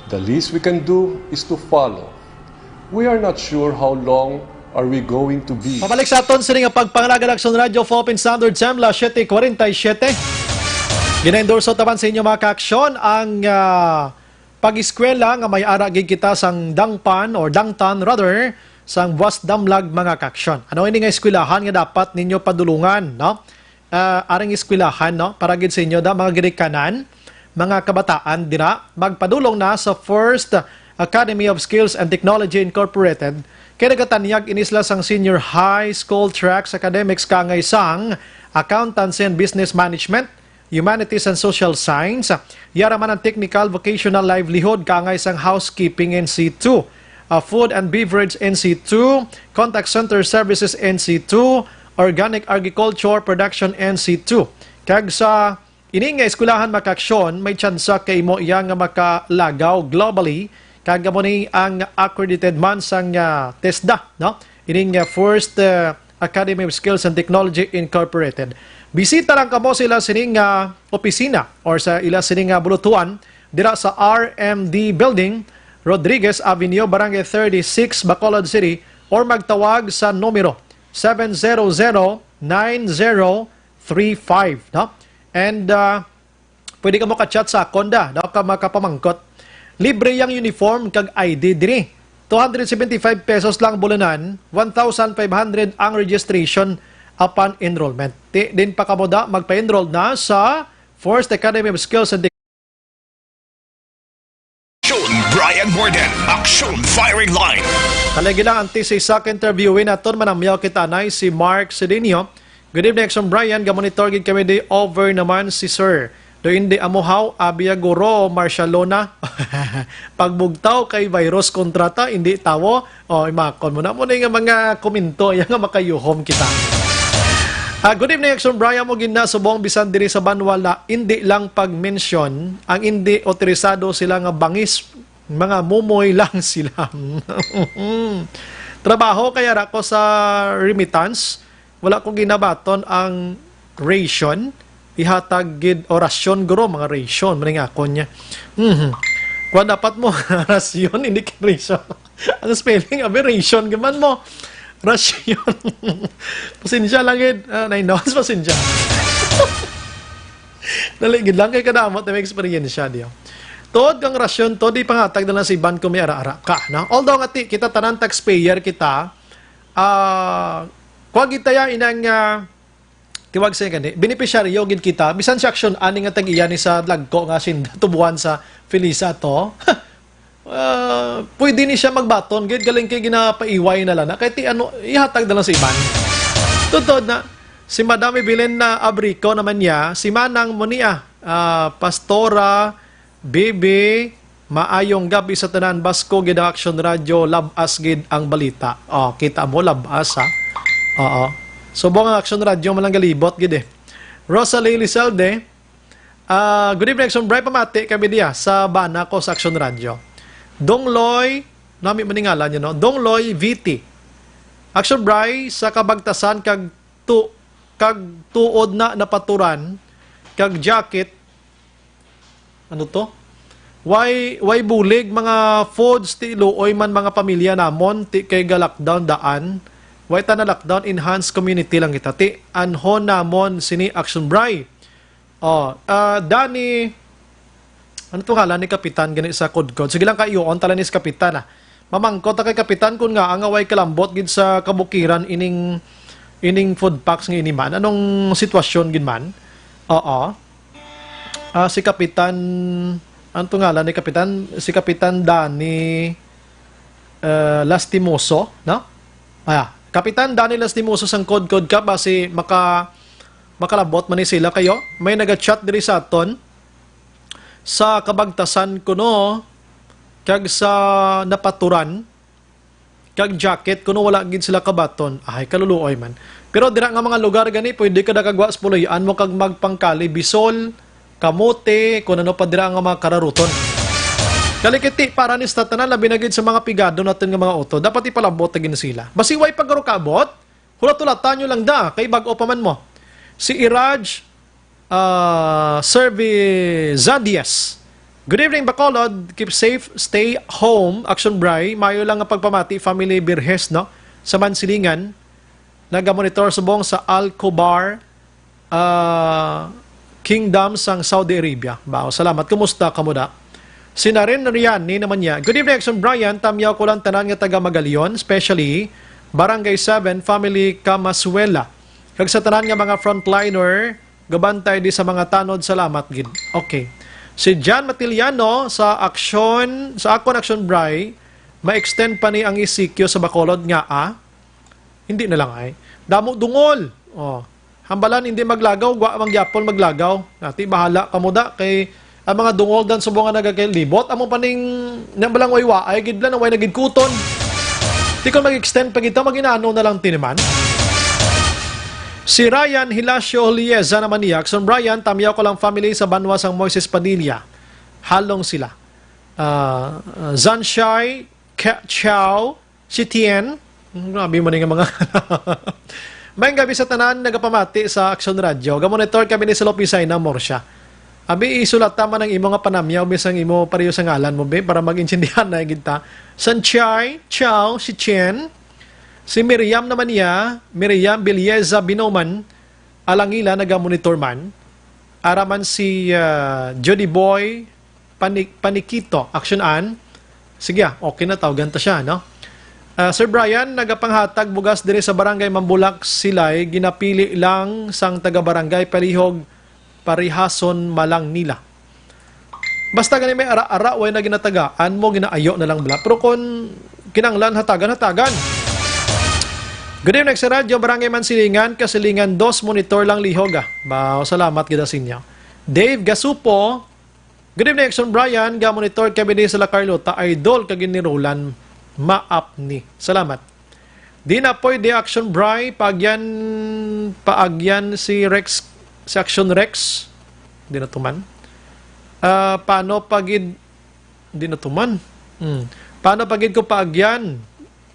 The least we can do is to follow. We are not sure how long are we going to be. Pabalik sa aton sa nga pagpangalaga ng Aksyon Radio Philippine Standard Time, 7:47. Gina-endorso taban sa inyo mga ka-aksyon ang pag-eskwela nga may ara gid kita sang dangpan or dangtan rather sang buwas damlag mga kaksyon. Ano ini nga eskwelahan nga dapat ninyo padulungan, no? Aring eskwelahan, no? Para gid sa inyo da mga girikanan, mga kabataan dira magpadulong na sa First Academy of Skills and Technology Incorporated. Kaya nagatanyag inisla sang senior high school tracks academics kangay sang accountancy and business management, humanities and social science, yaraman ang technical vocational livelihood kangay sang housekeeping NC2, food and beverage NC2, contact center services NC2, organic agriculture production NC2. Kag sa ini nga eskwelahan makaksyon, may tsansa kay mo iya nga makalagaw globally kag mo ni ang accredited man sang TESDA, no? Ini nga First Academy of Skills and Technology Incorporated. Bisita lang kamo sila sining opisina or sa ila sining bulutuan dira sa RMD Building, Rodriguez Avenue, Barangay 36, Bacolod City, or magtawag sa numero 700-9035, no? And pwede ka mo ka-chat sa Akonda, daw ka makapamangkot. Libre yang uniform kag ID diri. 275 pesos lang bulanan, 1,500 ang registration upon enrollment. Din pa kamoda magpa-enroll na sa First Academy of Skills and Brian Morden, Action Firing Line. Talagi lang ang sa interviewin naton manamyaw kita na si Mark Cedinio. Good evening, Action Brian. Gamonitor gid kami day over naman si Sir. Do hindi amuhaw abia guro Marcialona. Pagbugtaw kay virus kontrata hindi tawo. O imakon mo na mo nga mga komento yang nga makayuhom kita. Good evening, Action Brian. Mo ginasubong bisan diri sa Banwala, hindi lang pag-mention ang hindi otorisado sila nga bangis, mga mumoy lang sila. Trabaho kaya ra ko sa remittance, wala kong ginabaton ang ration, ihatag gid orasyon guro mga ration maning ako niya. Kuan dapat mo rasyon hindi ration. Ang spelling aberration gaman mo. Rasyon. Pasensya lang gid. Nainons pasensya. Dali gid lang kay kadamot na may experience diyo. Tod kang rasyon to di pangatag na si ban ko may ara-ara ka, no? Although nga kita tanan taxpayer kita, kuwag kita ya inang tiwag sa kani beneficiaryo gid kita bisan sa action ani nga tag-iya ni sa lagko nga sinda tubuan sa Felisa to. Pwede ni siya magbaton gid galing kay ginapaiway na lang kay ti ano ihatag na lang sa iban. Tutod na si Madam Evelyn na Abrico naman niya, si Manang Monia, Pastora Bebe, maayong gabi sa tanan Basko gid Action Radio, labas gid ang balita. Kita mo labas ha. Oo. Subong ang Action Radio malang galibot gid eh. Rosalie Lizalde, good evening Action Brian, pamati kami diya sa bana ko sa Action Radio. Dongloy, nami maningala niyo no. Dongloy VT. Action Brian sa kabagtasan kag tuod na napaturan kag jacket. Ano to? Why bulig mga foods ti luoy man mga pamilya namon ti kay lockdown daan. Why ta na lockdown enhanced community lang kita ti anhon namon sini Action Brian. Dani ano to ngalan ni kapitan gani sa kod-kod. Sige lang kayo on tala ni kapitan Mamangkot ta kay kapitan kun nga ang away kalambot gid sa kabukiran ining food packs nga iniman. Anong sitwasyon gid man? Si Kapitan, ano ngalan ni Kapitan? Si Kapitan Dani Lastimoso, no? Kapitan Dani Lastimoso sang kod-kod ka basi makalabot man ni sila kayo. May naga-chat diri sa aton sa kabagtasan kuno kag sa napaturan kag jacket kuno wala gid sila kabaton. Ay kaluluoy man. Pero dira nga mga lugar gani pwede ka nakagwa sa puloyan mo kag magpangkali Bisol, kamote, kung ano pa dira nga mga kararuton. Kalikiti, para ni Statanan, labi na gid sa mga pigado natin nga mga auto, dapat ipalabot na gina sila. Basi way pagkaro kabot, hulat-hulatan nyo lang da, kay bago pa man mo. Si Iraj Servizadias. Good evening, Bacolod. Keep safe, stay home. Action Brian, mayo lang nga pagpamati, family Birhes, no? Sa Mansilingan, nagamonitor subong sa Al-Khobar, Kingdom sang Saudi Arabia. Salamat. Kumusta kamuda? Sinarin Riani naman niya. Good evening, Action Brian. Tamyaw ko lang tanan nga taga Magalion, especially Barangay 7, Family Camasuela. Kag sa tanan nga mga frontliner, gabantay di sa mga tanod, salamat gid. Okay. Si John Matiliano sa Action, sa Akon Action Bri, ma-extend pa ni ang isikyo sa Bacolod nga Hindi na lang ay. Damo dungol. Oh. Hambalan hindi maglagaw, gwa mangyapon maglagaw. Nati bahala kamuda kay ang mga dungol dan subong nga nagakailibot, amo paning nambalang waywa ay gidlan na way nagidkuton. Di ko mag-extend pag ito, maginano na lang tiniman. Si Ryan Hilasio Lieza naman niya, Action Brian, tamyaw ko lang family sa Banwas ang Moises Padilla. Halong sila. Zanshai, Chow, si Tien, grabe mo nga mga may gabi sa tanan, nagapamati sa Action Radio. Gamonitor kami ni Salopisay na Morsha. Abi, isulat tama ng imo nga panamyaw, bisang imo pareho sa ngalan mo, be, para mag-intindihan na kita. Sanchai, Chow, si Chen, si Miriam naman niya, Miriam Bilyeza Binoman, alangila, nagamonitor man. Araman si Jody Boy, Panikito, Action An. Sige, okay na, tawagan ta siya, no? Sir Brian, nagapanghatag bugas dire sa barangay Mambulak Silay, ginapili lang sang taga-barangay Palihog, parihason malang nila. Basta ganun may ara-ara, way na ginatagaan mo, ginaayo na lang bala. Pero kung kinanglan, hatagan. Good evening sa radyo, Barangay Mansilingan, Kasilingan 2, monitor lang lihog Bao, salamat kita sa inyo. Dave Gasupo, good evening, Action Brian, monitor kabini sa La Carlota, idol kaginirulan, maapni. Salamat. Di na pwede Action Bri, paagyan si Rex, si Action Rex, di na tuman. Paano pagid, di na tuman. Paano pagid ko paagyan?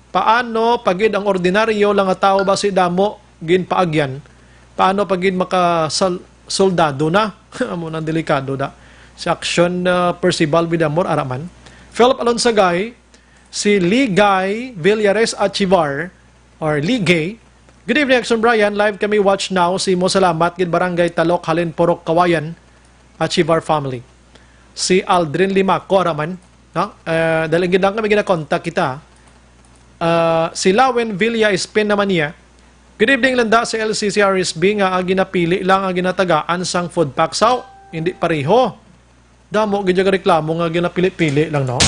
Paano pagid ang ordinaryo lang nga tao ba si damo gin paagyan? Paano pagid soldado na? Amo nang delikado da. Si Action Percival Vidamor araman. Philip Alonsagay, si Ligay Villares Achivar or Ligay. Good evening, Action Brian. Live kami watch now. Si Mo Salamat, Gid Barangay Talok, Halin Porok, Kawayan, Achivar Family. Si Aldrin Limaco, araman. No? Dahil gidang kami ginakontak kita. Si Lawen Villa Espin naman niya. Good evening, landa sa LCCRSB nga ang ginapili lang ang ginatagaan sang food pack. So, hindi pareho. Damo, gidya reklamo nga ginapili-pili lang, no?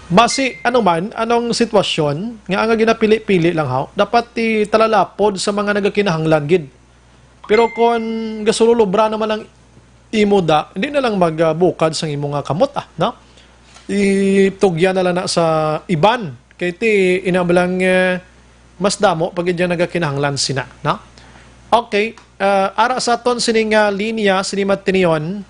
Masi, anong sitwasyon, nga ang ginapili-pili lang dapat talalapod sa mga nagakinahanglan gid. Pero kung gasululubra naman ang imo hindi na lang magbukad sa imo nga kamot, no? Itugya na lang na sa iban. Kaya inabalang mas damo pag dyan nagakinahanglan sina, no? Okay, ara sa ton sining linya, sinimat tiniyon,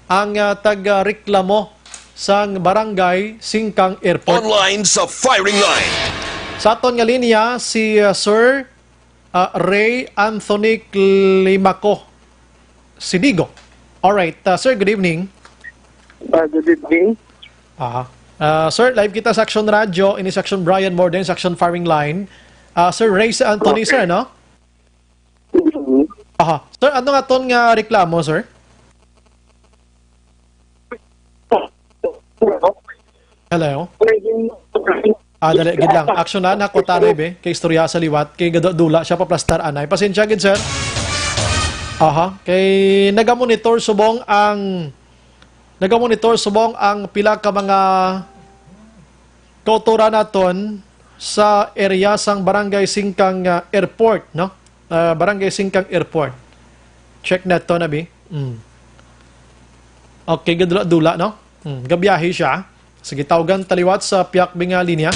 ang taga-reklamo sang barangay Singkang Airport. Online sa firing line. Sa aton nga linya, si Sir Ray Anthony Climaco Sidigo. Alright, sir, good evening. Good evening. Sir, live kita sa Action Radio, ini sa Action Brian Morden, sa Action Firing Line. Sir Ray Anthony, okay. Sir, no? Sir, ano nga ton nga reklamo, sir? Hello? Dali, gid lang. Action na, nakutanay be, kay istorya sa liwat, kay dula siya paplastar anay. Pasensya gid, sir. Kay nagamonitor subong ang pila ka mga kautura naton sa area sang Barangay Singkang Airport, no? Barangay Singkang Airport. Check na to na be. Okay, dula, no? Gabiyahe siya. Sige, tawagan taliwat sa Piakbing linya.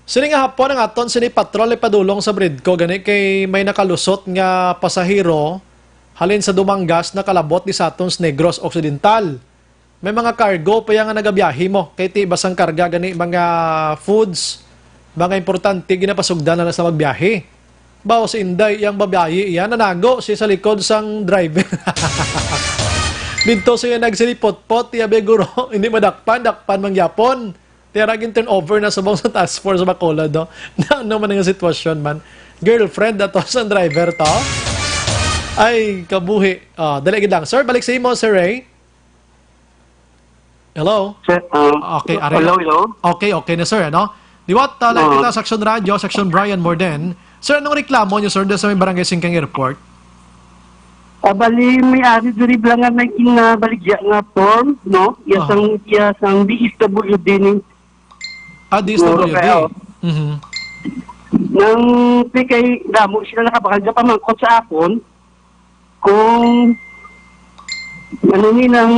Sini nga hapon ang aton sini patrol padulong sa Bridco gani kay may nakalusot nga pasahero halin sa Dumangas na kalabot ni Satons Negros Occidental. May mga cargo pa yang nagabiyahe mo kay ti basang karga gani mga foods, mga importante ginapasugdan na sa magbiyahe. Bawo si Inday yang babiyahe iyan nanago siya sa likod sang driver. Dito siya nagsilipot-pot, tiyabe guro, hindi madakpan mangyapon. Tiyaragin turnover na subong sa task force sa Bacolod, no? Ano man ang sitwasyon man. Girlfriend na to sa driver to. Ay, kabuhi. Dali lang. Sir, balik sa imo, Sir Ray. Hello? Sir, Okay, are hello? Okay na, sir, ano? Diwat, like kita, Section Radio, Section Brian Morden. Sir, anong reklamo niyo, sir, sa may Barangay Singkang Airport? Bali, may ari diri lang nga may kinabaligya nga form, no? Yasang DSWD ni DSWD. Nang kay damo sila nakabakal pa mangkot sa akon kung ano ni nang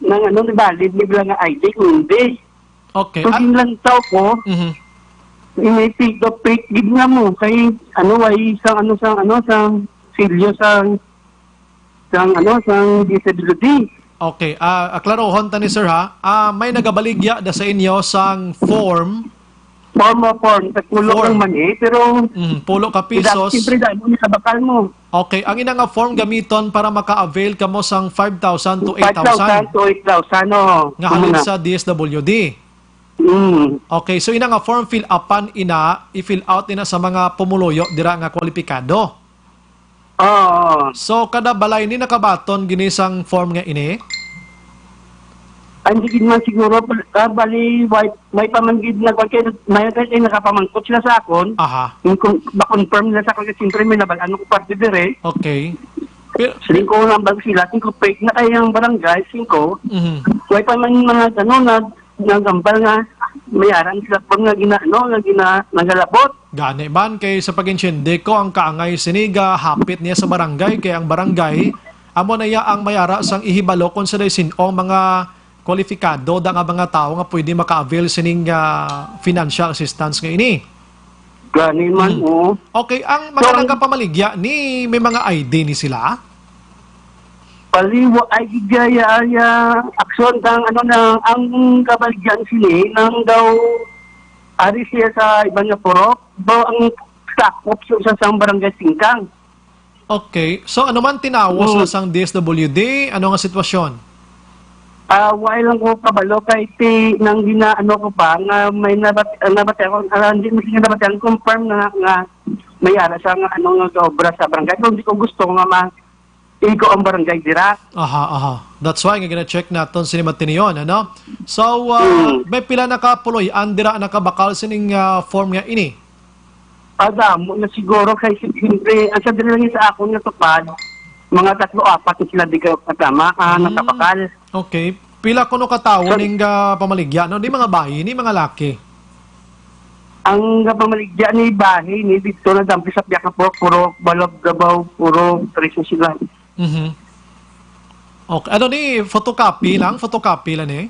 ano ni valid ni lang nga ID kundi. Okay. So ginlantaw ko. May pick up pick gid nga mo kay ano ay sang silyo sang DSWD. Okay, aklarohon ta ni sir ha. May nagabaligya da sa inyo sang form. Form. Pulo ng mani, pero... pulo ka pesos. Siyempre dahil mo sa bakal mo. Okay, ang ina nga form gamiton para maka-avail ka mo sang 5,000 to 8,000. 5,000 to 8,000, no. Nga halin sa DSWD. Okay, so ina nga form fill upan i-fill out ina sa mga pumuluyo dira nga kwalipikado. So kada balay ni nakabaton ginisang form nga ini? Hindi man siguro bali may pamanggid na may nakapamangkot sila sa akon. Ba-confirm nila sa akon kasi siyempre may nabalaan ko parte dire. Okay. Pero 5 nambag sila, 5 fake na kayang barangay, 5. May pa man mga nagambal nga mayaran sila pag nagalabot. Gani man kay sa pag-insyende ko ang kaangay siniga hapit niya sa barangay kay ang barangay amo na ya ang mayara sang ihibalo kung sa sinong mga kwalifikado da nga mga tao nga pwede maka-avail sining financial assistance nga ini. Gani man Okay, ang mga nagapamaligya ni may mga ID ni sila? Paliwa ay gigaya aksyon ang ang kabaligyan sila nang daw ari siya sa ibang nga purok daw ang sakop sa sang barangay Singkang. Okay, so ano man tinawas na sang DSWD, ano nga sitwasyon? Wala lang ko kabalo kay nang ko pa nga may nabati ako hindi mo siya nabati ang confirm nga may ara sa nga obra sa barangay. Pero hindi ko gusto nga iko ang barangay dira. That's why nga gina-check naton sini matiniyon, ano? So, may pila nakapuloy andira nakabakal sining form nga ini? Mo na siguro kay siyempre ang sabi lang sa ako nga tupad mga 3-4 sila di ka katama nakabakal. Okay. Pila kuno katawo ning pamaligya no? Di mga bahay ni mga laki? Ang pamaligya ni bahay ni dito na dampi sa piyak po puro balog gabaw puro preso sila. Okay. Ano ni photocopy lang ni?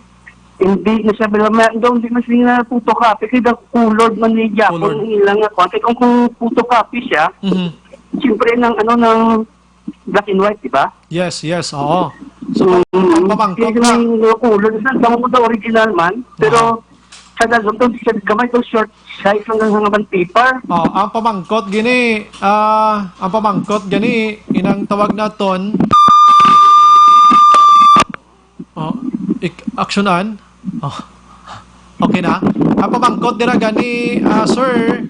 Hindi na siya hindi na siya photocopy kaya kulod man ni Japon ilang ako kung photocopy siya. Siyempre ng black and white, di ba? Yes, oo. So, pamangkot na. Kulod sa original man, pero sa dalawang ito, siya gamay ito short size lang ng mga paper. Ang pamangkot gini, inang tawag naton, aksyonan. Okay na. Ang pamangkot dira gani, sir,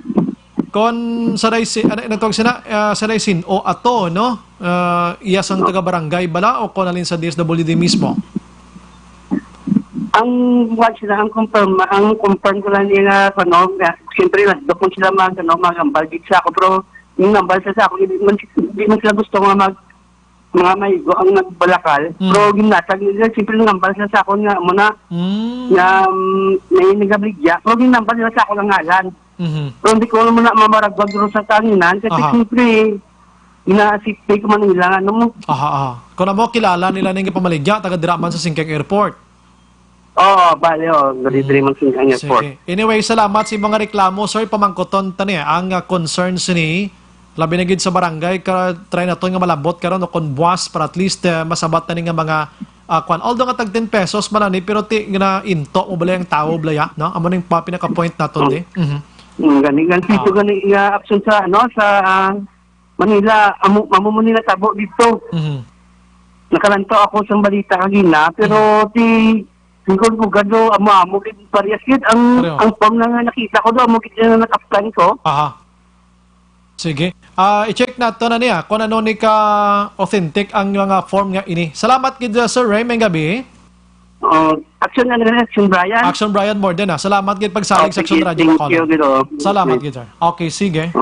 kon saray sin o ato, no? Iyasang taga-barangay bala o kon alin sa DSWD mismo? Ang confirm ko lang niya siyempre doon sila magambal sa ako, pero yung nambal sa ako, hindi man sila gusto mga maigo ang nagbalakal, pero ginatag nila, siyempre nambal sila sa ako nga muna, na may nagabligya, pero ginambal nila sa ako ng ngalan. Pero hindi ko muna mamaragwag doon sa tanginan, kasi siyempre, ina-asipay ko man nila, Kung na mo, kilala nila ng pamaligya, taga-diraman sa Singkang Airport. Bale, diriman Singkang Airport. Sige. Anyway, salamat sa mga reklamo, sir, pamangkoton tani, ang concerns ni, labi na gid sa barangay, try na to nga malabot karon o kon buwas para at least masabat na nga mga kwan. Although nga tag 10 pesos manani, pero nga into mo bala yung tao blaya, no? Amo ning pinaka-point naton di. Gani action sa Manila, amo mo nila tabo dito. Nakalanto ako sa balita kagina, pero siguro ko gado amo gid parehas gid ang form na nakita ko do amo gid na nakaplan ko. Sige. I-check nato na niya kung ano ni ka authentic ang mga form nga ini. Salamat gid Sir Ray, may gabi. Action Brian. Action Brian more din Salamat gid pagsalig sa Action Radio Thank you, Gino. Salamat gid sir. Okay, sige.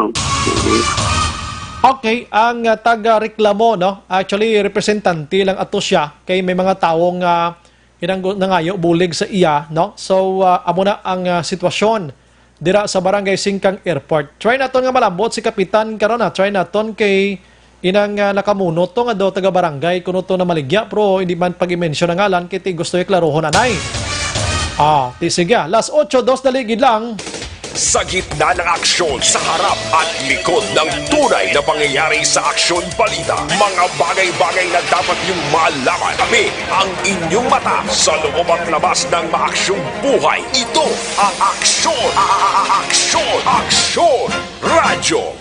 Okay, ang taga-reklamo, no? Actually, representante lang ato siya kay may mga taong nangayo bulig sa iya, no? So, amo na ang sitwasyon dira sa Barangay Singkang Airport. Try naton nga malambot si Kapitan karon Try naton kay inang nakamuno to nga daw taga barangay kuno to na maligya pero hindi man pag-i-mention ang ngalan kiti gusto iklarohon anay. Sige. Last 8:02 daligid lang. Sa gitna ng aksyon, sa harap at likod ng tunay na pangyayari sa Aksyon Balita, mga bagay-bagay na dapat niyong malaman. Kami ang inyong mata sa loob at labas ng maaksyong buhay. Ito ang Aksyon! Aksyon Radyo!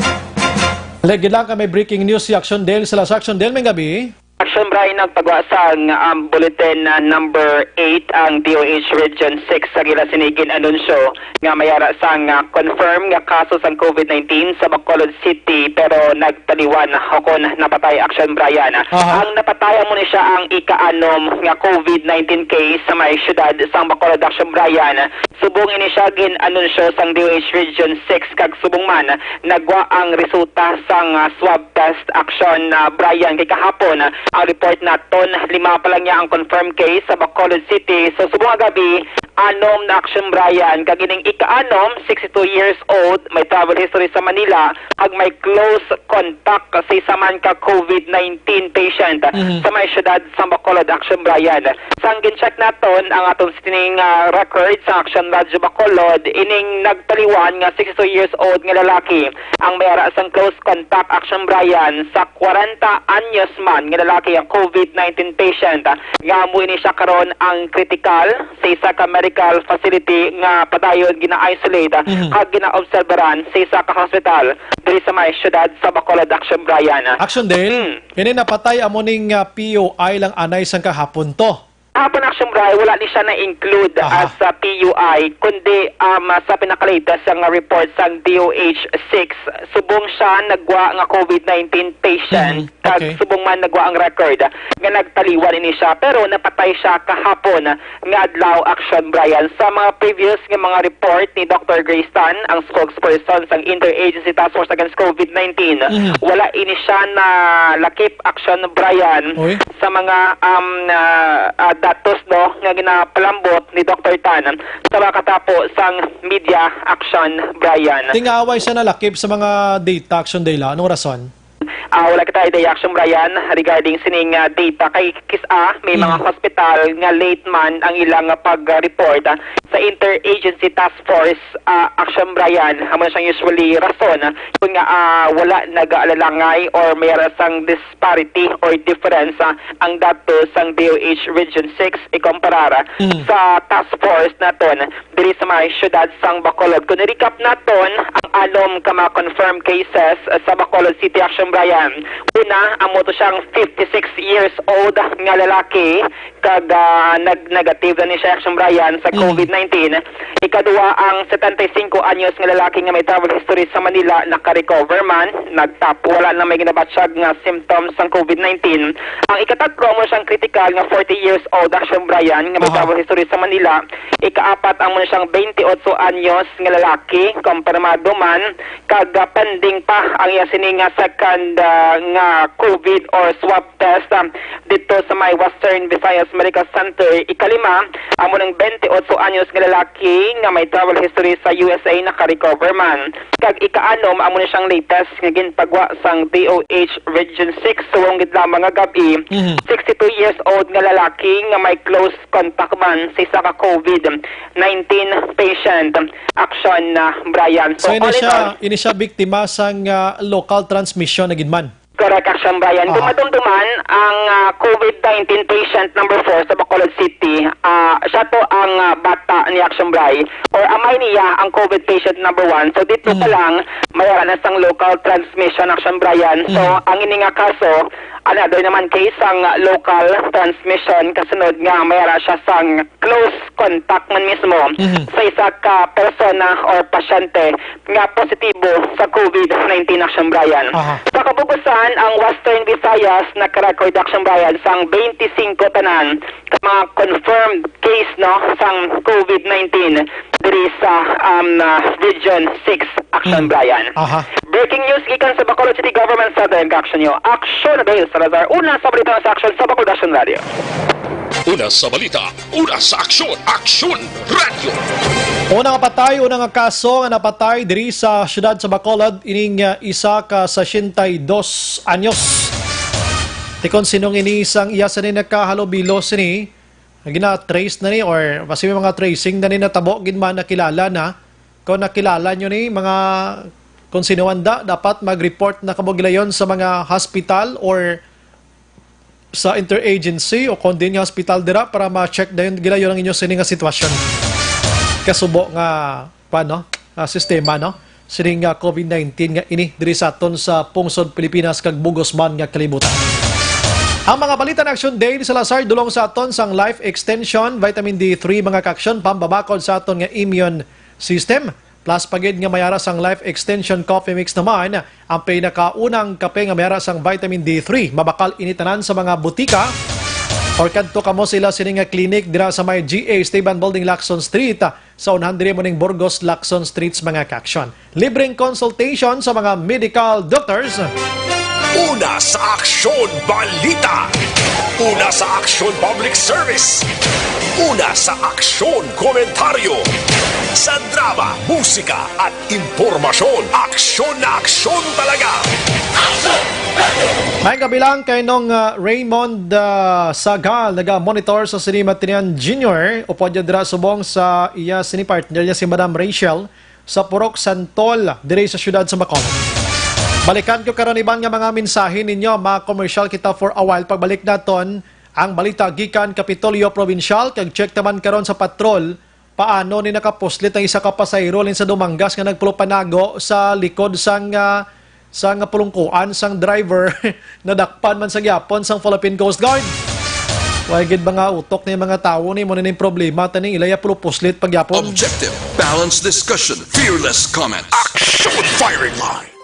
Lagi lang kami breaking news si Action Del sa Action Del may gabi. Action Brian nagpagwasang bulletin number 8 ang DOH Region 6 sa ginasinigin anunsyo nga mayara sang confirm nga kaso sang COVID-19 sa Bacolod City pero nagtaliwan hakon napatay Action Brian. Ang napatayan mo ni siya ang ika-anom nga COVID-19 case sa may syudad sang Bacolod Action Brian. Subong ini siya gin anunsyo sang DOH Region 6 kag subong man nagwa ang resulta sang swab test Action Brian kay kahapon. Ang report naton, 5 pa lang niya ang confirmed case sa Bacolod City. So, subong gabi, anom na Action Brian, kagining ika-anom, 62 years old, may travel history sa Manila, kag may close contact kasi sa man ka COVID-19 patient sa may syudad sa Bacolod Action Brian. Sang gin-check naton, ang atong sining record sa Action Radio Bacolod, ining nagtaliwan nga 62 years old nga lalaki, ang mayara sang close contact Action Brian sa 40 anyos man nga lalaki ang COVID-19 patient nga mo ini siya karon ang critical sa isa ka medical facility nga padayon gina-isolate kag gina-obserbaran sa isa ka hospital diri sa may syudad sa Bacolod Action Brian. Action Dale, ini napatay amo ning POI lang anay sang kahapon to. Hapon Action Brian, wala ni siya na-include as sa PUI, kundi sa pinakalatest ang report sa DOH-6, subong siya nagwa nga COVID-19 patient, kag subong man nagwa ang record nga nagtaliwan ini siya, pero napatay siya kahapon nga adlaw Action Brian. Sa mga previous nga mga report ni Dr. Grace Tan, ang spokesperson sa Interagency Task Force Against COVID-19, wala ini siya na lakip Action Brian sa mga datos nga ginapalambot ni Dr. Tan sa makatapo sang media Action Brian. Tingaway siya nalakip sa mga data Action Dela. Anong rason? Wala kita idea Action Brian regarding sining data kay kisa may mga hospital nga late man ang ilang pag-report sa Interagency Task Force Action Brian. Amo siyang usually rason kung nga wala nag-aalalangay or may rasang disparity or difference ang datos sang DOH Region 6 ikumpara sa task force naton diri sa mga syudad sang Bacolod. Kung recap naton ang alom ka mga confirmed cases sa Bacolod City Action Brian. Una, amo to siyang 56 years old nga lalaki kag nag-negative na ni siya Action Brian sa COVID-19. Ikaduwa, ang 75 anyos nga lalaki nga may travel history sa Manila naka-recover man, nagtap, wala na may ginabatsyag nga symptoms ng COVID-19. Ang ikatatlo mo siyang critical nga 40 years old Action Brian nga may travel history sa Manila. Ikaapat, ang mo siyang 28 anyos nga lalaki, kompirmado man, kag pending pa ang iya sining second nga COVID or swab test dito sa may Western Visayas Medical Center. Ikalima, amo ng 28 anyos nga lalaki nga may travel history sa USA naka-recover man. Kag ikaanom, amo na siyang latest nga ginpagwa sang DOH Region 6 suwong gid lamang nga gabi. 62 years old nga lalaki nga may close contact man sa isa ka COVID-19 patient. Action Brian. So ini siya biktima sang local transmission na gid man. Correct, Action Brian. Kung madumduman, ang COVID-19 patient number 4 sa Bacolod City, siya to ang bata ni Action Brian, or amay niya ang COVID patient number 1. So dito pa lang, mayroon na sang local transmission, Action Brian. So ang ini nga kaso, another naman case ang local transmission, kasunod nga mayroon siya sang close contact man mismo sa isa ka persona or pasyente nga positibo sa COVID-19, Action Brian. Sa kabubusan, ang Western Visayas nakarecord, Action Brian, sang 25 tanan ka mga confirmed case sang COVID-19 diri sa Region 6, Action Brian. Breaking news gikan sa Bacolod City Government Southern Action nyo. Action Abel Salazar, una sa balita sa action sa Bacolod Action Radio. Una sa balita, una sa aksyon, Aksyon Radio. Unang patay, unang kaso nga napatay diri sa siyudad sa Bacolod, ining isa ka 62 anyos. Tikon sinong ini isang iya sa ni nakahalobilo sini, gina-trace na ni or basi may mga tracing na ni natabo ginman nakilala na. Kung nakilala nyo ni mga kung sino anda, dapat mag-report na kabugilayon sa mga hospital or sa interagency o kung din nga hospital dira para ma-check na yun gilayon ang inyo sini nga sitwasyon. Kasubo nga sistema sining nga COVID-19 nga ini diri sa aton sa pungsod Pilipinas kag bugos man nga kalibutan. Ang mga balita ng Action Day ni Salazar dulong sa aton sang life extension, vitamin D3 mga ka-action pambabakod sa aton nga immune system. Plus pagid nga mayara sang life extension coffee mix naman ang pinakaunang kape nga mayara sang vitamin D3 mabakal initanan sa mga butika or kadto kamo sila sining nga clinic dira sa may GA Esteban Building Lacson Street sa unahan diri mo ning Burgos Lacson Streets mga ka-action. Libreng consultation sa mga medical doctors. Una sa Aksyon Balita. Una sa Aksyon Public Service. Una sa Aksyon Komentaryo. Sa drama, musika at impormasyon, aksyon na aksyon talaga. May kabilang kay nung Raymond Sagal naga-monitor sa Cinema Tinian Jr. Upod niya dira subong sa iya sini-partner niya si Madam Rachel sa Purok Santol diri sa siyudad sa Bacolod. Balikan ko karon iban nga mga mensahe ninyo, mga commercial kita for a while. Pagbalik naton ang balita gikan Kapitolyo Provincial kag check naman karon sa patrol paano ni nakapuslit ang isa ka pasahero lin sa Dumangas nga nagpulupanago sa likod sang pulungkuan sang driver nadakpan man sa gyapon sang Philippine Coast Guard. Wagid ba nga utok ni mga tawo ni mo ning problema taning ilaya pulupuslit pagyapon. Objective, balanced discussion, fearless comments. Action Firing Line.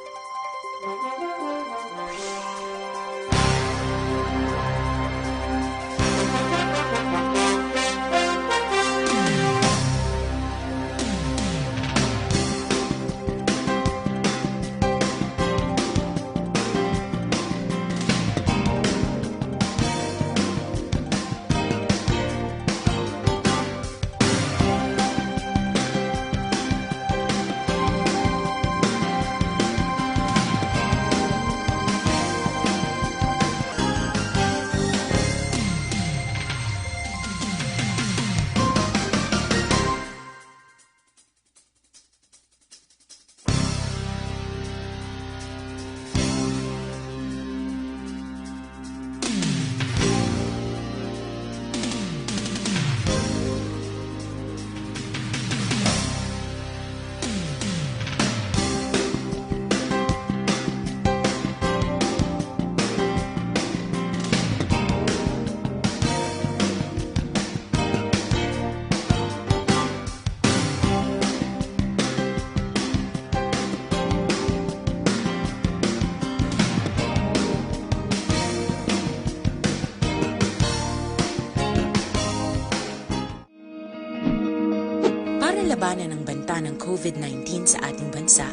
labanan ng banta ng COVID-19 sa ating bansa,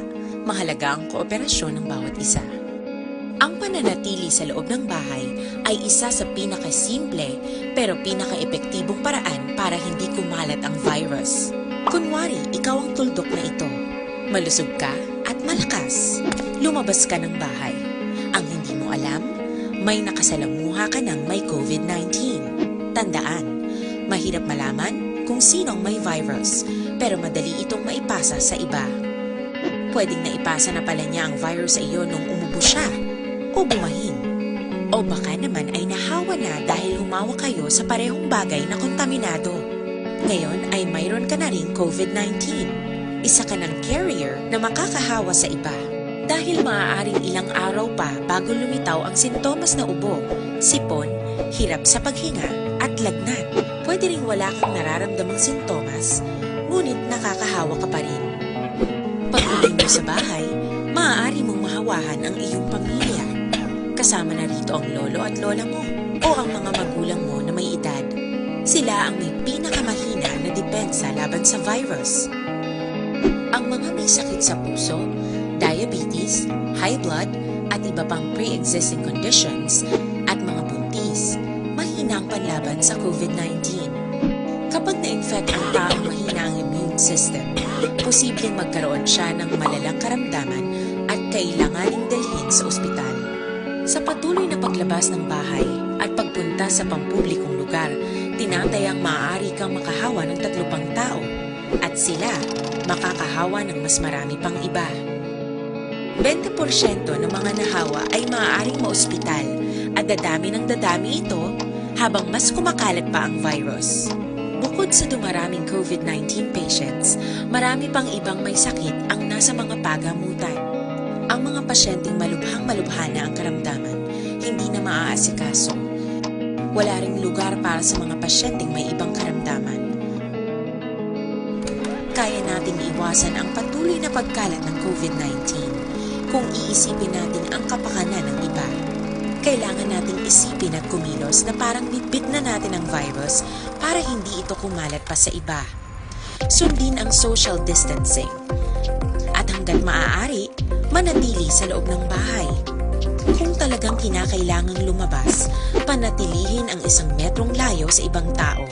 mahalaga ang kooperasyon ng bawat isa. Ang pananatili sa loob ng bahay ay isa sa pinakasimple pero pinaka-epektibong paraan para hindi kumalat ang virus. Kunwari, ikaw ang tuldok na ito. Malusog ka at malakas. Lumabas ka ng bahay. Ang hindi mo alam, may nakasalamuha ka ng may COVID-19. Tandaan, mahirap malaman kung sinong may virus, pero madali itong maipasa sa iba. Pwedeng naipasa na pala niya ang virus sa iyo nung umubo siya, o o bumahin. O baka naman ay nahawa na dahil humawa kayo sa parehong bagay na kontaminado. Ngayon ay mayroon ka na ring COVID-19. Isa ka ng carrier na makakahawa sa iba. Dahil maaaring ilang araw pa bago lumitaw ang sintomas na ubo, sipon, hirap sa paghinga at lagnat. Pwede ring wala kang nararamdamang sintomas, ngunit nakakahawa ka pa rin. Pag-uwi mo sa bahay, maaari mong mahawahan ang iyong pamilya. Kasama na rito ang lolo at lola mo o ang mga magulang mo na may edad. Sila ang may pinakamahina na depensa laban sa virus. Ang mga may sakit sa puso, diabetes, high blood, at iba pang pre-existing conditions, at mga buntis, mahina ang panlaban sa COVID-19. Kapag na-infect ang taong mahina ang immune system, posibleng magkaroon siya ng malalang karamdaman at kailanganing dalhin sa ospital. Sa patuloy na paglabas ng bahay at pagpunta sa pampublikong lugar, tinatayang maaari kang makahawa ng 3 pang tao at sila makakahawa ng mas marami pang iba. 20% ng mga nahawa ay maaaring maospital at dadami ng dadami ito habang mas kumakalat pa ang virus. Bukod sa dumaraming COVID-19 patients, marami pang ibang may sakit ang nasa mga pagamutan. Ang mga pasyenteng malubhang-malubha na ang karamdaman, hindi na maaasikaso. Wala ring lugar para sa mga pasyenteng may ibang karamdaman. Kaya nating iwasan ang patuloy na pagkalat ng COVID-19 kung iisipin natin ang kapakanan ng iba. Kailangan nating isipin at kumilos na parang bitbit na natin ang virus para hindi ito kumalat pa sa iba. Sundin ang social distancing. At hanggat maaari, manatili sa loob ng bahay. Kung talagang kinakailangang lumabas, panatilihin ang 1 metrong layo sa ibang tao.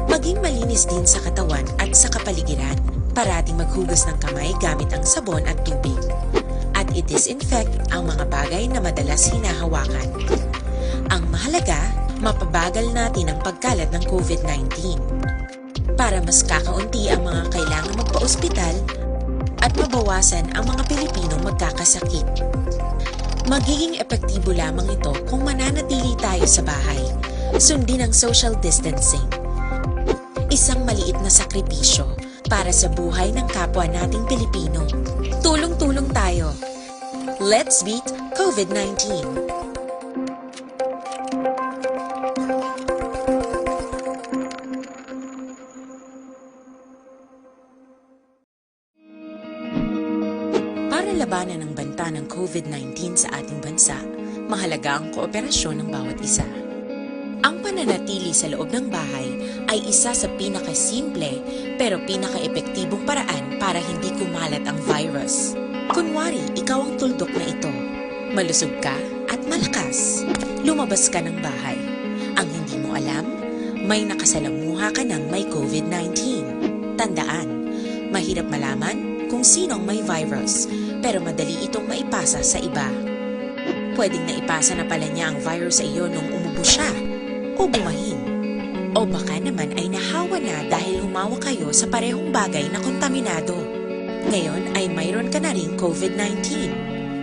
Maging malinis din sa katawan at sa kapaligiran. Parating maghugas ng kamay gamit ang sabon at tubig. At i-disinfect ang mga bagay na madalas hinahawakan. Ang mahalaga, mapabagal natin ang pagkalat ng COVID-19 para mas kakaunti ang mga kailangang magpa-ospital at mabawasan ang mga Pilipinong magkakasakit. Magiging epektibo lamang ito kung mananatili tayo sa bahay. Sundin ang social distancing. Isang maliit na sakripisyo para sa buhay ng kapwa nating Pilipino. Tulong-tulong tayo. Let's beat COVID-19. Para labanan ang banta ng COVID-19 sa ating bansa, mahalaga ang kooperasyon ng bawat isa. Ang pananatili sa loob ng bahay ay isa sa pinakasimple pero pinaka-epektibong paraan para hindi kumalat ang virus. Kunwari, ikaw ang tuldok na ito. Malusog ka at malakas. Lumabas ka ng bahay. Ang hindi mo alam, may nakasalamuha ka ng may COVID-19. Tandaan, mahirap malaman kung sinong may virus, pero madali itong maipasa sa iba. Pwedeng naipasa na pala niya ang virus sa iyo nung umubo siya o bumahin. O baka naman ay nahawa na dahil humawa kayo sa parehong bagay na kontaminado. Ngayon ay mayroon ka na ring COVID-19.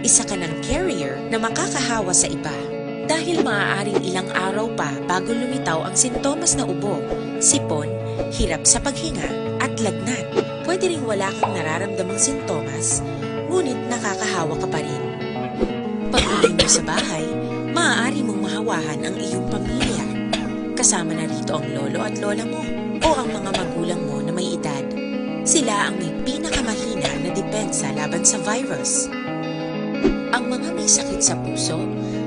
Isa ka ng carrier na makakahawa sa iba. Dahil maaaring ilang araw pa bago lumitaw ang sintomas na ubo, sipon, hirap sa paghinga at lagnat. Pwede ring wala kang nararamdamang sintomas, ngunit nakakahawa ka pa rin. Pag-uwi mo sa bahay, maaari mong mahawahan ang iyong pamilya. Kasama na rito ang lolo at lola mo o ang mga magulang mo na may edad. Sila ang may pinakamahina na depensa laban sa virus. Ang mga may sakit sa puso,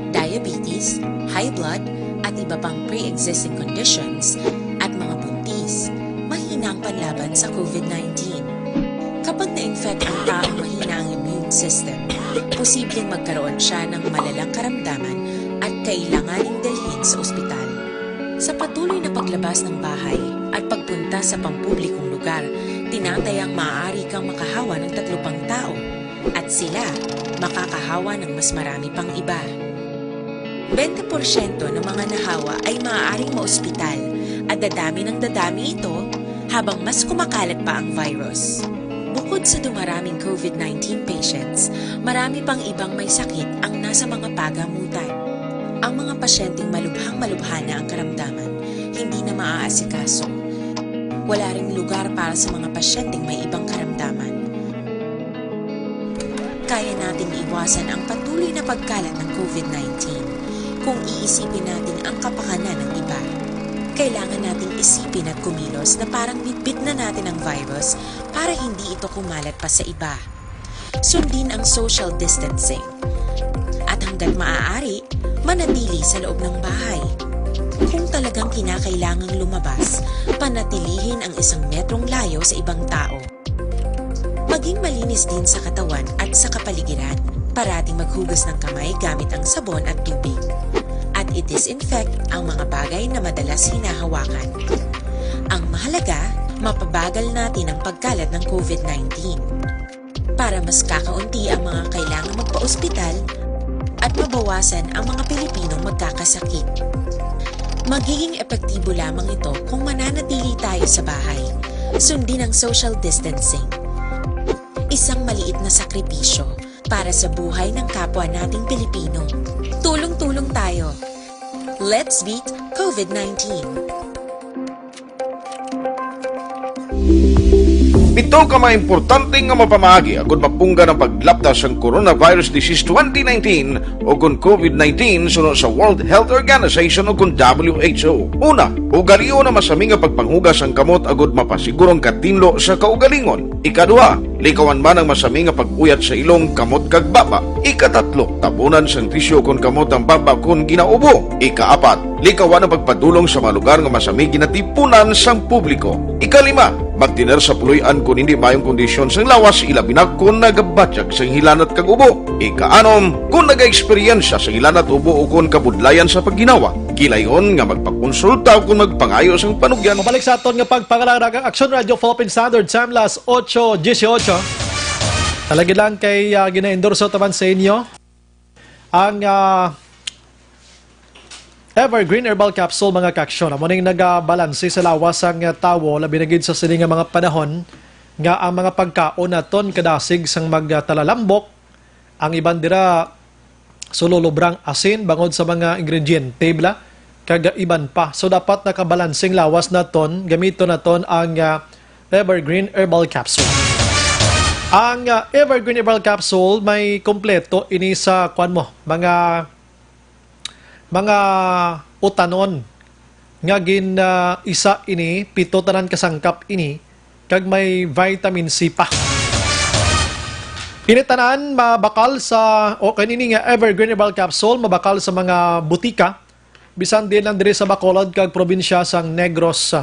diabetes, high blood, at iba pang pre-existing conditions, at mga buntis, mahina ang panlaban sa COVID-19. Kapag na-infect ang taong mahina ang immune system, posibleng magkaroon siya ng malalang karamdaman at kailanganing dalhin sa ospital. Sa patuloy na paglabas ng bahay at pagpunta sa pampublikong lugar, tinatayang maaari kang makahawa ng 3 pang tao at sila makakahawa ng mas marami pang iba. 20% ng mga nahawa ay maaaring maospital at dadami ng dadami ito habang mas kumakalat pa ang virus. Bukod sa dumaraming COVID-19 patients, marami pang ibang may sakit ang nasa mga pagamutan. Ang mga pasyenteng malubhang-malubha na ang karamdaman, hindi na maaasikaso. Wala ring lugar para sa mga pasyenteng may ibang karamdaman. Kaya nating iwasan ang patuloy na pagkalat ng COVID-19 kung iisipin natin ang kapakanan ng iba. Kailangan nating isipin at kumilos na parang bitbit na natin ang virus para hindi ito kumalat pa sa iba. Sundin ang social distancing. At hanggat maaari, manatili sa loob ng bahay. Kung talagang kinakailangang lumabas, panatilihin ang 1 metrong layo sa ibang tao. Maging malinis din sa katawan at sa kapaligiran. Parating maghugas ng kamay gamit ang sabon at tubig. At i-disinfect ang mga bagay na madalas hinahawakan. Ang mahalaga, mapabagal natin ang pagkalat ng COVID-19 para mas kakaunti ang mga kailangang magpa-ospital at mabawasan ang mga Pilipinong magkakasakit. Magiging epektibo lamang ito kung mananatili tayo sa bahay. Sundin ang social distancing. Isang maliit na sakripisyo para sa buhay ng kapwa nating Pilipino. Tulong-tulong tayo. Let's beat COVID-19. Ito ka importante nga mapamagi agud mapungga ng paglaptas ang Coronavirus Disease 2019 o kung COVID-19 sunod sa World Health Organization o kung WHO. Una, ugaliyo na masami nga pagpanghugas ang kamot agud mapasigurong katinlo sa kaugalingon. Ikaduha, likawan man ang masami nga pag-uyat sa ilong kamot kag baba. Ikatatlo, tabunan sang tisyo kung kamot ang baba kung ginaubo. Ikaapat, likawan ang pagpadulong sa mga lugar nga masami ginatipunan sang publiko. Ikalima, magtiner sa puluyan kung hindi mayong kondisyon sang lawas, ilabi na kung nagabatsyag sang hilanat kag ubo. Ikaanom, kung nag-eksperyensya sa hilanat ubo o kung kabudlayan sa pagginawa. Kilayon nga magpakonsulta o kung magpangayo sang panugyan. Mabalik sa aton nga pagpangalaga ang Action Radio Philippine Standard Time las 8:18. Talagi lang kay gina-endorso taman sa inyo ang Evergreen Herbal Capsule mga kaksyon. Amo ning nagabalanse sa lawas ang tawo labi na gid sa sini nga mga panahon nga ang mga pagkaon naton kadasig sang magtalalambok, ang iban dira sululubrang asin bangod sa mga ingrediente bla kag iban pa. So dapat nakabalanseng lawas naton, gamito naton ang Evergreen Herbal Capsule. Ang Evergreen Herbal Capsule may kompleto ini sa kwan mo, mga utanon nga gin isa ini, 7 tanan kasangkap ini kag may vitamin C pa. Initanan mabakal sa kanini nga Evergreen Herbal Capsule mabakal sa mga butika bisan din lang diri sa Bacolod kag probinsya sang Negros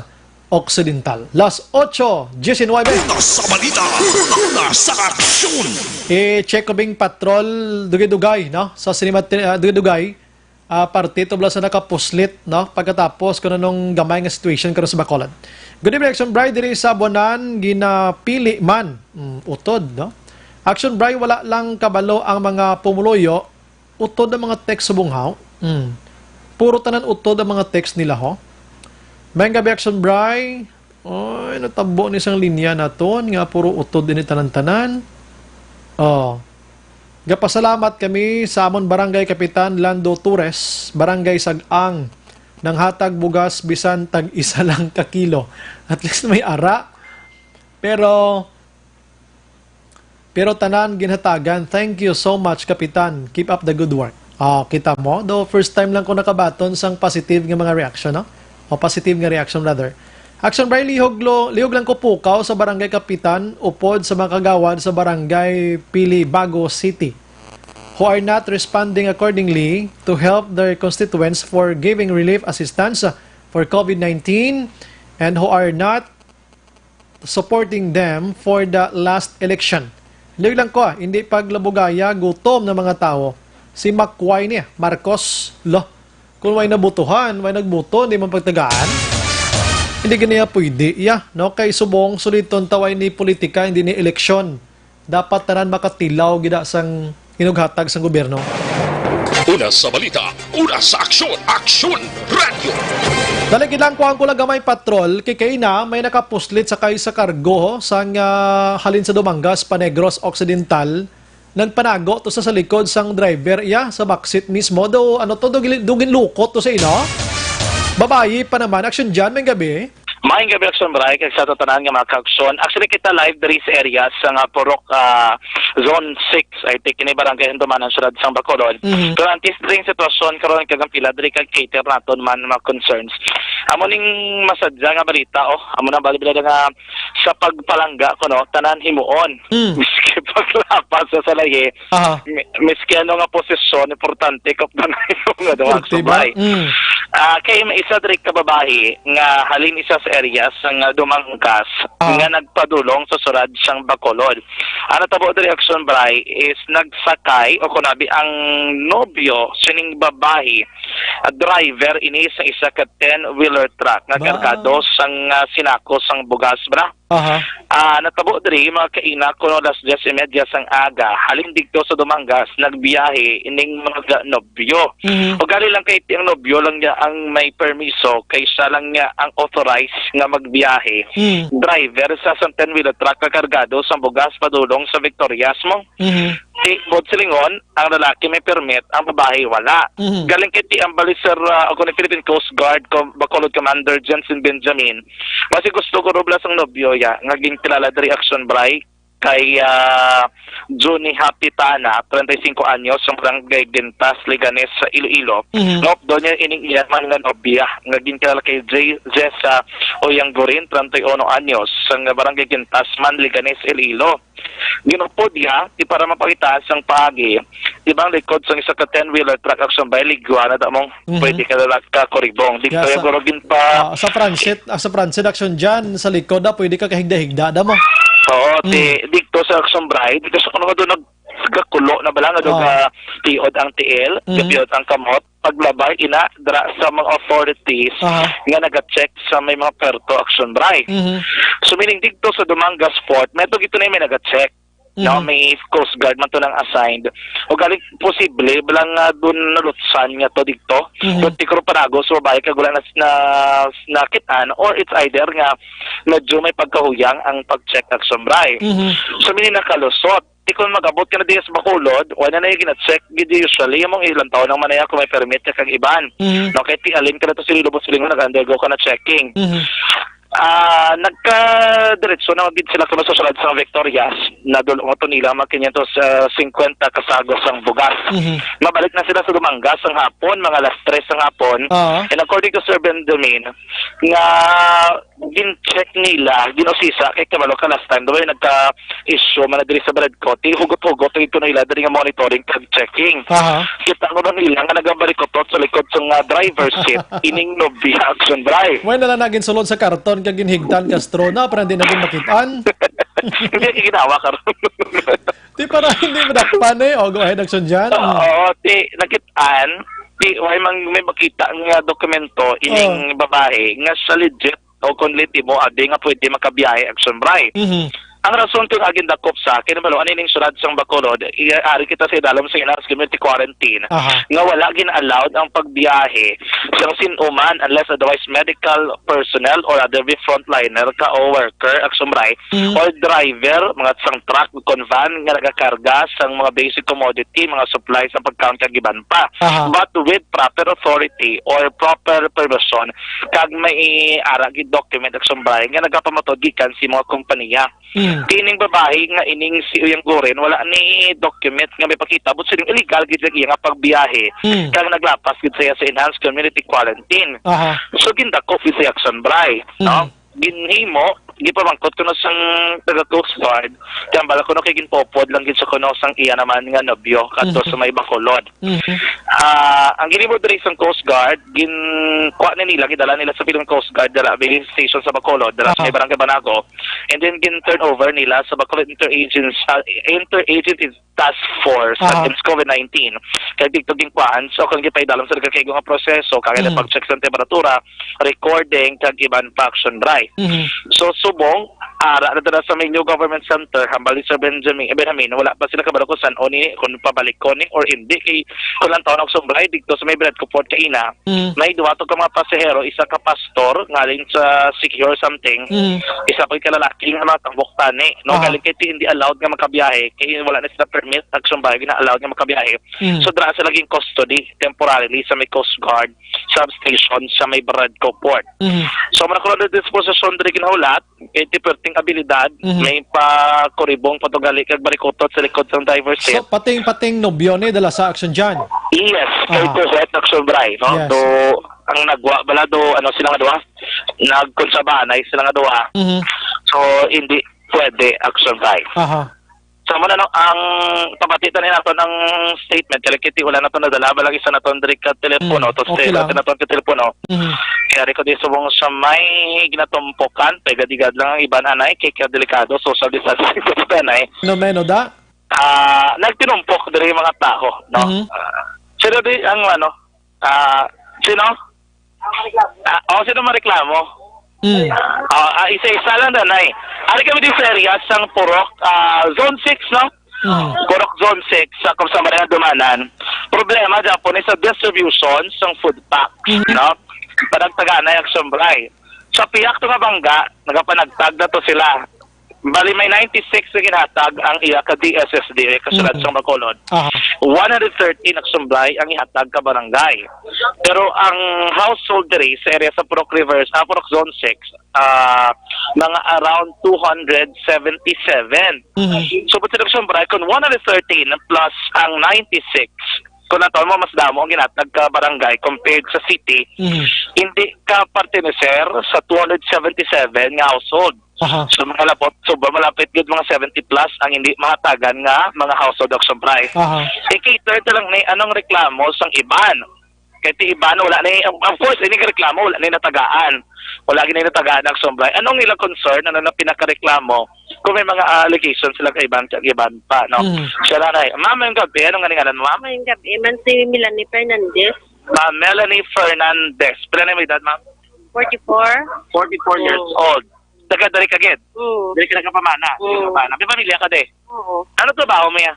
Occidental. Las 8:19. Una sa balita, una sa aksyon. Check ko bing patrol dugay-dugay no sa sinima dugay-dugay parte to sa nakapuslit no pagkatapos kuno nung gamay nga situation karon sa Bacolod. Good evening Action Bride diri sa Bonan ginapili man utod no. Action Bride wala lang kabalo ang mga pumuloyo utod ang mga text sa bunghaw. Puro tanan utod ang mga text nila ho. May gabi Action Bride. Oy natabo ni sang linya naton nga puro utod din tanan-tanan. Gapasalamat kami sa amon Barangay Kapitan Lando Torres, Barangay Sag-ang, nang hatag bugas bisan tag isa lang ka kilo. At least may ara. Pero tanan ginhatagan. Thank you so much Kapitan. Keep up the good work. Kita mo, though first time lang ko nakabaton sang positive nga mga reaction, no? O positive nga reaction rather. Action Brian lihog lang ko pukaw sa Barangay Kapitan upod sa mga kagawad sa Barangay Pilibago City who are not responding accordingly to help their constituents for giving relief assistance for COVID-19 and who are not supporting them for the last election. Lihog lang ko, hindi paglabugaya, gutom ng mga tao. Si Makway niya, Marcos, kung may nabutuhan, may nagbuto, hindi man pagtagaan. Hindi ganyan pwede. No? Kay subong, suliton taway ni politika, hindi ni eleksyon. Dapat tanan makatilaw gida sang hinughatag sang gobyerno. Una sa balita, una sa aksyon, Aksyon Radio. Dali gilang ko ang kulagamay patrol, kay na may nakapuslit sa kay sa kargo sang halin sa Dumangas, Panegros Occidental. Nagpanago to sa likod sang driver sa backseat mismo. Do ano to dugin lukot to sa ino. Babayi pa naman action diyan may gabi. Maayong gabi action bray kay sa tatanan nga mga kaaksyon. Actually kita live diri sa area sa Purok Zone 6 ay take ni barangay Hindumanan syudad sang Bacolod. Pero antes dring sitwasyon karon kagang pila diri kag cater naton man mga concerns. Amo ning masadya nga balita amo na balibila nga sa pagpalangga kuno tanan himuon. Miski paglapas sa salaye. Miski ano nga posisyon importante kap na nga daw action bray. Kay may isa diri ka babae nga halin isa sa area sang Dumangkas nga nagpadulong sa surad siyang Bacolod. Ano tabo the reaction bray is nagsakay o kunabi ang nobyo sining babae driver ini sa isa ka 10-wheeler truck nga kargado sang sinako sang bugas bra. Natabo diri mga kaina kuno alas 10:30 sang aga halin dito sa Dumangas nagbiyahe ining mga nobyo. O gali lang kay ang nobyo lang niya ang may permiso kaysa lang niya ang authorized nga magbiyahe. Driver sa 10-wheeler truck kargado sa bugas padulong sa Victorias mo. Bot silingon, ang lalaki may permit, ang babae wala. Galing kiti ang balisar ako ni Philippine Coast Guard, Bacolod Commander Jensen Benjamin. Kasi gusto ko rublas ang nobyo ngaging kilala diri action bray kay Johnny Hapitana, 35 anyos, sa barangay Gintas, Liganes sa Iloilo. Doon niya ining iyaman nga nobya. Ngaging kilala kay Jessa Oyanggorin, 31 anyos, sa barangay Gintas man, Liganes, Iloilo. Ginupod di para mapakita sang paagi. Ibang likod sang isa ka 10-wheeler truck action by ligwa na damong pwede ka lalak ka koribong. Dito yung gorogin pa. Sa transit action dyan, sa likod pwede ka kahigda-higda mo. Oo, dito sa action bride, dito sa kuno doon nagkakulo na bala nga doon tiod ang tiil, tiod ang kamot, paglabay ina dra sa mga authorities nga naga-check sa may mga perto action bride. So meaning dito sa Dumangas Port, meto gito na may naga-check. No, may Coast Guard man to nang assigned. O galing posible bilang doon nalutsan nga to dito. Doon tikro parago so babae ka gulang na nakitaan or it's either nga medyo may pagkahuyang ang pag-check action bray. So mini nakalusot. Kung magabot ka na diya sa Bacolod, wala na yung gina-check gidi usually yung mga ilang taon nang manaya kung may permit ka kang iban. No, kahit alin ka na to silubot silingon nag-undergo ka na checking. Nagka-diretso na magid sila kung masusunod sa Victorias na doon to nila makinyantos 50 kasagos ang bugas. Mabalik na sila sa Dumangas ang hapon, mga alas 3 ang hapon. And according to Sir Benjamin, nga gin-check nila, ginosisa kay kabalo ka last time, doon nagka-issue man diri sa Bradco, hugot-hugot ito nila diri nga monitoring kag checking. Kita ko nila nga nagabarikotot sa likod sa driver's seat, ining nobya action drive. May nalanagin sulod sa karton kag ginhigdan Castro na para hindi naging makitaan. Hindi ginawa ka ron. Di para hindi madakpan o go ahead action dyan. Oo, nakitaan, may makita nga dokumento ining babae nga sa legit o kung liti mo adi nga pwede makabiyahe action bray. Ang rason kung aging dakop sa akin, ano ning surad sang Bacolod, ari kita sa idalam sa Inars Community Quarantine, nga wala gin-allowed ang pagbiyahe sa sinuman unless otherwise medical personnel or other frontliner ka o worker, aksumray, or driver, mga sang truck, convan, nga nagakarga sang mga basic commodity, mga supplies ang pagkangkagiban pa. But with proper authority or proper permission, kag may aragi document, aksumray, nga nagapamatod gikan si mga kompanya. Kining babae nga ining si Uyang Goren wala ni document nga may pakita but sining illegal gid nga pagbiyahe kang naglapas gid saya sa enhanced community quarantine. So gindakop si action bray, no? Ginhimo gipamangkot kuno sang taga Coast Guard kambala kuno kay ginpopod lang gid sa kuno sang iya naman nga nobyo kadto sa may Bacolod. Ang ginimo diri sang Coast Guard kuha na nila gidala nila sa Philippine Coast Guard dala base station sa Bacolod dala sa Barangay Banago and then turn over nila sa Bacolod Interagency Task Force against COVID-19 kay dito ginkuan so kung gipay dalam sa kay nga proseso kay pag-check sa temperatura recording kag iban pa action right. So subong ara na sa may new government center hambal ni Sir Benjamin wala pa sila kabalo kung saan o ni kung pabalik ko ni or hindi kay kung lang taon ako sumbray dito sa may bread ko port kaina may duwato ka mga pasahero isa ka pastor ngaling sa secure something isa ko kalalaki nga mga tambok-tani no galing kay hindi allowed nga makabiyahe kay wala na sila permit ag sumbray na allowed nga makabiyahe so dra sa laging custody temporarily sa may Coast Guard substation sa may Bradco Port so manakulo na disposition diri kinaulat kay perting abilidad may pa kuribong patugali kag barikotot sa likod ng driver seat. So pating nobyo ni dala sa action dyan. Yes, 30% action bray, no? Yes. So ang nagwa balado ano sila nga duha nagkonsabanay sila nga duha. So hindi pwede action bray. So man ano ang pabatitan ni nato ng statement kay wala na to nadala balag isa na to direct ka telepono to okay stay na to telepono. Kaya ko di subong sa may ginatumpukan pegadigad lang ang iban anay kay delikado social distancing ko anay. No meno da? Nagtinumpok diri mga tao, no? Sino di ang ano? Sino? Sino mareklamo? Isa-isa lang danay. Ari kami di sa area sang Purok, Zone 6, no? Purok Zone 6 sa kung saan nga dumanan. Problema Japon sa distribution sang food pack, no? Panagtaganay ang sumbray. Sa piyak to nga bangga, nagapanagtag na to sila. Bali may 96 na ginatag ang iya ka DSSD kasulad sa Bacolod. 113 nagsumblay ang ihatag ka barangay. Pero ang household diri sa area sa Purok Rivers, Purok Zone 6, mga around 277. So pati nagsumblay kung 113 plus ang 96 kung nato mo mas damo ang ginatag ka barangay compared sa city, hindi ka partineser sa 277 nga household. So mga lapot, so malapit yun mga 70 plus ang hindi mahatagan nga mga household auction price. I-cater lang ni anong reklamo sang iban. Kaya ti iban, wala na of course, ini reklamo, wala na natagaan. Wala na natagaan ang sombray. Anong nilang concern, ano na pinakareklamo kung may mga allegations sila kay iban pa, no? Siya na mamayong gabi, anong nga mo? Mamayong gabi, man si Melanie Fernandez. Ma'am Melanie Fernandez. Pila na may edad, ma'am? 44. 44 years old. Taga-dari kagid. Dari ka nagkapamana. May pamilya ka de. Ano trabaho mo ya?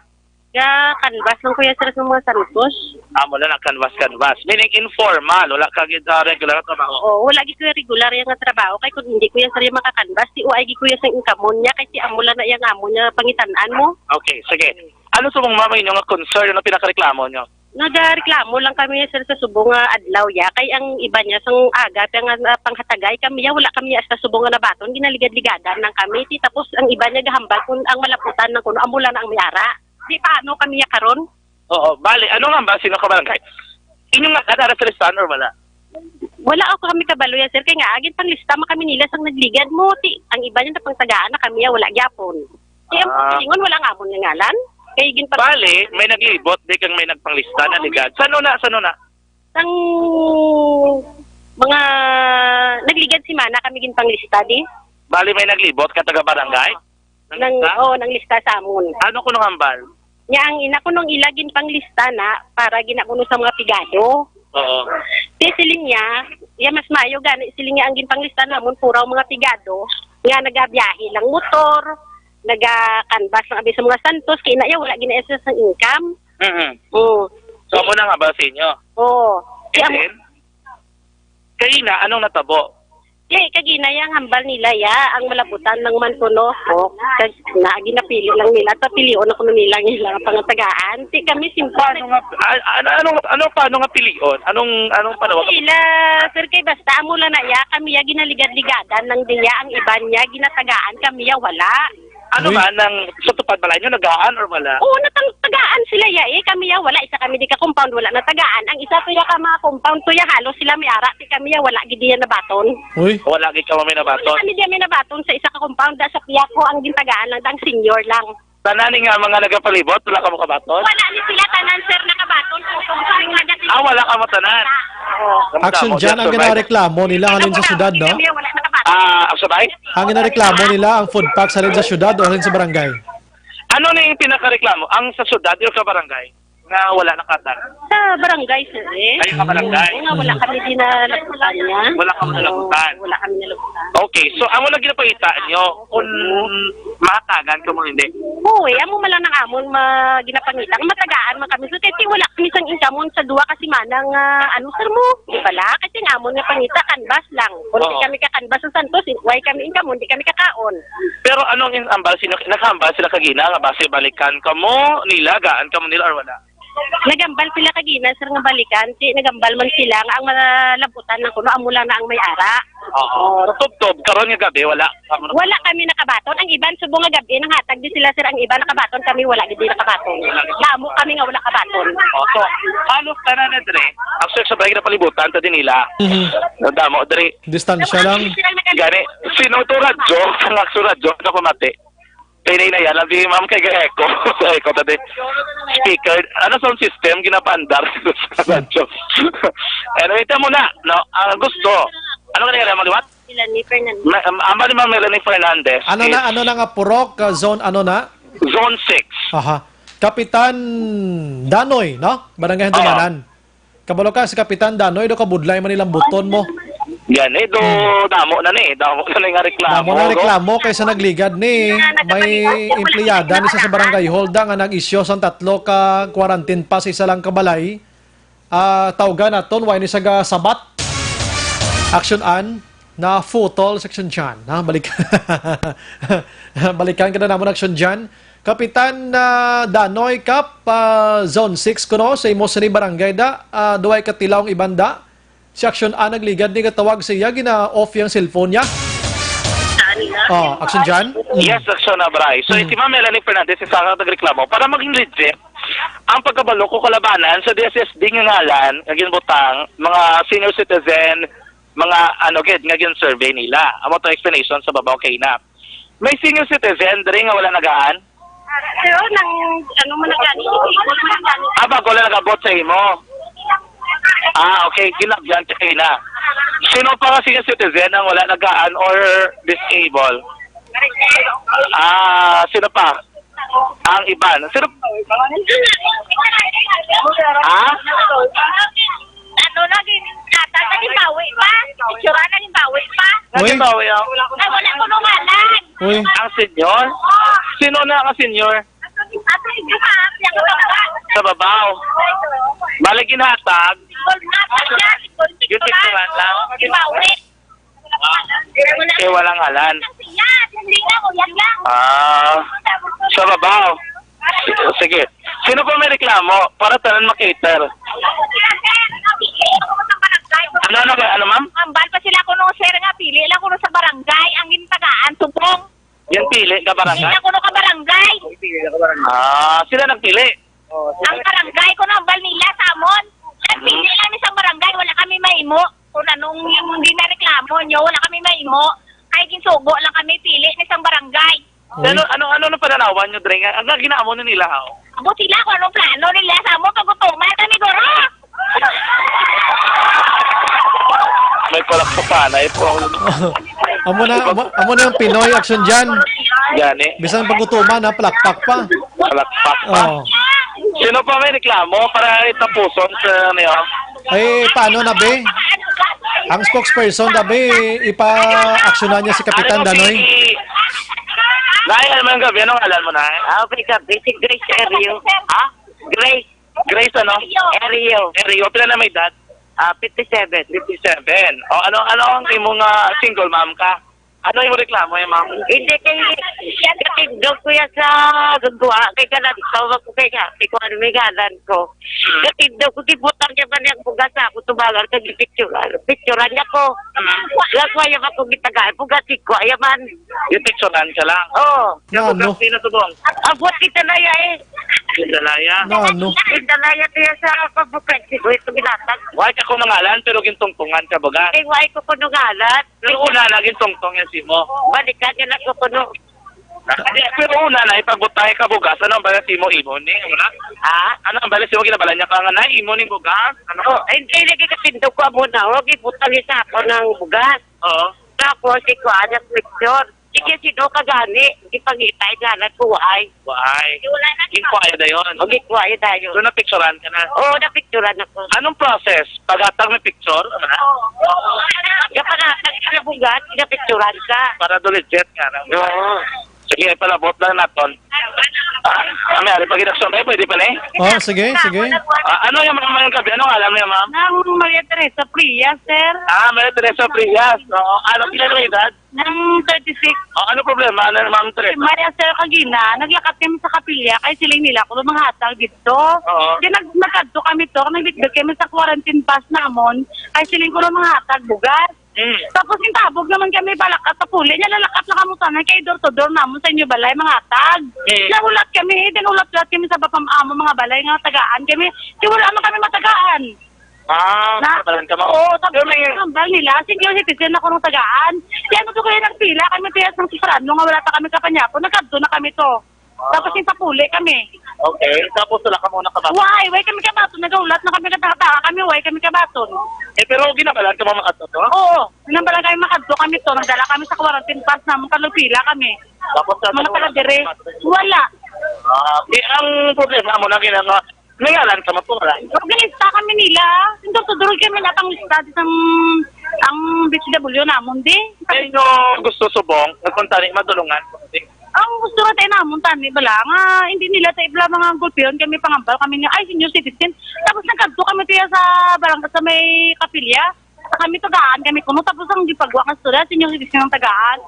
Canvas lang kuya sila sa mga Santos. Wala na canvas. Meaning informal. Wala kagid regular na trabaho. Wala gid kuya regular yung trabaho. Kay kung hindi kuya sila maka-canvas, si uay gid kuya sa income niya. Kay si amula na yung amo niya pangitan-an mo. Okay, sige. Ano sa mga mamay nyo nga concern na pinakareklamo nyo? Nagareklamo lang kami sir sa subong adlaw ya kay ang iba niya sang aga nga panghatagay kami ya wala kami sa subong nga nabaton ginaligad-ligadan ng kami tapos ang iba niya gahambal kun ang malaputan ng kuno amula na ang mayara di paano kami ya karon. Bali ano nga ba sino ka barangay inyo nga kada sa listan or wala ako kami kabalo ya sir kay nga agin pang lista man kami nila sang nagligad mo ti ang iba niya na pangtagaan na kami ya wala gyapon kaya ingon wala nga amon nga ngalan. Bale, may naglibot, di kang may nagpanglista na ligad. Sano na? Sang mga nagligad si Mana kami ginpanglista di. Bale, may naglibot ka taga-barangay? Nang lista sa amon. Ano ko nung hambal? Nya ang ina ko nung ilagin panglista na para ginakuno sa mga pigado. Di siling niya, mas mayo gani siling niya ang ginpanglista namon puraw mga pigado nga nagabiyahe lang motor. Naga-canvas ng abi sa mga Santos kaya na wala gina-assess ng income. So mo na nga ba sa inyo? Kaya anong natabo? Kagina yang hambal nila ang malaputan ng mantuno ko na ginapili lang nila pilion na kuno nila pangatagaan ti kami simple paano nga pilion anong panawag nila sir kay basta amo lang na kami ginaligad-ligadan ng diya ang iban niya ginatagaan kami wala. Ano man nang sa tupad balay nyo nagaan or wala? Natagaan sila kami wala isa kami di ka compound wala natagaan ang isa to ka mga compound to halos sila may ara ti kami wala gid diya nabaton. Wala gid ka may nabaton. Kami diya may nabaton sa isa ka compound sa piya ko ang gintagaan lang dang senior lang. Tanan nga mga nagapalibot wala ka mo kabaton? Wala ni sila tanan sir nakabaton wala ka mo tanan. Action dyan ang ginareklamo nila halin sa syudad, no? Sabay? Ang ginareklamo nila ang food packs halin sa syudad o halin sa barangay? Ano na yung pinakareklamo? Ang sa syudad o sa barangay? Na wala nakatag? Sa barangay sir Ay, sa barangay? Wala kami din nalaputan niya. Wala kami nalaputan? Wala kami nalaputan. Okay, so amo lang ginapakita nyo kung mahatagan ka mo hindi. Uy, amo man lang ng amon ginapangita. Matagaan man kami. So, kasi wala kami sang income sa duwa kasi manang, sir mo? Di ba la? Kasi ng amon nga pangita, kanbas lang. Kung di kami kakanbas sa Santos, why kami income, hindi kami kakaon. Pero anong inambal? Nakahambal sila kagina nga base balikan ka mo nila, gaan ka mo nila or wala? Nagambal sila kagina, sir, nga balikan. Nagambal man sila nga ang malabutan ng kuno, amo lang na ang may-ara. Oo. Tub-tub, karon nga gabi, wala. Wala kami nakabaton. Ang iban, subong nga gabi, nang hatag din sila, sir, ang iba nakabaton. Kami wala, hindi nakabaton. Namo kami nga wala kabaton. So, halos tanan na dre. Actually, sa bagay na palibutan, ta din nila. Damo, dre. Distansya lang. Gani, sino to radyo? Ang akso radyo, na kumate. Pinay na yan, labi ma'am kay Echo. Echo tadi. Speaker, ano sound system, ginapandar sa radyo. Anyway, ito muna, no? Ang gusto, ano ka nila maliwat? Melanie Fernandez. Ama ni Ma'am Melanie Fernandez. Ano na nga purok, zone ano na? Zone 6. Aha. Kapitan Danoy, no? Barangay Handumanan. Kabalo ka si Kapitan Danoy, do kabudlay man nilang buton mo. Yan do damo na ni, damo na nga reklamo. Damo na reklamo kaysa nagligad ni may empleyada ni sa barangay hall da nga nag-isyo sang 3 ka quarantine pass isa lang kabalay. Tawgan naton way ni saga sabat. Action an na futol section dyan. Balikan. Balikan ka na namon action dyan. Kapitan Danoy Kap, Zone 6 kuno sa imo sa barangay da, duway katilawng ibanda. Si Action A nagligad ni katawag siya, gina-off yung cellphone niya. Action dyan? Yes, Action na, Bray. So, si Ma'am Melanie Fernandez, isa ka nagreklamo, para maging legit, ang pagkabalo ko kalabanan sa DSSD ng ngalan, ngagin butang, mga senior citizen, mga ngagin survey nila. Amo to explanation sa babaw kay na. May senior citizen, dari nga wala nagaan? Pero, mo na gani? Bago lang nagabot sa imo. Okay. Ginagyan ka kayo na. Sino pa kasi yung citizen ang wala nagaan or disabled? Sino pa? Ang iban. Sino? Naging bawi pa? Itsura naging bawi pa? Naging bawi ang? Wala ko nung alam. Ang senior? Sino na ang senior? Sa babaw. Balik ginhatag. Yung tikturan lang. Walang halan. Sa babaw. Sige. Sino pa may reklamo para tanan makater? Ano ma'am? Ambal pa sila ko nung sir nga pili lang ko sa barangay ang gintagaan tubong. Yan pili ka barangay? Pili ako nung ka barangay. Sila nagpili? Ang barangay ko na ambal nila sa amon. Nagpili lang sa barangay, wala kami maimo. Kung anong yung hindi na reklamo nyo, wala kami maimo. Kahit kinsugo lang kami pili ni isang barangay. Ano pananawan nyo, Dre? Ang ginamo na nila, ha? Abo sila kung anong plano nila sa amon, pagutuman kami guro. May palakpakanay po. Amo na yung Pinoy action dyan. Gani. Bisan pagutuman ha, palakpak pa. Palakpak pa. Sino pa may reklamo para itapuson sa ano yun? Paano na be? Ang spokesperson na be, ipa-aksyonan niya si Kapitan Danoy. Nayan mo yung gabi, anong alam mo na? Okay, gabi. Si Grace Erio. Grace. Grace ano? Erio. Pila na may edad? 57. 57. Ano ang imong single mom ka? Ano yung reklamo ma'am? Hindi katindog ko yan sa gagawa. Kaya ka tawag ko kaya. Ikaw ano may galan ko. Katindog ko, kibutang niya ba niyang bugas ako. Tumagal ka gipicturan. Picturan niya ko. Laswaya ako gitagaan. Bugasi ko. Ayaman. Yung picturan ka lang? Oo. Yung bugas pinatubong? Abot kita na ya eh. Kinalaya? Kinalaya tiya sa pagbukas. Ito ginatag. Why ka ko nangalan pero gintungtungan ka baga? Why ko ko nangalan? Pero una na gintungtong yan si mo. Balikan niya na ko kuno. Pero una na ipagbutay ka bugas. Ano ang bala si mo imo ni? Ano ang bala si mo kinabala niya ka nga na imo ni bugas? Hindi lagi katindog ko muna. Huwag ibutang isa ako ng bugas. Oo. Tapos ikaw anak picture. Ikisido ka gani, ipangitay ganat buhay. Why? Inquire na yun. Magikuhay tayo. So, napicturean ka na? Oo, napicturean ako. Anong process? Paghatag may picture? Ano na? Kapag nagkabugat, napicturean ka. Para do legit nga na. Oo. Sige, palabot lang natin. May ari pag inaksyon tayo, pwede pa na eh. Oh, sige. Ano yung mga mayroon gabi? Anong alam niya, ma'am? Nang Maria Teresa Prias, sir. Maria Teresa Prias. Ano kailan ang edad? Nang 36. Ano problema? Ano, ma'am Teresa? Maria Sir Kagina, naglakat kami sa kapilya kay siling nila kung mga hatag dito. Kaya nagmadto kami to, nagbitbit kami sa quarantine pass namon kay siling ko mga hatag bugas. Tapos yung tabog naman kami balakat sa puli niya, lalakat na kamo sana kay door to door namon sa inyo balay mga hatag. Nahulat kami, dinulat-ulat kami sa bapamamo mga balay nga tagaan kami. Di wala man kami matagaan. Kapalan ka mo. Oo, tapos may kambal nila. Senior citizen ako ng tagaan. Kaya ano to kayo nagpila kami tiyas ng sifrano nga wala ta kami kapanyapo. Nagkadto na kami to. Tapos yung papuli kami. Okay, tapos wala ka muna kabaton. Why kami kabaton? Nagaulat na kami kataka kami. Why kami kabaton? Pero ginabalan ka mo makadto to? Oo, ginabalan kami makadto kami to. Nagdala kami sa quarantine pass namin kalupila kami. Tapos mga taga-dire. Wala. Ang problema mo na ginagawa, nangalan ka mapura. Organista kami nila. Sindor-sudor kami na pang lista ang BCW namon di. Sino gusto subong, nagpunta rin madulungan. Ang gusto nga tayo namon tani bala nga hindi nila tayo bala mga gulpiyon kami pangambal kami nga ay senior citizen. Tapos nagkadto kami tiya sa barangay sa may kapilya. Kami tagaan kami kuno tapos ang gipagwa ka sura senior citizen ng tagaan.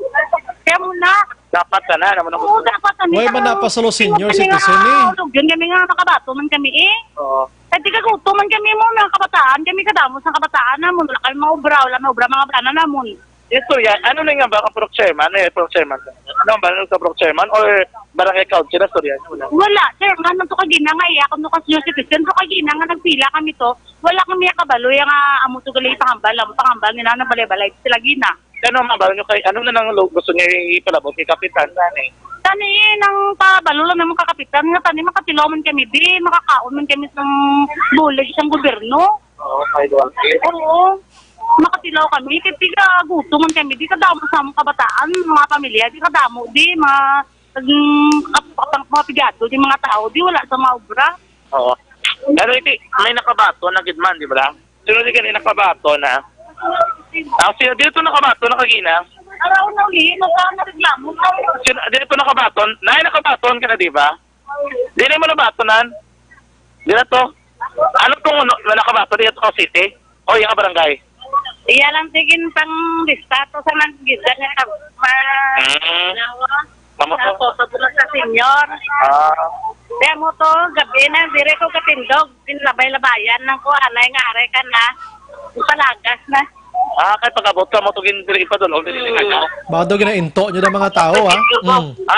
Kaya muna dapat ka na naman ako. Oo, dapat kami. Why man napasalo senior citizen eh? Yun kami nga nakabato man kami eh. Oo. At di kaguto man kami mo mga kabataan. Kami kadamos ng kabataan namon. Wala kami maubra. Wala maubra mga bata namon. Ito yan, ano na nga ba ang Purok Chairman? Purok Chairman? Ano ba ang Purok Chairman? Or Barangay Council na storya? Wala. Chairman, nang to kagina nga iya. Kung nukas nyo citizen, to kagina nga nagpila kami to. Wala kami kabalo. Yung amo to gali pangambal. Amo pangambal nila na balay-balay. Sila gina. Ano mabalo nyo kay, ano na nang gusto nyo ipalabot kay Kapitan? Tani, nang pabalo lang naman kakapitan. Nga tani, makatilaw man kami. Di, makakaon man kami sa bulig isang gobyerno. Oo, kayo. Oo. Makatilaw kami, di ka gusto man kami, di ka damo sa mga kabataan, mga pamilya, di ka damo, di mga pigado, di mga tao, di wala sa mga obra. Oo. Pero iti, may nakabato na gidman, di ba? Sino di ka nakabato na? Sino dito nakabato na kagina? Araw na uli, nagreklamo. Sino dito nakabaton? Nakabaton ka na, di ba? Di na mo nabatonan? Di na to? Ano tong nakabato dito sa city? O yung barangay? Iya lang tigin pang lista to sa naggidan nga Tapos sa senior. Kaya mo to, gabi na, dire ko katindog, pinlabay-labayan ng ko, anay nga aray ka na, palagas na. Kaya pag-abot ka mo, tugin diri pa doon, Bado ginainto nyo ng mga tao ha.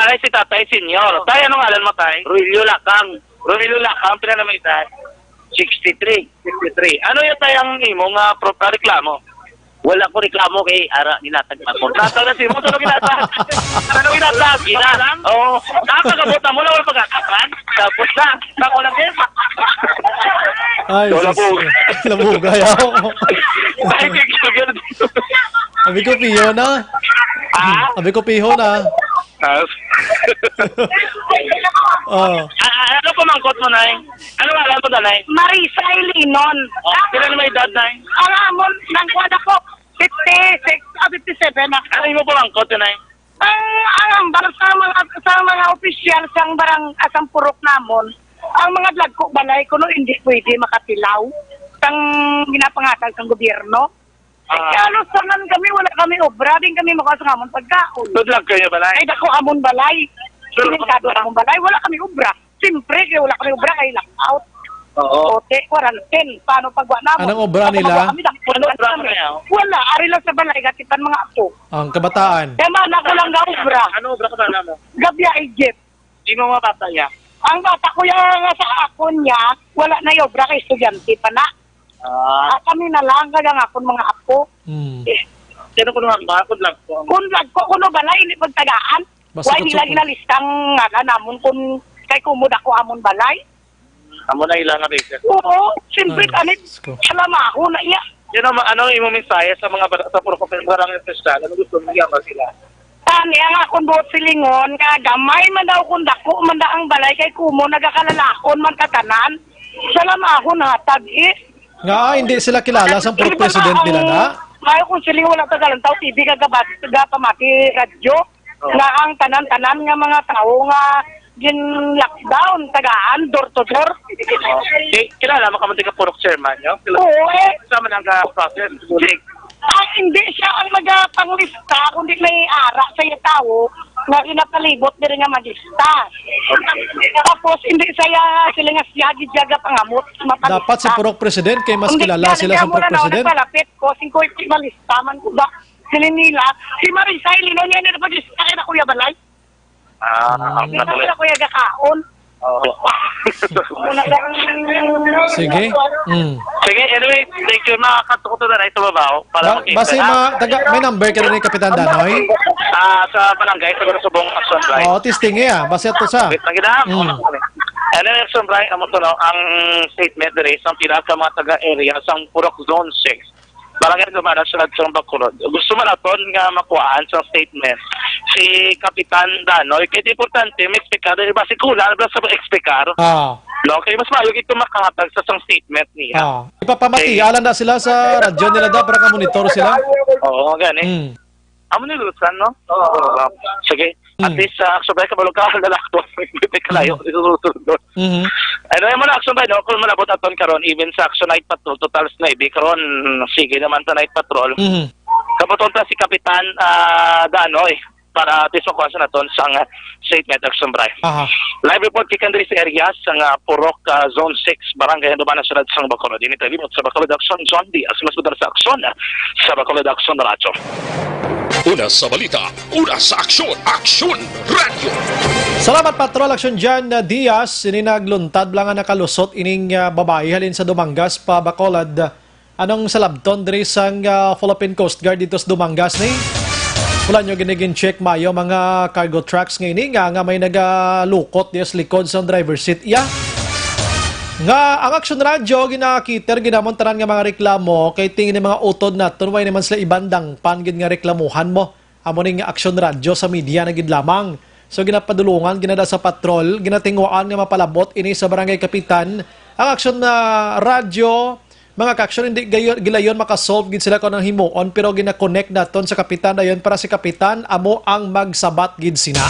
Ay, si tatay senior. Tay, anong alam mo tay? Ruilio Lakang. Ruilio Lakang, pinanamay tay. 63. Ano yung tayang imo nga reklamo? Wala ko reklamo kay Ara ginatag ako. Natag na si mo, ano ginatag? Ano ginatag? Ginatag? Oo. Nakakagabot mo, wala pagkakapan. Tapos na, ako lang din. Ay, labugay ako. Sabi ko piho na. Sabi ko piho na. Ano pamangkot mo, Nay? Ano alam mo, Nay? Marisa Ilinon. Sila na may edad, Nay? Alamon, nangkwad ako. 57 ako. Ano mo pamangkot, Nay? Ang sa mga opisyal sang asang purok namon, ang mga dagko balay kuno hindi pwede makatilaw sang ginapangatag sang gobyerno. Kaya sangan kami, wala kami obra, din kami makasangamon pagkaon. Tudlag kayo balay? Ay, dako amon balay. Sinikado amon balay, wala kami obra. Siyempre, kaya wala kami obra, kay lockout. Oo. Ote, quarantine. Paano pagwa namon? Anong obra nila? Wala, ari lang sa balay, gatipan mga apo. Ang kabataan. Kaya man ako lang ga obra. Ano obra ka ba mo? Gabya Egypt. Sino mga bata niya? Ang bata ko nga sa akon niya, wala na yung obra kay estudyante pa na. Kami na lang, kaya nga akong mga apo. Sino ko naman ba? Kunlag ko. Kunlag ko, kuno balay, hindi pagtagaan. Why nila ginalistang nga namon kung kay kumod ako amon balay. Amo na ilang beses. Oo, siyempre kanit. Alam ako na iya. Ano yung mensahe sa mga sa puro barangay official? Ano gusto mo yaman sila? gani ang akong buot silingon nga gamay man daw kung dako man da ang balay kay kumo nagakalalakon man katanan. Salamahon hatag Nga hindi sila kilala sa puro president nila na. Mayo kung siling wala tagalantaw TV kagabat pamati radyo nga ang tanan-tanan nga mga tao nga gin lockdown tagaan door to door. Kilala mo ka man purok chairman nyo? Oo Sama nang process. Hindi siya ang magapanglista kundi may ara sa iya tao na inapalibot din nga magista. Tapos hindi sila nga siya gijaga pangamot. Dapat si purok president kay mas kilala sila sa purok president. Palapit ko, 50 malista man ko ba sila nila. Si Marisa Ilino niya na napagista kay na Kuya Balay. Hindi na Kuya Gakaon. Sige. Sige, anyway, thank you. Makakatuko na ito babaw. Basi may number ka rin ni Kapitan Danoy? Sa barangay, sa Subong Action Drive. Oo, testing eh. Basi ito sa. Wait lang gina. And then, Action Drive, ang statement dere sa pinaka mga taga-area sa Purok Zone 6. Barangay Gumana sa Nadsang Bacolod. Gusto man naton nga makuhaan sa statement si Kapitan Danoy. Kaya importante, may ekspekar. Diba si Kulang, sa ekspekar. No, kaya mas mayog ito makahatag sa isang statement niya. Ipapamati, alam na sila sa radyo nila da para ka-monitor sila. Oo, gani. Amo ni Lutsan, no? Oo. Sige. At least, sabay ka malungkahan na lakto. Hindi kalayo. Isusunod doon. Ano yung mga action ba, no? Kung malabot aton karon even sa Action Night Patrol, totals na ibi karon sige naman sa Night Patrol. Kaputon ta si Kapitan Danoy para tisokwasan naton sa statement Action Drive. Live report kay Kandri sa area sa Purok Zone 6, Barangay Handumanan sa Nadsang Bacolod. Dinita limot sa Bacolod Action John D. As mas sa aksyon sa Bacolod Action Radio. Una sa balita, una sa aksyon, Aksyon Radio. Salamat Patrol Action Jan Diaz. Ininagluntad lang nga nakalusot ining babae halin sa Dumangas pa Bacolod. Anong salabton diri sang Philippine Coast Guard dito sa Dumangas ni? Wala nyo ginigin check mayo mga cargo trucks ngayon nga may nagalukot diya sa likod sa driver seat. Nga ang Action Radio ginakiter ginamontaran nga mga reklamo kay tingin mga utod naton way naman sila ibandang pangid nga reklamuhan mo. Amo ning Action Radio sa media na gid lamang. So ginapadulungan ginada sa patrol, ginatingwaan nga mapalabot ini sa barangay kapitan. Ang Action Radio mga ka-action hindi gilayon makasolve gid sila kon ang himuon pero gina-connect naton sa kapitan dayon para si kapitan amo ang magsabat gid sina.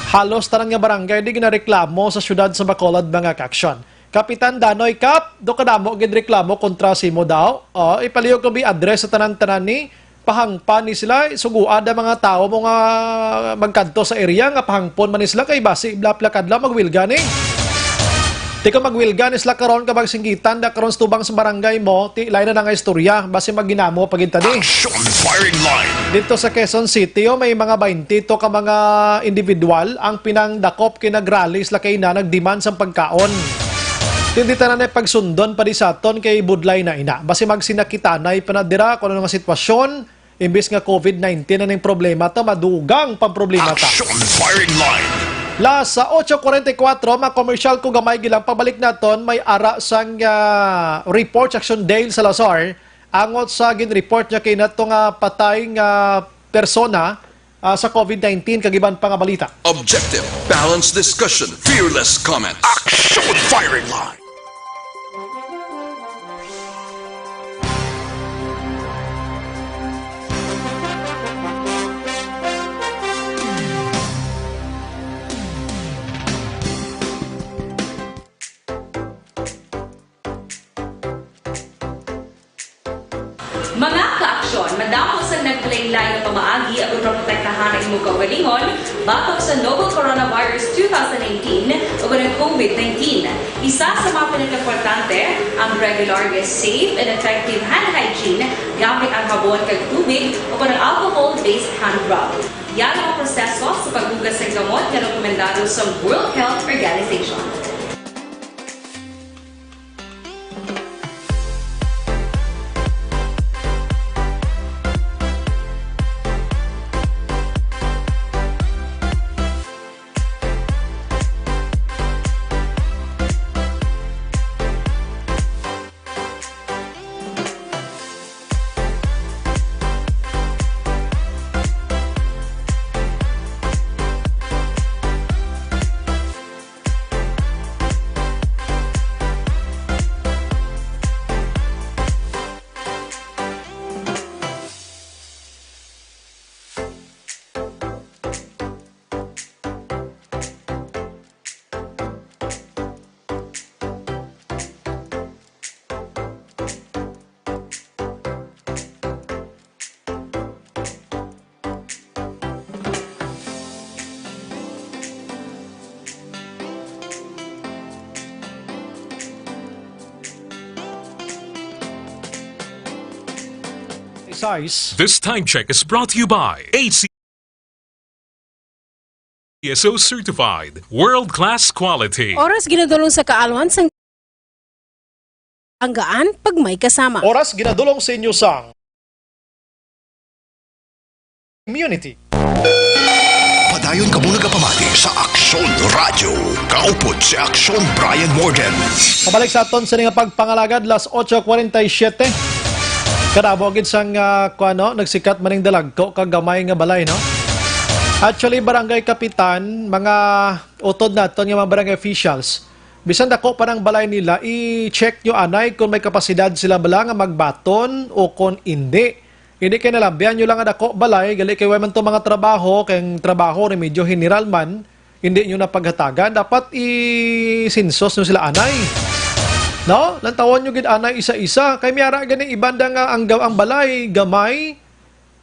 Halos tanang nga barangay di ginareklamo sa syudad sa Bacolod mga ka-action. Kapitan Danoy Kap, do kadamo gid reklamo kontra si mo daw. Ipalihog ko bi address sa tanan-tanan ni pahangpan ni sila suguan da mga tao mo nga magkanto sa area nga pahangpon man ni sila kay basi blapla magwilga ni. Di ka magwilga ni sila karon kabag singgitan da karon tubang sa barangay mo ti lain na nga istorya basi magginamo pagid tadi. Action Firing Line. Dito sa Quezon City may mga 20 to ka mga individual ang pinangdakop kinagrally sila kay na nagdemand sa pagkaon. Hindi tanan ay pagsundon pa di sa aton kay budlay na ina. Basi magsinakitanay panadira kung ano nga sitwasyon imbis nga COVID-19 na ning problema to madugang pang problema ta. Action Firing Line. Sa 8:44, ma-commercial ko gamay gilang pabalik naton may ara sang report Action Dale Salazar angot sa gin-report niya kay nato nga patay nga persona sa COVID-19 kagiban pa nga balita. Objective, balanced discussion, fearless comments. Action Firing Line. Mga ka-aksyon, madamo sa naglaylay na pamaagi ang protektahan ang imong kaugalingon batok sa novel coronavirus 2018 o ng COVID-19. Isa sa mga pinaka-importante ang regular, safe, and effective hand hygiene gamit ang habon kag tubig o ng alcohol-based hand rub. Yan ang proseso sa paghugas ng gamot na rekomendado sa World Health Organization. size. This time check is brought to you by ISO certified world-class quality. Oras ginadulong sa kaalwan sang anggaan pag may kasama. Oras ginadulong sa inyo sang community. Padayon ka muna kapamati sa Aksyon Radio. Kaupod si Aksyon Brian Morgan. Pabalik sa aton sa nga pagpangalagad, las 8:47. Kadabogid sang nagsikat maning dalagko kagamay nga balay, no? Actually, barangay kapitan, mga utod naton nga mga barangay officials, bisan dako pa ng balay nila, i-check nyo anay kung may kapasidad sila bala nga magbaton o kung hindi. Hindi kayo nalabihan nyo lang nga dako balay, gali kayo man to mga trabaho, kayong trabaho ni medyo general man, hindi nyo napaghatagan, dapat i-sinsos nyo sila anay. No? Lantawan nyo gid anay isa-isa, kay miyara gani ibanda nga ang balay, gamay,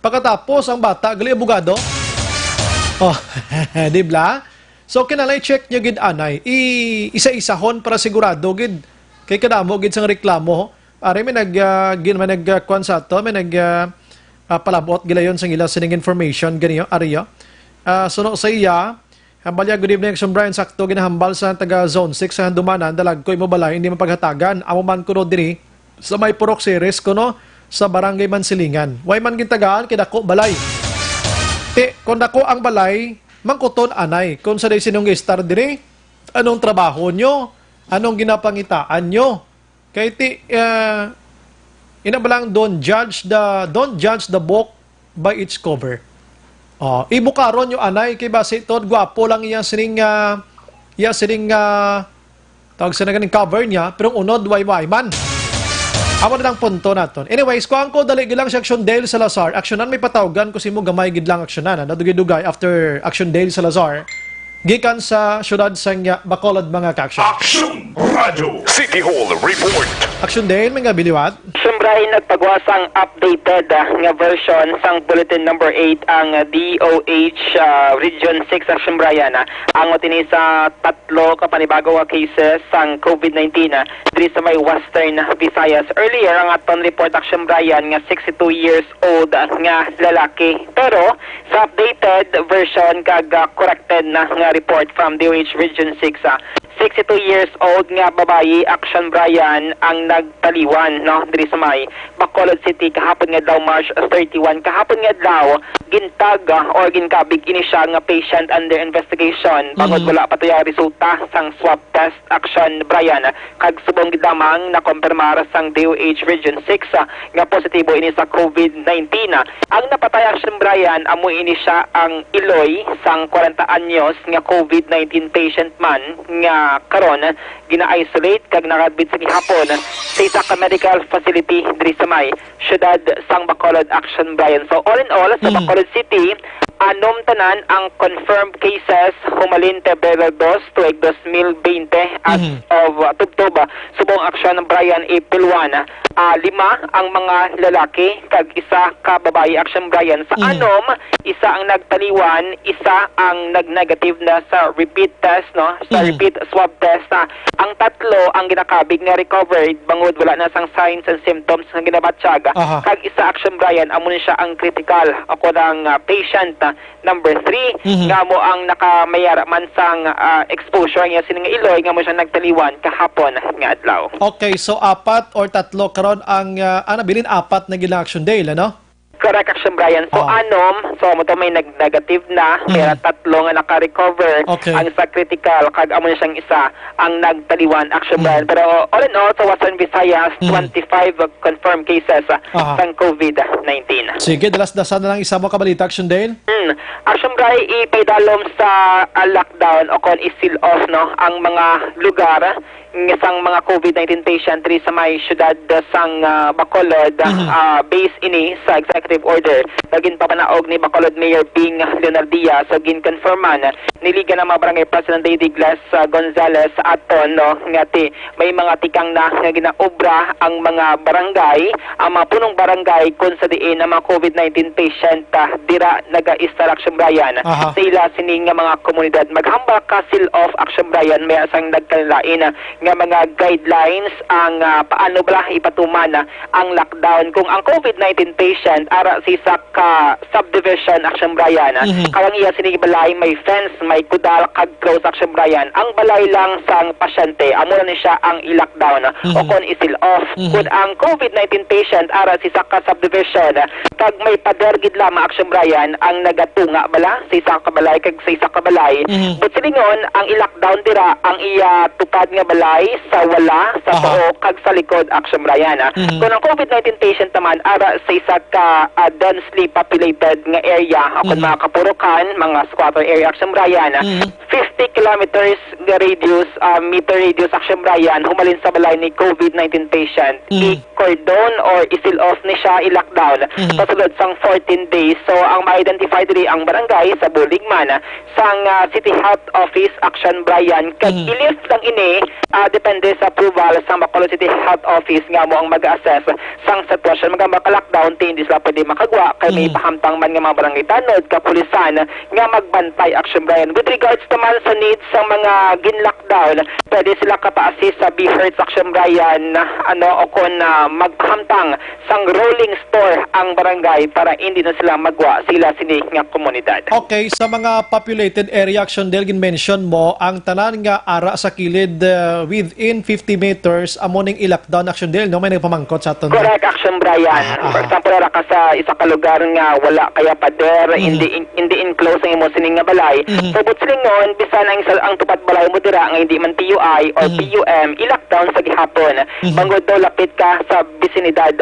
pagkatapos ang bata, gali abogado. Oh, di ba? So kinalay check nyo gid anay, isa-isahon para sigurado gid, kay kadamo gid sang reklamo. Ari may nagkuan sa ato, may palabot gilayon sa ila sining information ganiyo ariyo. Suno sa iya, hambalya good evening Action Brian, sakto ginahambal sa taga Zone 6 sa Handumanan, dalag ko imo balay hindi mapaghatagan. Amo man kuno diri sa may Purok Series kuno sa Barangay Mansilingan. Way man gintagaan kay dako balay. Kung dako ang balay, mangkuton anay. Kung sa day sinong star diri, anong trabaho nyo? Anong ginapangitaan nyo? Kaya inabalang don't judge the book by its cover. Ibukaron yung anay kay base tod gwapo lang iya sining tawag sa naganing cover niya pero unod way man. Amo na lang punto naton. Anyways, kuan ko dali gilang si Action Dale Salazar. Aksyonan may patawgan ko simo gamay gid lang aksyonan. Nadugay-dugay after Action Dale Salazar. Gikan sa syudad sang Bacolod mga ka-action. Aksyon Radio City Hall Report. Action Dale, mga biliwat. Siyempre, nagpagwasang updated nga version sang Bulletin Number 8 ang DOH Region 6 Action Brian. Ang matini sa tatlo kapanibago nga cases sang COVID-19 diri sa may Western Visayas. Earlier, ang aton report Action Brian nga 62 years old nga lalaki. Pero sa updated version kag corrected na nga report from DOH Region 6, 62 years old nga babayi Action Brian ang nagtaliwan no diri sa may Bacolod City kahapon nga daw March 31. Kahapon nga daw gintag or ginkabig ini siya nga patient under investigation bangod wala pa tayo resulta sang swab test Action Brian kag subong gid lamang na kumpirmar sang DOH Region 6 nga positibo ini sa COVID-19. Ang napatay Action Brian amo ini siya ang Iloy sang 40 anyos nga COVID-19 patient man nga karon gina-isolate kag nakadbit sa gihapon sa isa ka medical facility diri sa may syudad sang Bacolod Action Brian. So all in all sa Bacolod City, anom tanan ang confirmed cases humalin Pebrero 2 tuig 2020 as of Tubtob subong Action Brian April 1. 5 ang mga lalaki kag isa ka babae Action Brian. Sa anom, isa ang nagtaliwan, isa ang nag-negative na sa repeat test no, sa repeat swab test. Ang tatlo ang ginakabig nga recovered bangod wala na sang signs and symptoms nga ginabatsyag. Kag isa Action Brian amo ni siya ang critical ako ng patient number 3 nga mo ang nakamayara man sang exposure nga sining Iloy nga mo siya nagtaliwan kahapon nga adlaw. Okay, so 4 or 3 karon ang bilin 4 na gilang Action Dale, ano? Correct Action Brian. So anom, so mo to may nag-negative na, pero 3 nga naka-recover. Ang sa critical kag amo na siyang isa ang nagtaliwan Action Brian. Pero all in all sa Western Visayas 25 confirmed cases sang COVID-19. Sige, dalas-dasan na lang isa mo kabalita Action Dale. Action Brian ipaydalom sa lockdown o kon i-seal off no ang mga lugar sang mga COVID-19 patient diri sa may syudad sang Bacolod based ini sa executive order naging papanaog ni Bacolod Mayor Bing Leonardia so ginconfirman niliga na mga barangay President Douglas Gonzales aton no ngati may mga tikang na nga ginaobra ang mga barangay ang mga punong barangay kung sa diin ang mga COVID-19 patient dira naga-istar Action Brian sa ila sining nga mga komunidad maghambal ka seal off Action Brian may asang nagkalain nga mga guidelines ang paano bala ipatuman ang lockdown. Kung ang COVID-19 patient ara sa isa ka subdivision Action Bryan, kawang iya sini balay may fence, may kudal kag close Action Bryan, ang balay lang sang pasyente amo na ni siya ang i-lockdown o kon isil off. Kung ang COVID-19 patient ara sa isa ka subdivision kag may pader gid lamang Action Bryan ang nagatunga bala sa isa ka balay kag sa isa ka balay, but silingon ang i-lockdown dira ang iya tupad nga balay sa wala sa tuo kag sa likod Action Bryan. Kung ang COVID-19 patient naman ara sa isa ka densely populated nga area akon mga kapurukan, mga squatter area Action Bryan, 50 kilometers radius, meter radius Action Bryan humalin sa balay ni COVID-19 patient, i-cordon or isil off ni siya i-lockdown pasulod sang 14 days. So ang ma-identify diri ang barangay sa Buligman sang City Health Office Action Bryan kag i-lift lang ini depende sa approval sa Bacolod City Health Office nga mo ang mag-assess sang sitwasyon mga maka-lockdown hindi sila pwede makagwa kay may pahamtang man nga mga barangay tanod kapulisan nga magbantay Action Bryan. With regards naman sa needs sa mga gin-lockdown, pwede sila kapa-assist sa BHERTS Action Bryan o kung magpahamtang sang rolling store ang barangay para hindi na sila magwa sila sini nga komunidad. Okay, sa mga populated area Action Del mention mo ang tanan nga ara sa kilid within 50 meters amo ning i-lockdown Action Del no may nagpamangkot sa aton. Correct Action Bryan. For example ra ka sa isa ka lugar nga wala kaya pader hindi enclose ang imo sining nga balay. So but silingon bisan ang tupad balay mo dira nga hindi man PUI or PUM i-lockdown sa gihapon. Bangod daw lapit ka sa bisinidad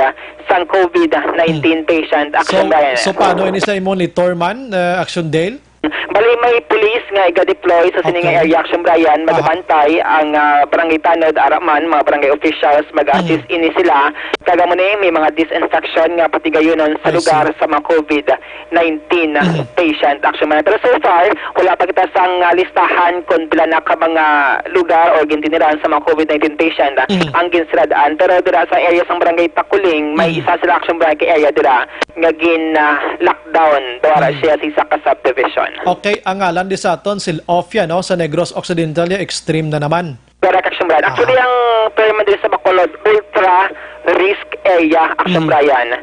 sang COVID-19 patient Action Bryan. So paano ini sa monitor man Action Dale? Bali may police nga iga-deploy sa sining area Action Bryan magabantay ang barangay tanod araman mga barangay officials mag-assist ini sila kaga mo ni may mga disinfection nga pati gayonon sa lugar sa mga COVID-19 patient Action Bryan. Pero so far wala pa kita sang listahan kung pila na ka mga lugar o gintinirahan sa mga COVID-19 patient ang ginsiradaan. Pero dira sa area sang barangay Takuling may isa sila Action Bryan kay area dira nga gin lockdown dawara siya sa isa ka subdivision. Okay, ang ngalan di sa aton Silofia no sa Negros Occidental ya extreme na naman. Correct Action Bryan. Actually ang term din sa Bacolod ultra risk area Action Bryan.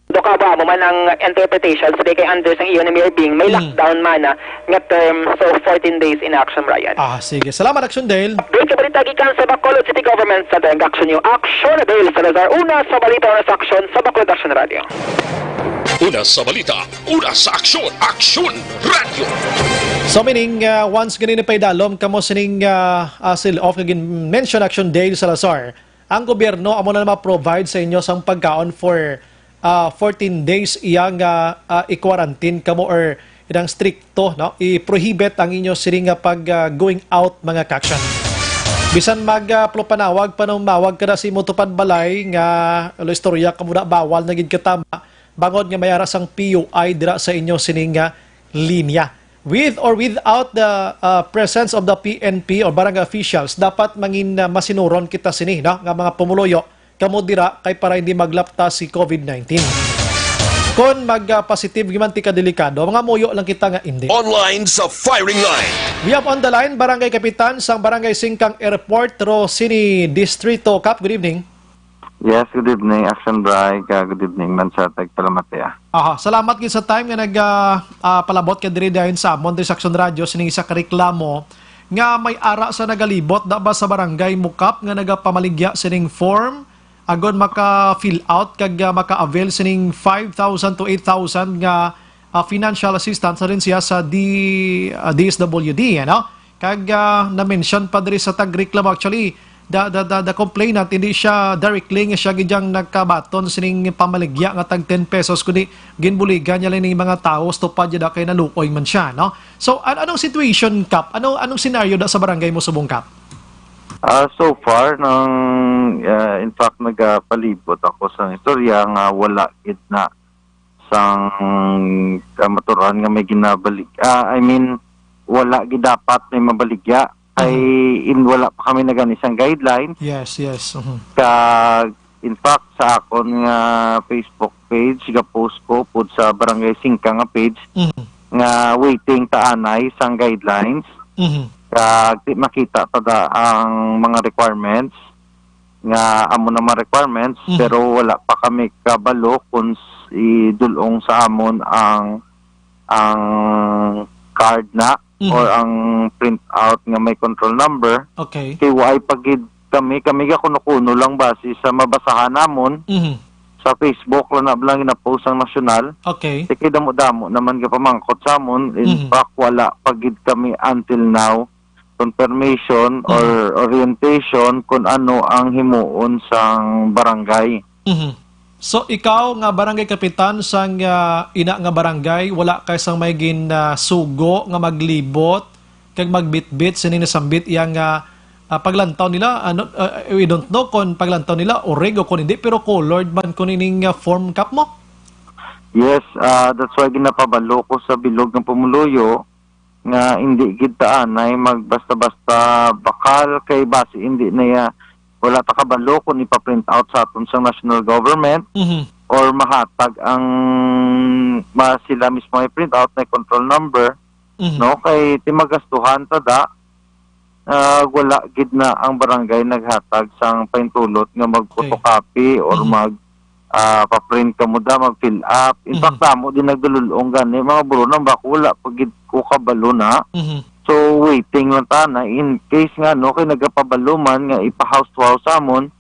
Do ka ba mo man ang interpretation so kay under sang iyon ni Mayor Bing may lockdown man nga term so 14 days in Action Bryan. Sige. Salamat Action Dale. Doon ka balita gikan sa Bacolod City Government sa Action New Action Dale Salazar una sa balita na sa action sa Bacolod Action Radio. Una sa balita, una sa aksyon, Aksyon Radio. So meaning, once ganun pa idalom, kamo sining Silof, naging mention Action Dale Salazar, ang gobyerno amo na ma-provide sa inyo sang pagkaon for 14 days iyang i-quarantine kamo or idang stricto, no? I-prohibit ang inyo sining pag going out mga kaksyon. Bisan panawag panumawag ka na si motupad balay nga istorya kamo na bawal na gid katama bangod nga mayara sang PUI dira sa inyo sining linya. With or without the presence of the PNP or barangay officials, dapat mangin masinuron kita sini no? Nga mga pumuloyo kamo dira kay para hindi maglapta si COVID-19. Kung mag-positive gimanti ka delikado, mga muyo lang kita nga hindi. Online sa firing line. We have on the line Barangay Kapitan sang Barangay Singkang Airport, Rosini Distrito. Kap, good evening. Yes, good evening, Action Bray. Good evening, Mansatag Palamatya. Salamat gid sa time nga palabot ka diri dayon sa Monday Action Radio sining isa ka reklamo nga may ara sa nagalibot da ba sa barangay Mukap nga nagapamaligya sining form agon maka-fill out kag maka-avail sining 5,000 to 8,000 nga financial assistance rin siya sa DSWD, ano? Kag na-mention pa diri sa tagreklamo actually the complainant hindi siya directly nga siya gidyang nagkabaton sining pamaligya nga tag 10 pesos kundi ginbuligan niya lang ng mga tao stopad da kay nalukoy man siya, no? So anong situation, Kap? Anong scenario da sa barangay mo subong, Kap? So far in fact nagapalibot ako sa istorya nga wala gid na sang kamaturan nga may ginabalik. Wala gid dapat may mabaligya. Ay wala pa kami na isang guideline. Yes. In fact sa akon nga Facebook page ga-post ko pud sa Barangay Singkang nga page nga waiting taanay sang guidelines. kag di makita tada ang mga requirements nga amo na mga requirements pero wala pa kami kabalo kung idulong sa amon ang card na or ang print out nga may control number. Okay. Kay way pagid kami ga kuno-kuno lang base sa mabasahan namon sa Facebook lang gina-post ang nasyonal. Okay. Kay damo-damo naman ga pamangkot sa amon. In fact wala pagid kami until now confirmation or orientation kung ano ang himuon sang barangay. So ikaw nga barangay kapitan sang ina nga barangay, wala kay sang may sugo nga maglibot kag magbitbit sining nasambit yang paglantaw nila we don't know kung paglantaw nila oreg o kung hindi pero colored man kun ining form cap mo. Yes, that's why ginapabalo ko sa bilog ng Pumuluyo nga hindi gid taanay magbasta-basta bakal kay base hindi na wala ta kabalo kung ipa-print out sa aton sa national government or mahatag ang sila mismo ay print out na control number no kay timagastuhan tada wala gid na ang barangay naghatag sang paintulot nga mag-photocopy or pa-print ka mo mag-fill up. In fact, mo din nagdululong gani mga bro nang bako wala pagid ko kabalo na. So waiting lang ta na in case nga no kay nagapabalo man nga ipa-house to house amon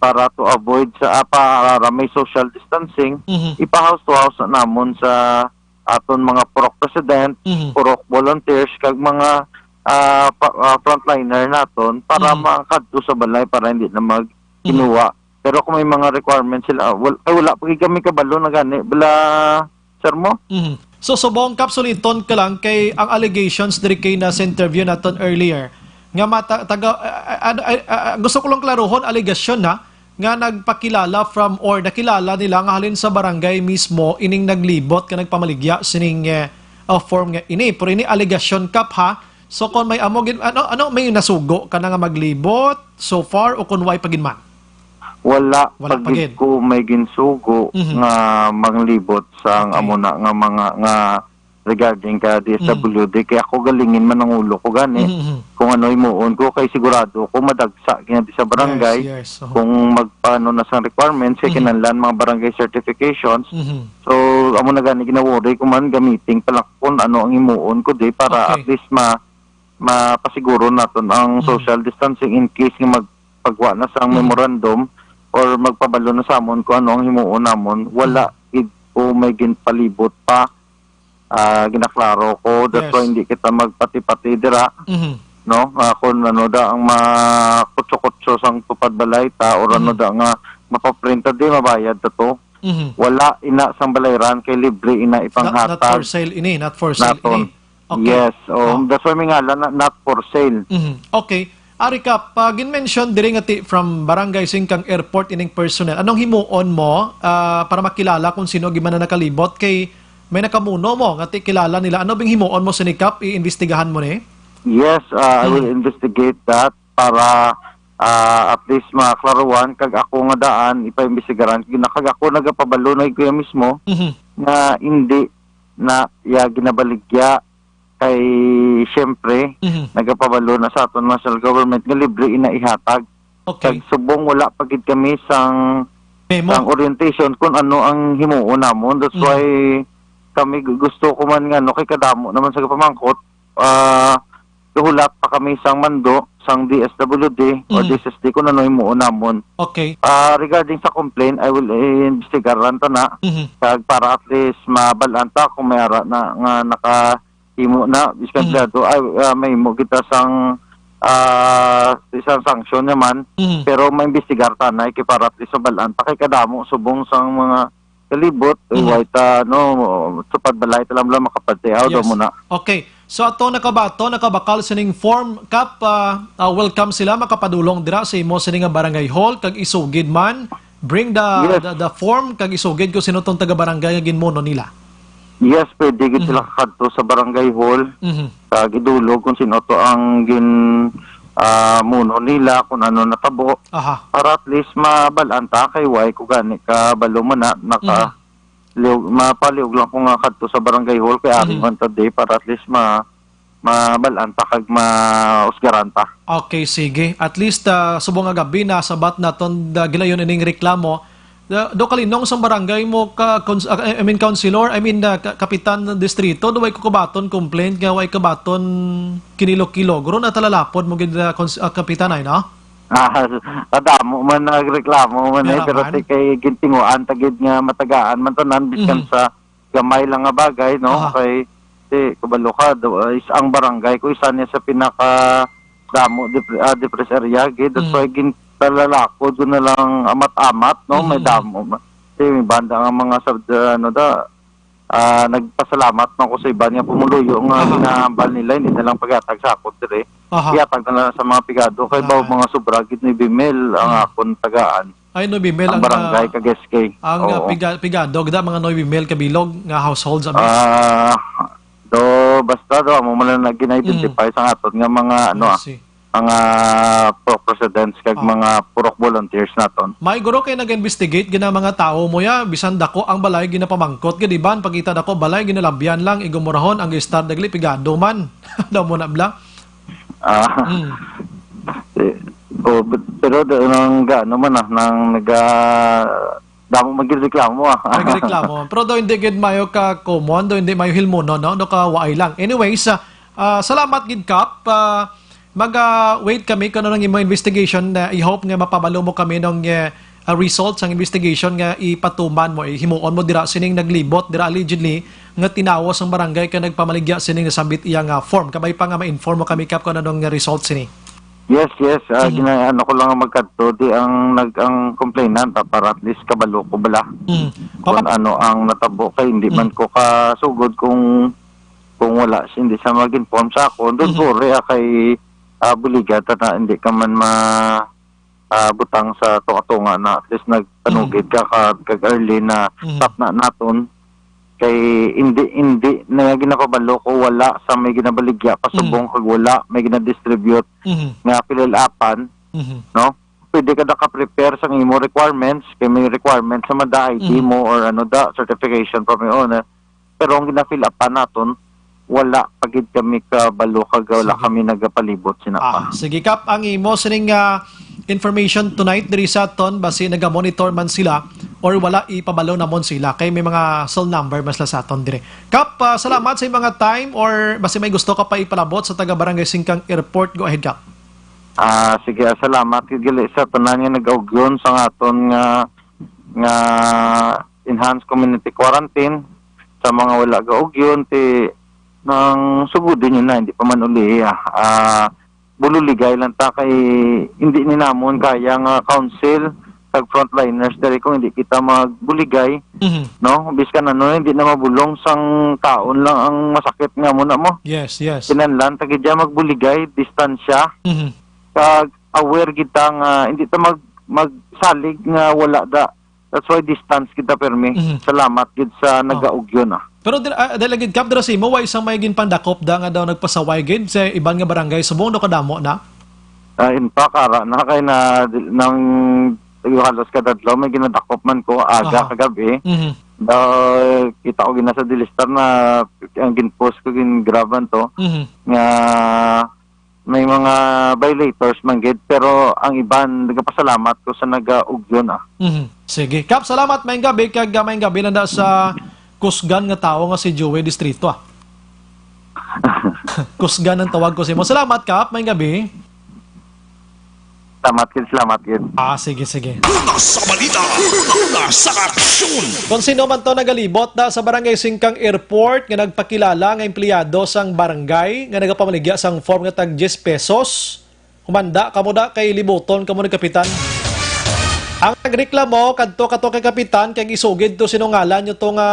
para to avoid sa para may social distancing, ipa-house to house na namon sa aton mga purok president, purok volunteers kag mga frontliner naton para makadto sa balay para hindi na magkinuha. Pero kung may mga requirements sila, wala pagig kami kabalo na gani bala sir mo. So subong kapsuliton ka lang kay ang allegations diri kay na sa interview naton earlier nga gusto ko lang klaruhon allegation na nga nagpakilala from or nakilala nila nga halin sa barangay mismo ining naglibot ka nagpamaligya sining form nga ini pero ini allegation kap ha. So kung may amogin ano may nasugo ka na nga maglibot so far o kun way pagin man? Wala pagid ko may ginsugo nga manglibot sa amuna nga mga nga regarding ka DSWD kaya ako galingin man ang ulo ko gani kung ano imuon ko kay sigurado ko madagsa kaya sa barangay kung magpaano na sa requirements kay kinahanglan mga barangay certifications so amo na gani ginawori ko man gamiting pala kung ano ang imuon ko di para at least mapasiguro naton ang social distancing in case nga magpagwa na sa memorandum or magpabalo na sa amon kung ano ang himuon namon wala o may ginpalibot pa ginaklaro ko that's why hindi kita magpati-pati dira no kung ano da ang makutso-kutso sang tupad balay ta or ano da nga mapaprinta di mabayad ta to wala ina sang balayran kay libre ina ipanghatag not for sale ini not for sale ini okay. Yes that's why may ngalan not for sale okay. Ari ka, gin-mention diri nga from Barangay Singkang Airport ining personnel. Anong himuon mo para makilala kung sino giman na nakalibot kay may nakamuno mo nga kilala nila. Ano bing himuon mo sa nikap iimbestigahan mo ni? Yes, I will investigate that para at least maklaruan kag ako nga daan ipaimbestigaran kag ako nagapabalo na kuya mismo na hindi na ginabaligya kay siyempre nagapabalo na sa aton national government nga libre ina ihatag. Kag subong wala pagid kami sang orientation kung ano ang himuon namon. That's why kami gusto ko man nga no kay kadamo naman sa pamangkot hulat pa kami sang mando sang DSWD or DSSD kung ano himuon namon. Okay. Regarding sa complaint I will investigaran ta na kag para at least mabalanta kung may ara na nga naka himo na biskadado may mo kita sang isang sanksyon naman pero maimbestigar tanay kay para at least balaan pa kay kadamo subong sang mga kalibot white tupad balay talam lang makapatiaw do muna. Okay. So ato nakabakal sining form kap welcome sila makapadulong dira sa imo sining barangay hall kag isugid man bring the form kag isugid ko sino tong taga barangay nga ginmono nila. Yes, pwede gid sila kadto sa barangay hall. Kag idulog kung sino to ang muno nila kung ano natabo. Para at least mabalanta kay way ko gani ka balo man na mapaliog lang ko nga kadto sa barangay hall kay ari man today para at least mabalaan ta kag mausgaran ta. Okay, sige. At least subong nga gabi na sabat naton gilayon ining reklamo. Do kalinong sa barangay mo councilor, kapitan ng distrito, do way ko kabaton complaint nga way kabaton kinilo-kilo. Guro na talalapod mo gid kapitan ay no? Adamo man nagreklamo man pero kay gintinguan tagid nga matagaan man tanan biskan sa gamay lang nga bagay no kay kabalo ka is ang barangay ko isa niya sa pinaka damo depressed area gid that's why talalakod ko na lang amat-amat, no? May damo. May banda nga mga nagpasalamat na ko sa iba niya pumuluyo nga ginahambal nila, hindi na lang pag-atag sa akot dire. Iatag na lang sa mga pigado, kay baw mga sobragid ni Bimel ang akon tagaan. Ay, no Bimel ang barangay Kageske. Ang pigado, gda mga no Bimel kabilog nga households amis. Basta mo man na gina-identify sa aton nga mga mga pro-presidents kag mga purok volunteers naton. May guro kay nag-investigate gina mga tao mo ya bisan dako ang balay ginapamangkot gid ban pagita dako balay ginalabyan lang igumurahon ang start dagli pigado man. Daw mo na bla. Pero nang gaano man nang damo magreklamo Magreklamo. Pero daw hindi gid mayo ka common, daw hindi mayo hilmono no, do ka waay lang. Anyways, salamat gid kap. Mag-wait kami kung ano ng imo investigation na i-hope nga mapabalo mo kami ng results ang investigation nga ipatuman mo, himuon mo dira sining naglibot, dira allegedly nga tinawas ang barangay ka nagpamaligya sining nasambit iyang form. Kabay pa nga ma-inform mo kami kap kung ano ng results sini. Yes. Ano ko lang magkadto di ang complainant para at least kabalo ko bala. Kung ano ang natabo kay hindi man ko kasugod kung wala hindi sa mag-inform sa ako. Doon ko kay buligat na hindi ka man butang sa tunga-tunga na at least nagpanugid ka kag early na stop na naton kay hindi na ginapabalo ko wala sa may ginabaligya pasubong kag wala may ginadistribute nga pilalapan no pwede ka naka-prepare sa imo requirements kay may requirements sa mada ID mo or certification from your owner pero ang gina-fill upan naton wala pagid kami kabalo kag wala kami nagapalibot sinapa. Sige kap ang imo sining information tonight diri sa aton basi naga-monitor man sila or wala ipabalo namon sila kay may mga cell number mas la sa aton dire. Kap salamat sa mga time or basi may gusto ka pa ipalabot sa taga Barangay Singkang Airport, go ahead kap. Sige salamat gid sa tanan nga nag-augyon sa aton nga enhanced community quarantine sa mga wala gaugyon nang sugudin yun na, hindi pa man uli. Bululigay lang ta kay hindi ni namon kaya nga council kag frontliners diri kung hindi kita magbuligay no biskan hindi na mabulong sang taon lang ang masakit nga muna mo. Yes. Kinahanglan ta gid magbuligay distansya kag aware kita nga hindi ta magsalig nga wala da. That's why distance kita permi. Salamat gid sa nagaugyon Pero dalagid kap dira si mo way isang may ginpandakop da nga daw nagpasaway gid sa iban nga barangay subong do kadamo na. In fact ara na kay na nang halos kadadlaw may ginadakop man ko aga kagabi. Kita ko gina sa dilistar na ang ginpost ko gingraban to nga may mga violators man gid pero ang iban nagapasalamat ko sa nagaugyon Sige kap salamat may gabi kag may gabi na sa kusgan nga tao nga si Joey Distrito kusgan ang tawag ko sa imo. Salamat kap, may gabi. Salamat gid. Sige. Una sa balita, una sa aksyon. Kung sino man to nagalibot na sa Barangay Singkang Airport nga nagpakilala nga empleyado sang barangay nga nagapamaligya sang form nga tag 10 pesos, humanda kamo da kay libuton kamo ni kapitan. Ang nagreklamo kadto kay kapitan kay isugid to sinungalan nyo to nga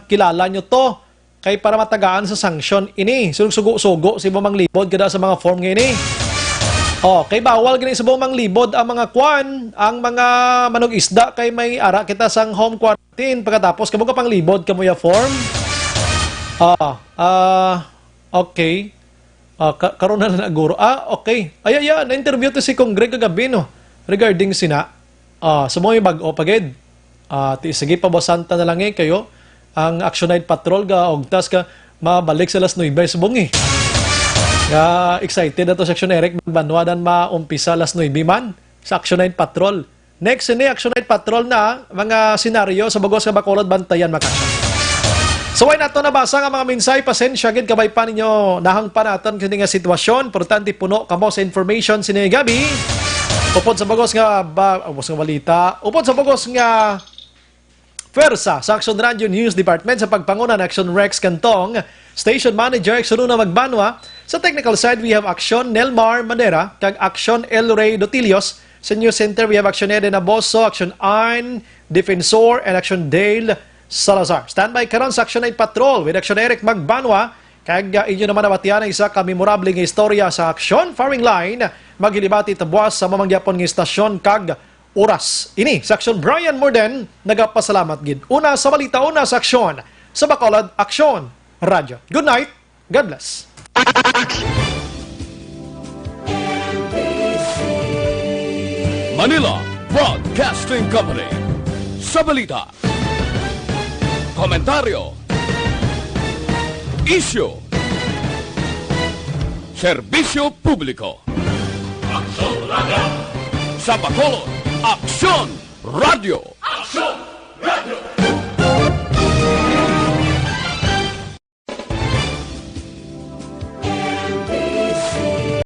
kilala nyo to kay para matagaan sa sanction ini. Sugo-sugo si Bumang Libod kada sa mga form nga ini. Kay bawal gini sa Bumang Libod ang mga kwan, ang mga manog isda kay may ara kita sang home quarantine pagkatapos kamo ka pang libod kamo ya form. Okay. Karon na guro. Okay. Na-interview to si Kong Greg kagabi no regarding sina sa mga bag-o pagid. Sige pabasanta na lang kayo ang Action Night Patrol ga og tas ka mabalik sa las 9 subong Excited na to sa Action Eric. Banwadan maumpisa las 9 man sa Action 9 Patrol. Next ini Action 9 Patrol na mga senaryo sa bagos nga Bacolod bantayan makasya. So why nato nabasa nga mga minsay, pasensya gid kabay pa ninyo nahang pa naton kini nga sitwasyon. Importante puno kamo sa information sini gabi. Upod sa bagos nga balita, upod sa bagos nga Pwersa sa Action Radio News Department sa pagpanguna ng Action Rex Cantong, Station Manager Action Una Magbanwa. Sa technical side, we have Action Nelmar Manera, kag Action El Rey Dotilios. Sa News Center, we have Action Eden Aboso, Action Arn Defensor, and Action Dale Salazar. Standby karon sa Action 9 Patrol with Action Eric Magbanwa. Kag inyo naman nabatian ang isa ka memorable nga istorya sa Action Firing Line. Maghilibati tabuas sa mamangyapon nga istasyon kag oras. Ini sa Action Brian Morden, nagapasalamat gid. Una sa balita, una sa aksyon. Sa Bacolod, Action Radio. Good night. God bless. Manila Broadcasting Company. Sa balita, komentaryo, isyu, serbisyo publiko. Sa Bacolod, Action Radio.